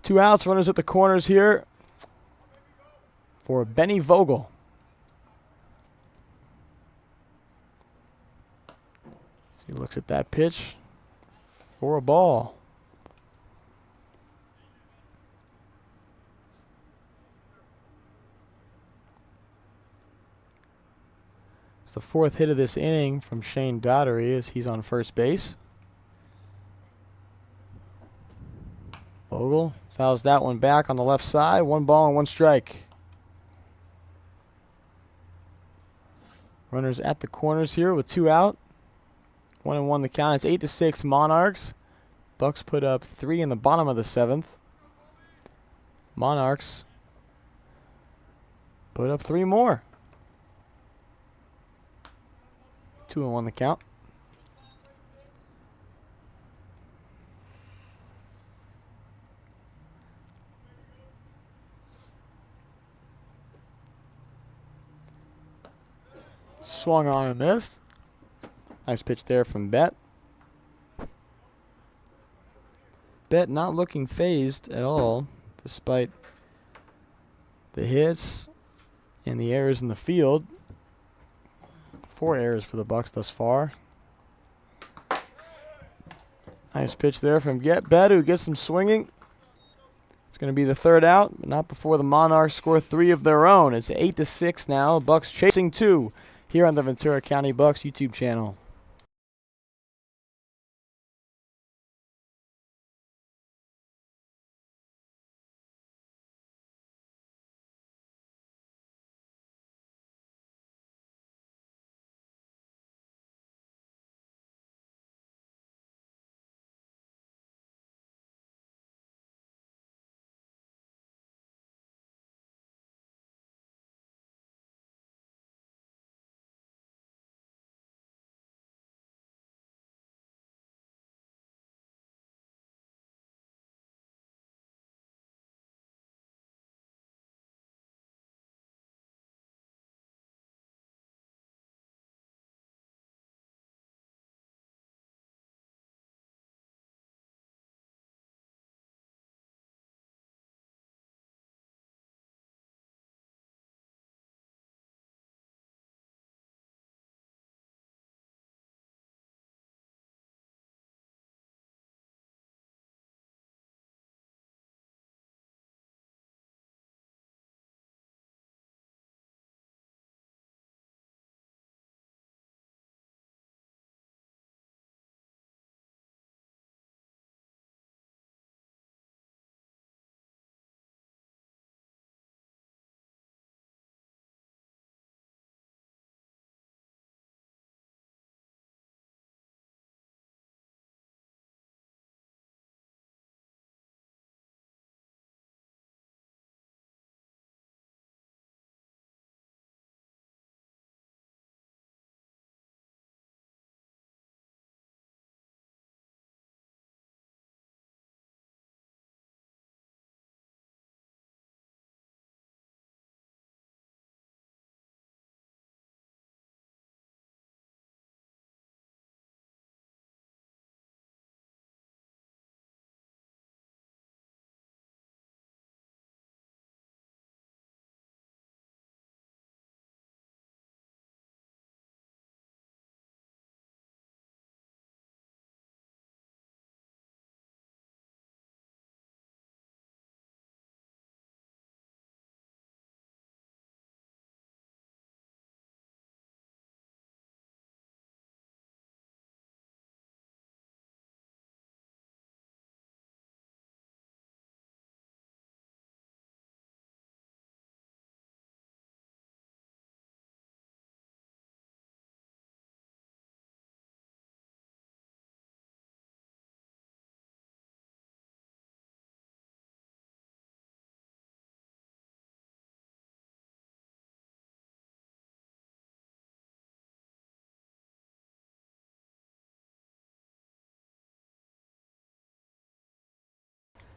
Two outs, runners at the corners here for Benny Vogel. So he looks at that pitch for a ball. It's the 4th hit of this inning from Shane Daugherty as he's on first base. Vogel fouls that one back on the left side. 1 ball and 1 strike. Runners at the corners here with 2 out. 1-1 the count. It's 8-6 Monarchs. Bucs put up 3 in the bottom of the 7th. Monarchs put up 3 more. 2-1 the count. Swung on and missed. Nice pitch there from Bet. Bet not looking phased at all, despite the hits and the errors in the field. 4 errors for the Bucs thus far. Nice pitch there from Bet, who gets them swinging. It's going to be the 3rd out, but not before the Monarchs score 3 of their own. It's 8-6 now. Bucs chasing 2 here on the Ventura County Bucs YouTube channel.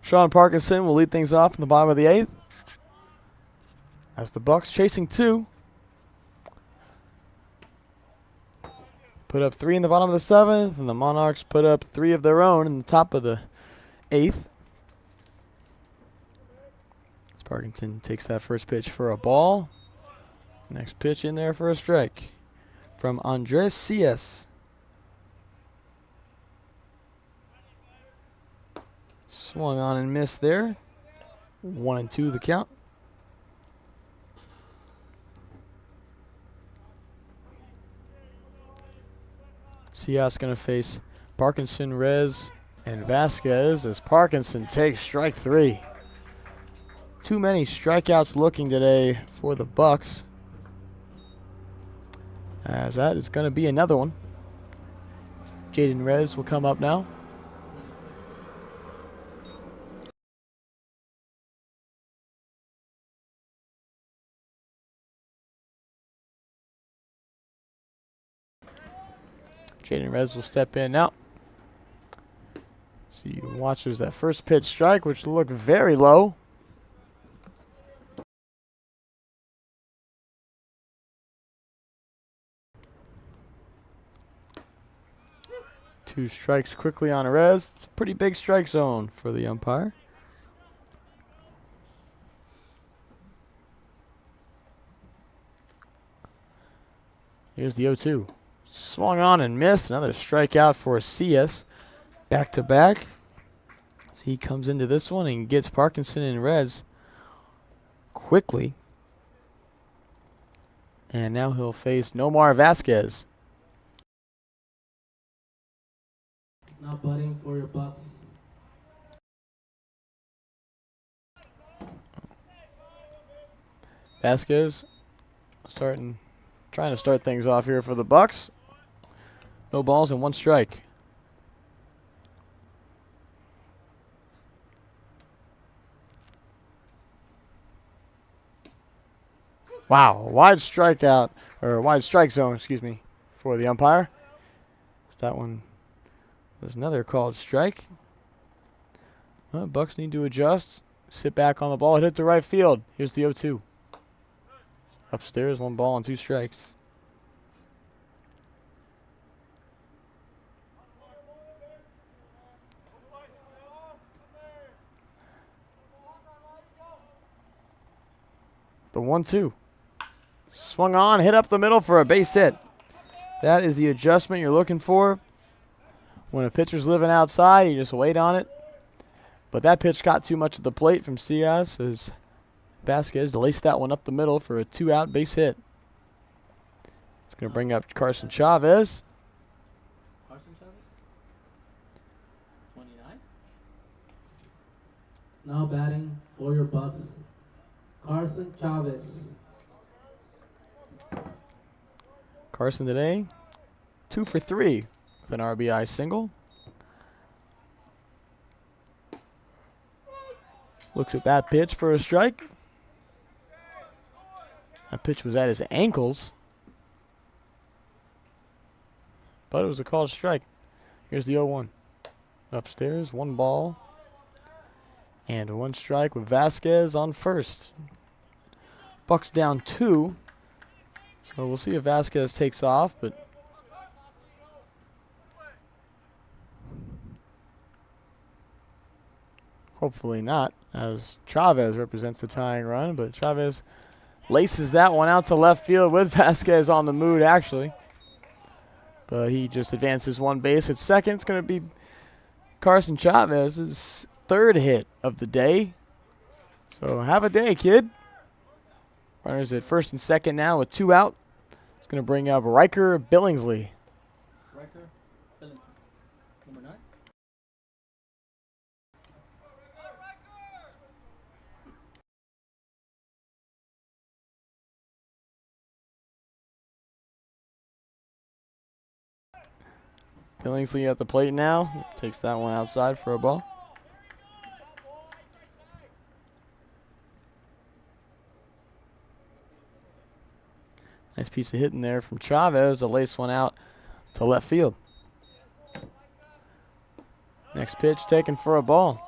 Sean Parkinson will lead things off in the bottom of the 8th. As the Bucs chasing 2. Put up 3 in the bottom of the 7th, and the Monarchs put up 3 of their own in the top of the 8th. As Parkinson takes that first pitch for a ball. Next pitch in there for a strike from Andres Cias. Swung on and missed there. 1-2 the count. Cias going to face Parkinson, Rez, And Vasquez as Parkinson takes strike 3. Too many strikeouts looking today for the Bucs, as that is going to be another one. Jaden Rez will come up now. 26. Jaden Rez will step in now. See, watches that first pitch strike, which looked very low. Two strikes quickly on Rez. It's a pretty big strike zone for the umpire. Here's the 0-2. Swung on and missed. Another strikeout for CS. Back to back. So he comes into this one and gets Parkinson and Rez quickly. And now he'll face Nomar Vasquez. Now batting for your Bucs. Vasquez trying to start things off here for the Bucs. No balls and 1 strike. Wow, wide strikeout, or wide strike zone, excuse me, for the umpire. That one was another called strike. Well, Bucs need to adjust, sit back on the ball, hit to right field. Here's the 0-2. Upstairs, 1 ball and 2 strikes. The 1-2. Swung on, hit up the middle for a base hit. That is the adjustment you're looking for. When a pitcher's living outside, you just wait on it. But that pitch got too much of the plate from CS as Vasquez laced that one up the middle for a 2-out base hit. It's going to bring up Carson Chavez. Carson Chavez? 29. Now batting for your Bucs, Carson Chavez. Carson today, 2 for 3 with an RBI single. Looks at that pitch for a strike. That pitch was at his ankles, but it was a called strike. Here's the 0-1. Upstairs, 1 ball and 1 strike with Vasquez on first. Bucs down 2. So we'll see if Vasquez takes off, but hopefully not, as Chavez represents the tying run. But Chavez laces that one out to left field with Vasquez on the mood, actually. But he just advances 1 base at second. It's going to be Carson Chavez's 3rd hit of the day. So have a day, kid. Runners at first and second now with 2 out. It's going to bring up Riker Billingsley. Riker Billingsley. Number 9. Billingsley at the plate now. Takes that one outside for a ball. Nice piece of hitting there from Chavez. A lace one out to left field. Next pitch taken for a ball.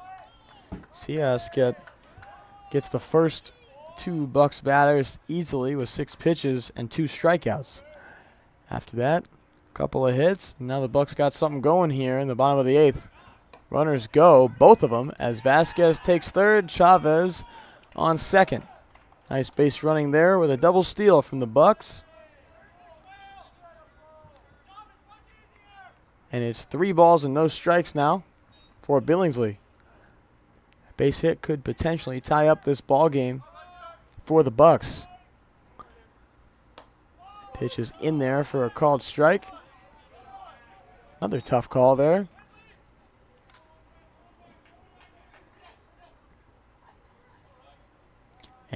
Cias gets the first 2 Bucs batters easily with 6 pitches and 2 strikeouts. After that, a couple of hits. And now the Bucs got something going here in the bottom of the 8th. Runners go, both of them, as Vasquez takes third, Chavez on second. Nice base running there with a double steal from the Bucs. And it's 3 balls and no strikes now for Billingsley. Base hit could potentially tie up this ball game for the Bucs. Pitch is in there for a called strike. Another tough call there.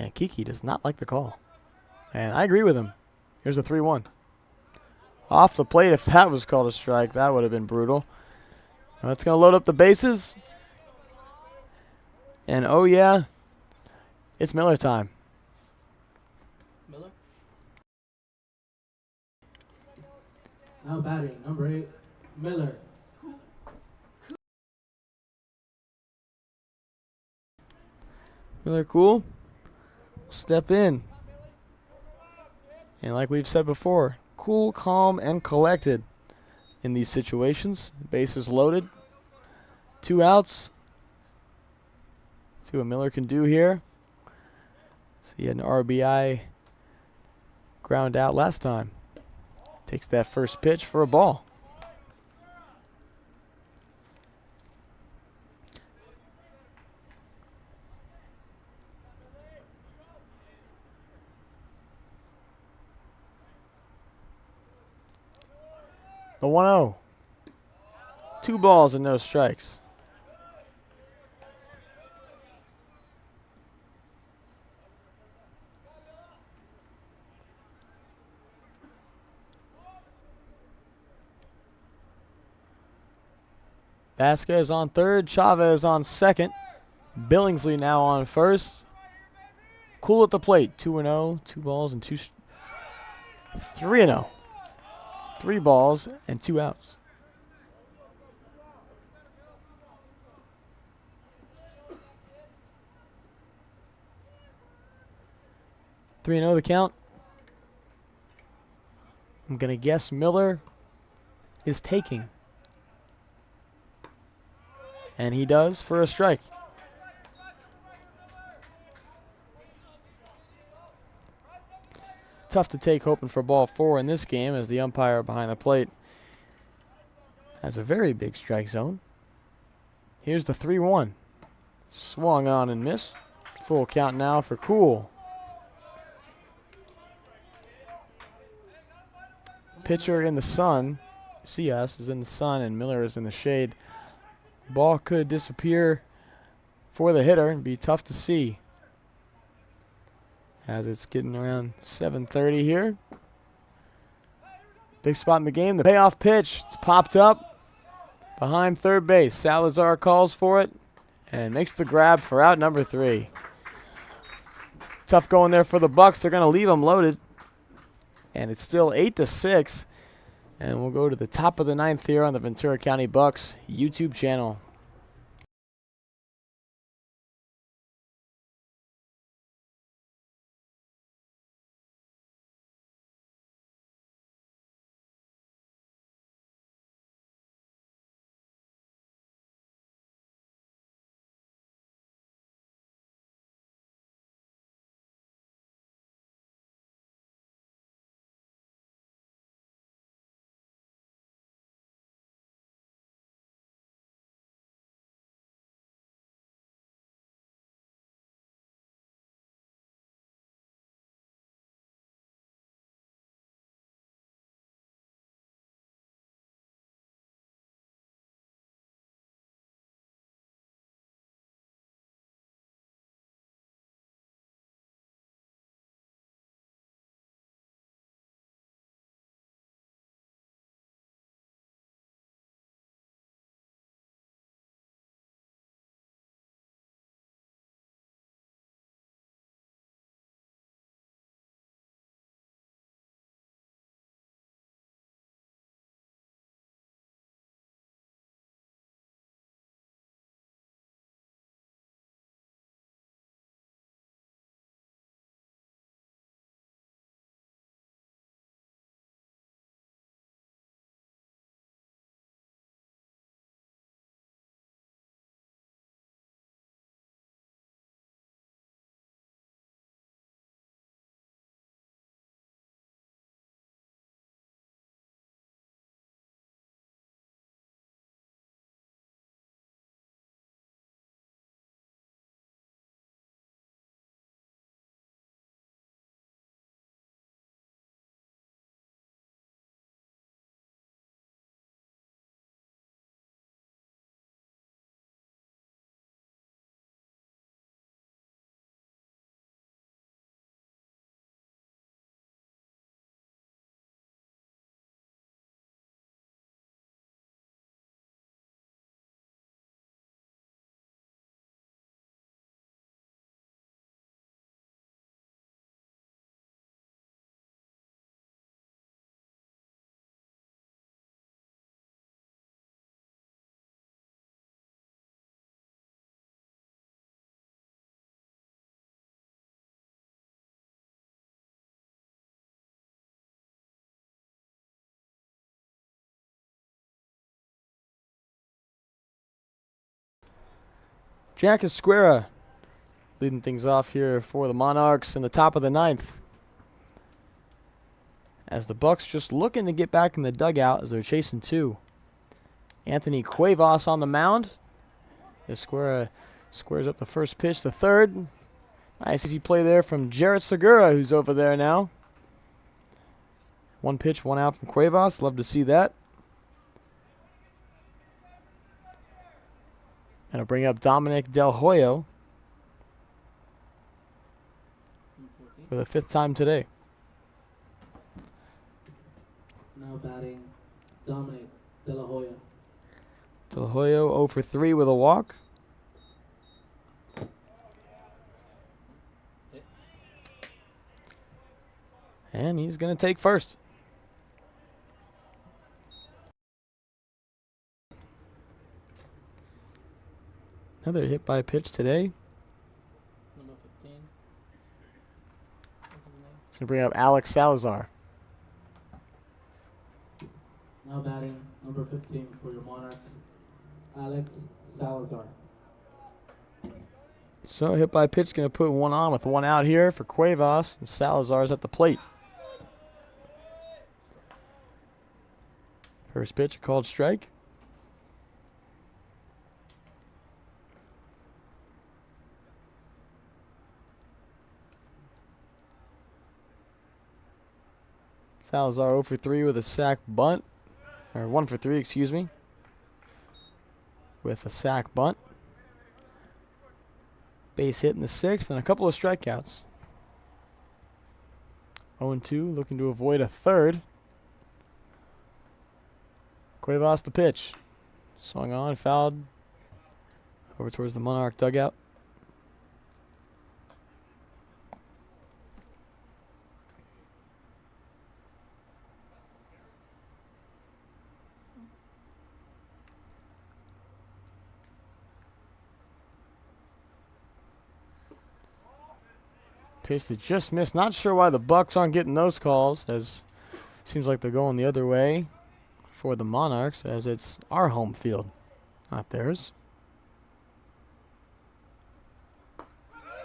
And Kiki does not like the call. And I agree with him. Here's a 3-1. Off the plate, if that was called a strike, that would have been brutal. That's going to load up the bases. And oh yeah, it's Miller time. Miller? Now batting, number 8, Miller. Miller cool. Step in. And like we've said before, cool, calm, and collected in these situations. Bases loaded. 2 outs. See what Miller can do here. See an RBI ground out last time. Takes that first pitch for a ball. The 1-0. 2 balls and no strikes. Vasquez on third, Chavez on second. Billingsley now on first. Cool at the plate, 2-0, 2 balls and 3-0. 3 balls and 2 outs. Three and 0 the count. I'm gonna guess Miller is taking. And he does for a strike. Tough to take, hoping for ball 4 in this game, as the umpire behind the plate has a very big strike zone. Here's the 3-1. Swung on and missed. Full count now for Cool. Pitcher in the sun. Cias is in the sun and Miller is in the shade. Ball could disappear for the hitter and be tough to see, as it's getting around 7:30 here. Big spot in the game. The payoff pitch. It's popped up behind third base. Salazar calls for it and makes the grab for out number 3. Tough going there for the Bucs. They're going to leave them loaded. And it's still 8-6. And we'll go to the top of the 9th here on the Ventura County Bucs YouTube channel. Jack Esquera leading things off here for the Monarchs in the top of the ninth. As the Bucs just looking to get back in the dugout as they're chasing two. Anthony Cuevas on the mound. Esquera squares up the first pitch, the third. Nice easy play there from Jarrett Segura, who's over there now. One pitch, one out from Cuevas. Love to see that. And I'll bring up Dominic Del Hoyo for the fifth time today. Now batting Dominic De La Hoya. Del Hoyo 0 for 3 with a walk. And he's going to take first. Another hit by pitch today. Number 15. What's his name? It's going to bring up Alex Salazar. Now batting number 15 for your Monarchs, Alex Salazar. So hit by pitch going to put one on with one out here for Cuevas, and Salazar's at the plate. First pitch, a called strike. Salazar 0 for 3 with a sac bunt. Or 1 for 3, excuse me. With a sac bunt. Base hit in the sixth and a couple of strikeouts. 0-2, looking to avoid a third. Cuevas the pitch. Swung on, fouled. Over towards the Monarch dugout. Pitch that just missed. Not sure why the Bucs aren't getting those calls, as seems like they're going the other way for the Monarchs, as it's our home field, not theirs.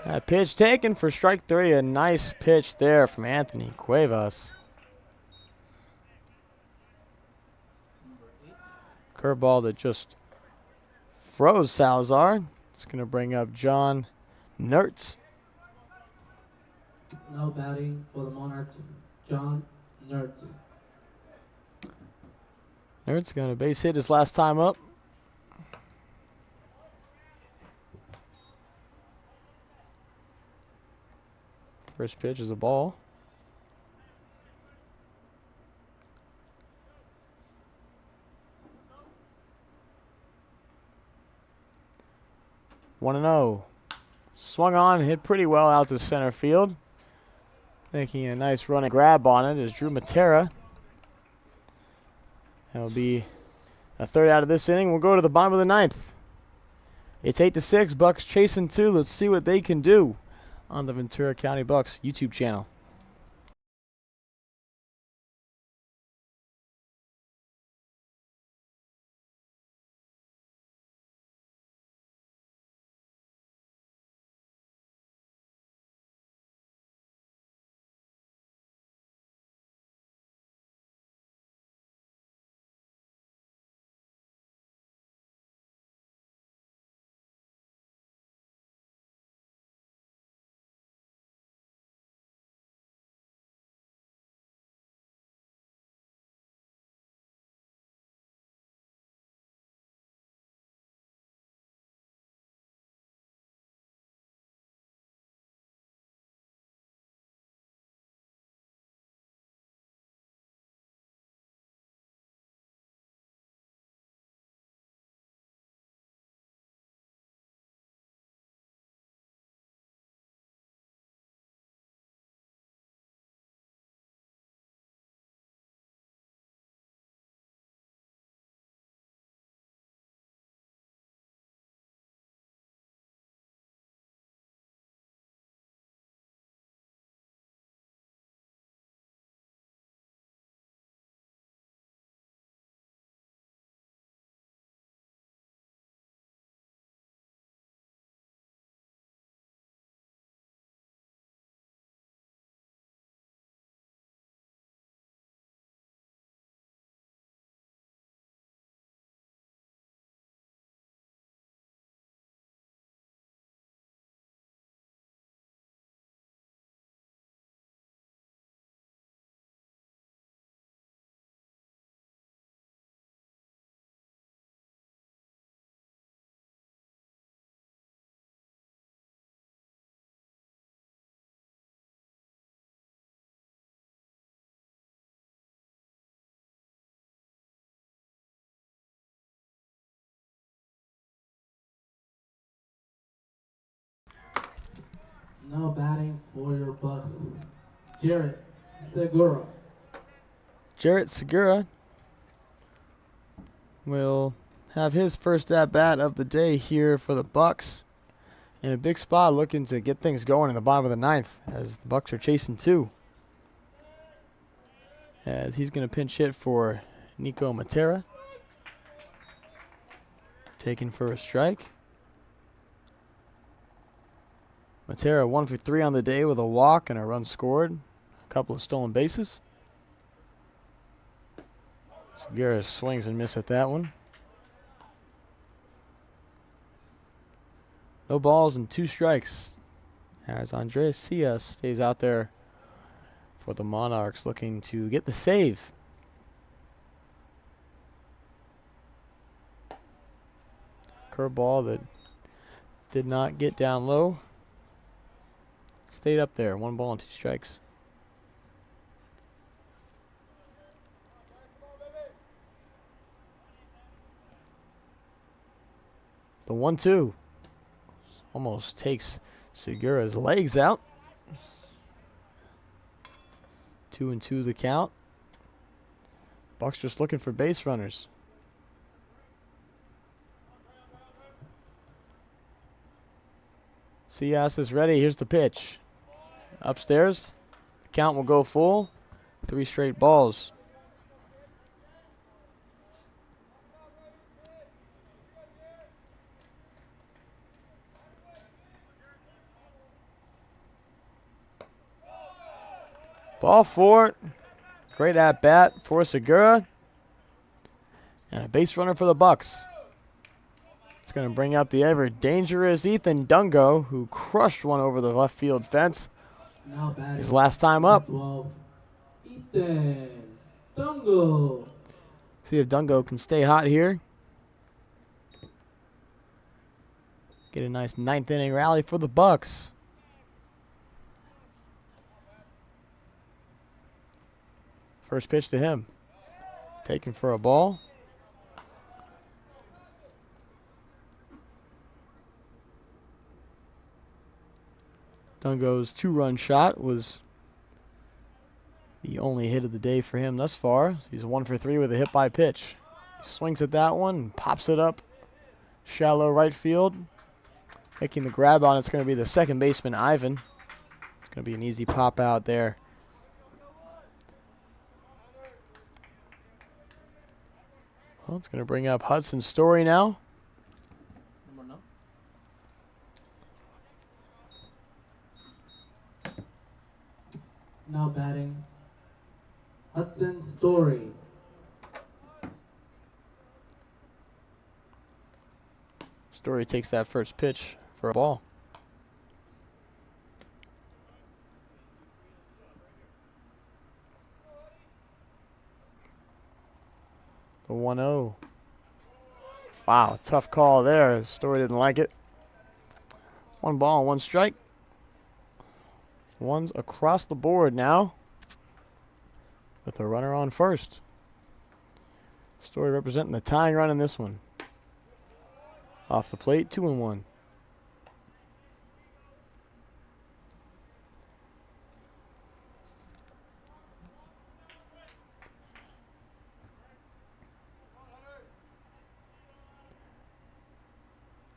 That pitch taken for strike three. A nice pitch there from Anthony Cuevas. Curveball that just froze Salazar. It's going to bring up John Nertz. Now batting for the Monarchs, John Nertz. Nertz got a base hit his last time up. First pitch is a ball. One and 0. Swung on, hit pretty well out to center field. Making a nice run and grab on it is Drew Matera. That'll be a third out of this inning. We'll go to the bottom of the ninth. It's 8-6. Bucs chasing two. Let's see what they can do on the Ventura County Bucs YouTube channel. Now batting for your Bucks, Jarrett Segura. Jarrett Segura will have his first at bat of the day here for the Bucs. In a big spot, looking to get things going in the bottom of the ninth as the Bucs are chasing two. As he's going to pinch hit for Nico Matera. Taken for a strike. Matera 1 for 3 on the day with a walk and a run scored. A couple of stolen bases. Segura swings and misses at that one. No balls and 2 strikes as Andres Cias stays out there for the Monarchs, looking to get the save. Curveball that did not get down low. Stayed up there. 1 ball and 2 strikes. The 1-2 almost takes Segura's legs out. 2-2 the count. Bucs just looking for base runners. Cias is ready. Here's the pitch. Upstairs. Count will go full. 3 straight balls. Ball 4. Great at bat for Segura. And a base runner for the Bucs. It's going to bring up the ever dangerous Ethan Dungo, who crushed one over the left field fence. Now batting His last time up. 12, Ethan Dungo. See if Dungo can stay hot here. Get a nice 9th inning rally for the Bucs. First pitch to him. Taken for a ball. Dungo's 2-run shot was the only hit of the day for him thus far. He's 1 for 3 with a hit by pitch. He swings at that one and pops it up shallow right field. Making the grab on it's going to be the second baseman, Ivan. It's going to be an easy pop out there. Well, it's going to bring up Hudson Story now. Now batting Hudson Story. Story takes that first pitch for a ball. The 1-0. Wow, tough call there. Story didn't like it. 1 ball and 1 strike. One's across the board now with a runner on first. Story representing the tying run in this one. Off the plate, 2-1.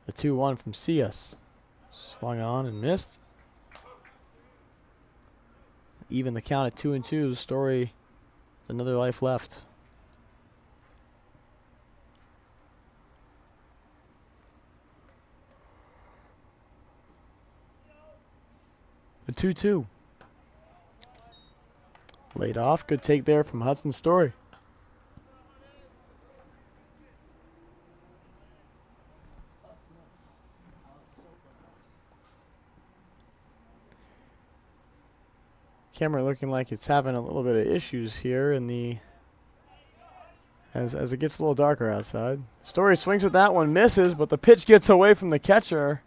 The 2-1 from Cias. Swung on and missed. Even the count at 2-2. Story, another life left. The 2-2. Laid off. Good take there from Hudson Story. Camera looking like it's having a little bit of issues here in the as it gets a little darker outside. Story swings at that one, misses, but the pitch gets away from the catcher.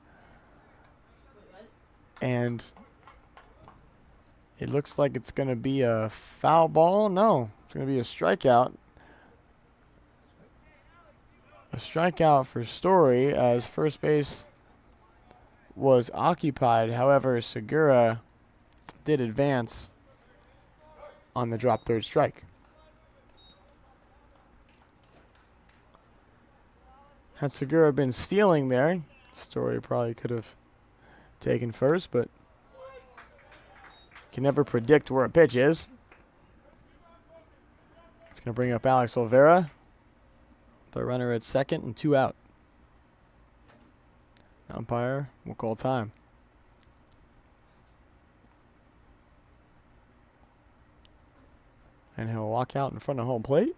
And it looks like it's going to be a foul ball. No, it's going to be a strikeout. A strikeout for Story as first base was occupied. However, Segura did advance on the drop third strike. Had Segura been stealing there, Story probably could have taken first, but can never predict where a pitch is. It's going to bring up Alex Olvera. The runner at second and 2 out. Umpire will call time. And he'll walk out in front of home plate.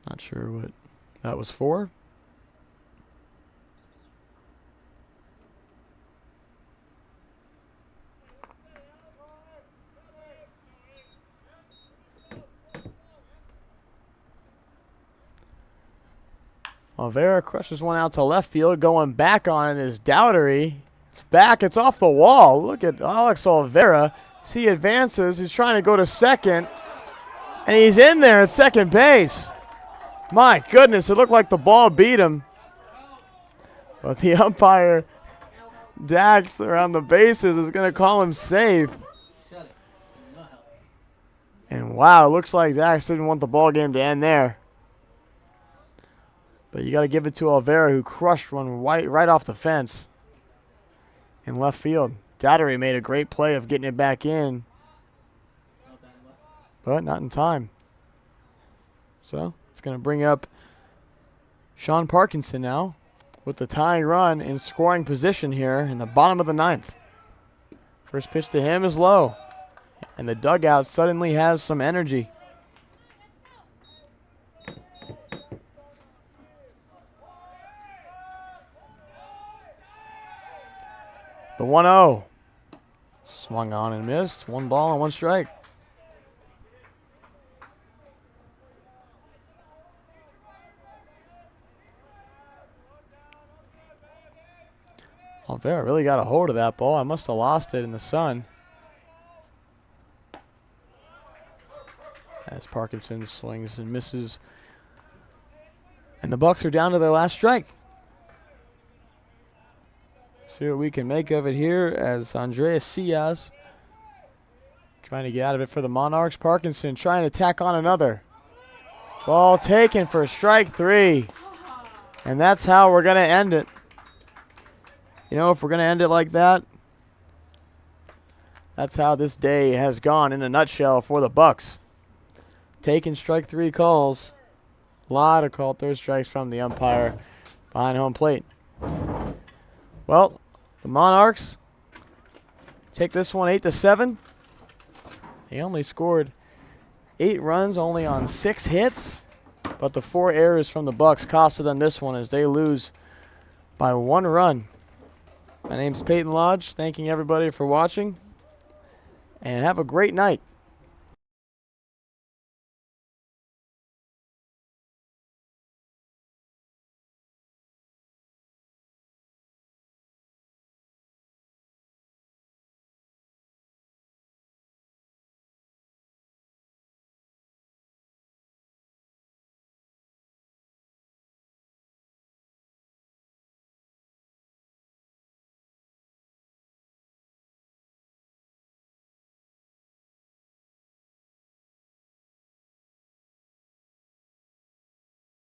Not sure what that was for. Olvera crushes one out to left field. Going back on it is Dowdery. It's back. It's off the wall. Look at Alex Olvera. As he advances, he's trying to go to second. And he's in there at second base. My goodness, it looked like the ball beat him. But the umpire, Dax, around the bases is going to call him safe. Shut it. No help. And wow, it looks like Dax didn't want the ball game to end there. But you got to give it to Olvera, who crushed one right off the fence in left field. Dowdery made a great play of getting it back in, but not in time. So it's going to bring up Sean Parkinson now with the tying run in scoring position here in the bottom of the ninth. First pitch to him is low, and the dugout suddenly has some energy. The 1-0. Swung on and missed. 1 ball and 1 strike. Olvera really got a hold of that ball. I must have lost it in the sun. As Parkinson swings and misses. And the Bucs are down to their last strike. See what we can make of it here as Andreas Cias trying to get out of it for the Monarchs. Parkinson trying to tack on another. Ball taken for strike 3. And that's how we're going to end it. You know, if we're going to end it like that, that's how this day has gone in a nutshell for the Bucs. Taking strike 3 calls. A lot of called third strikes from the umpire behind home plate. Well, the Monarchs take this one 8-7. They only scored 8 runs, only on 6 hits, but the 4 errors from the Bucs costed them this one as they lose by 1 run. My name's Peyton Lodge, thanking everybody for watching, and have a great night.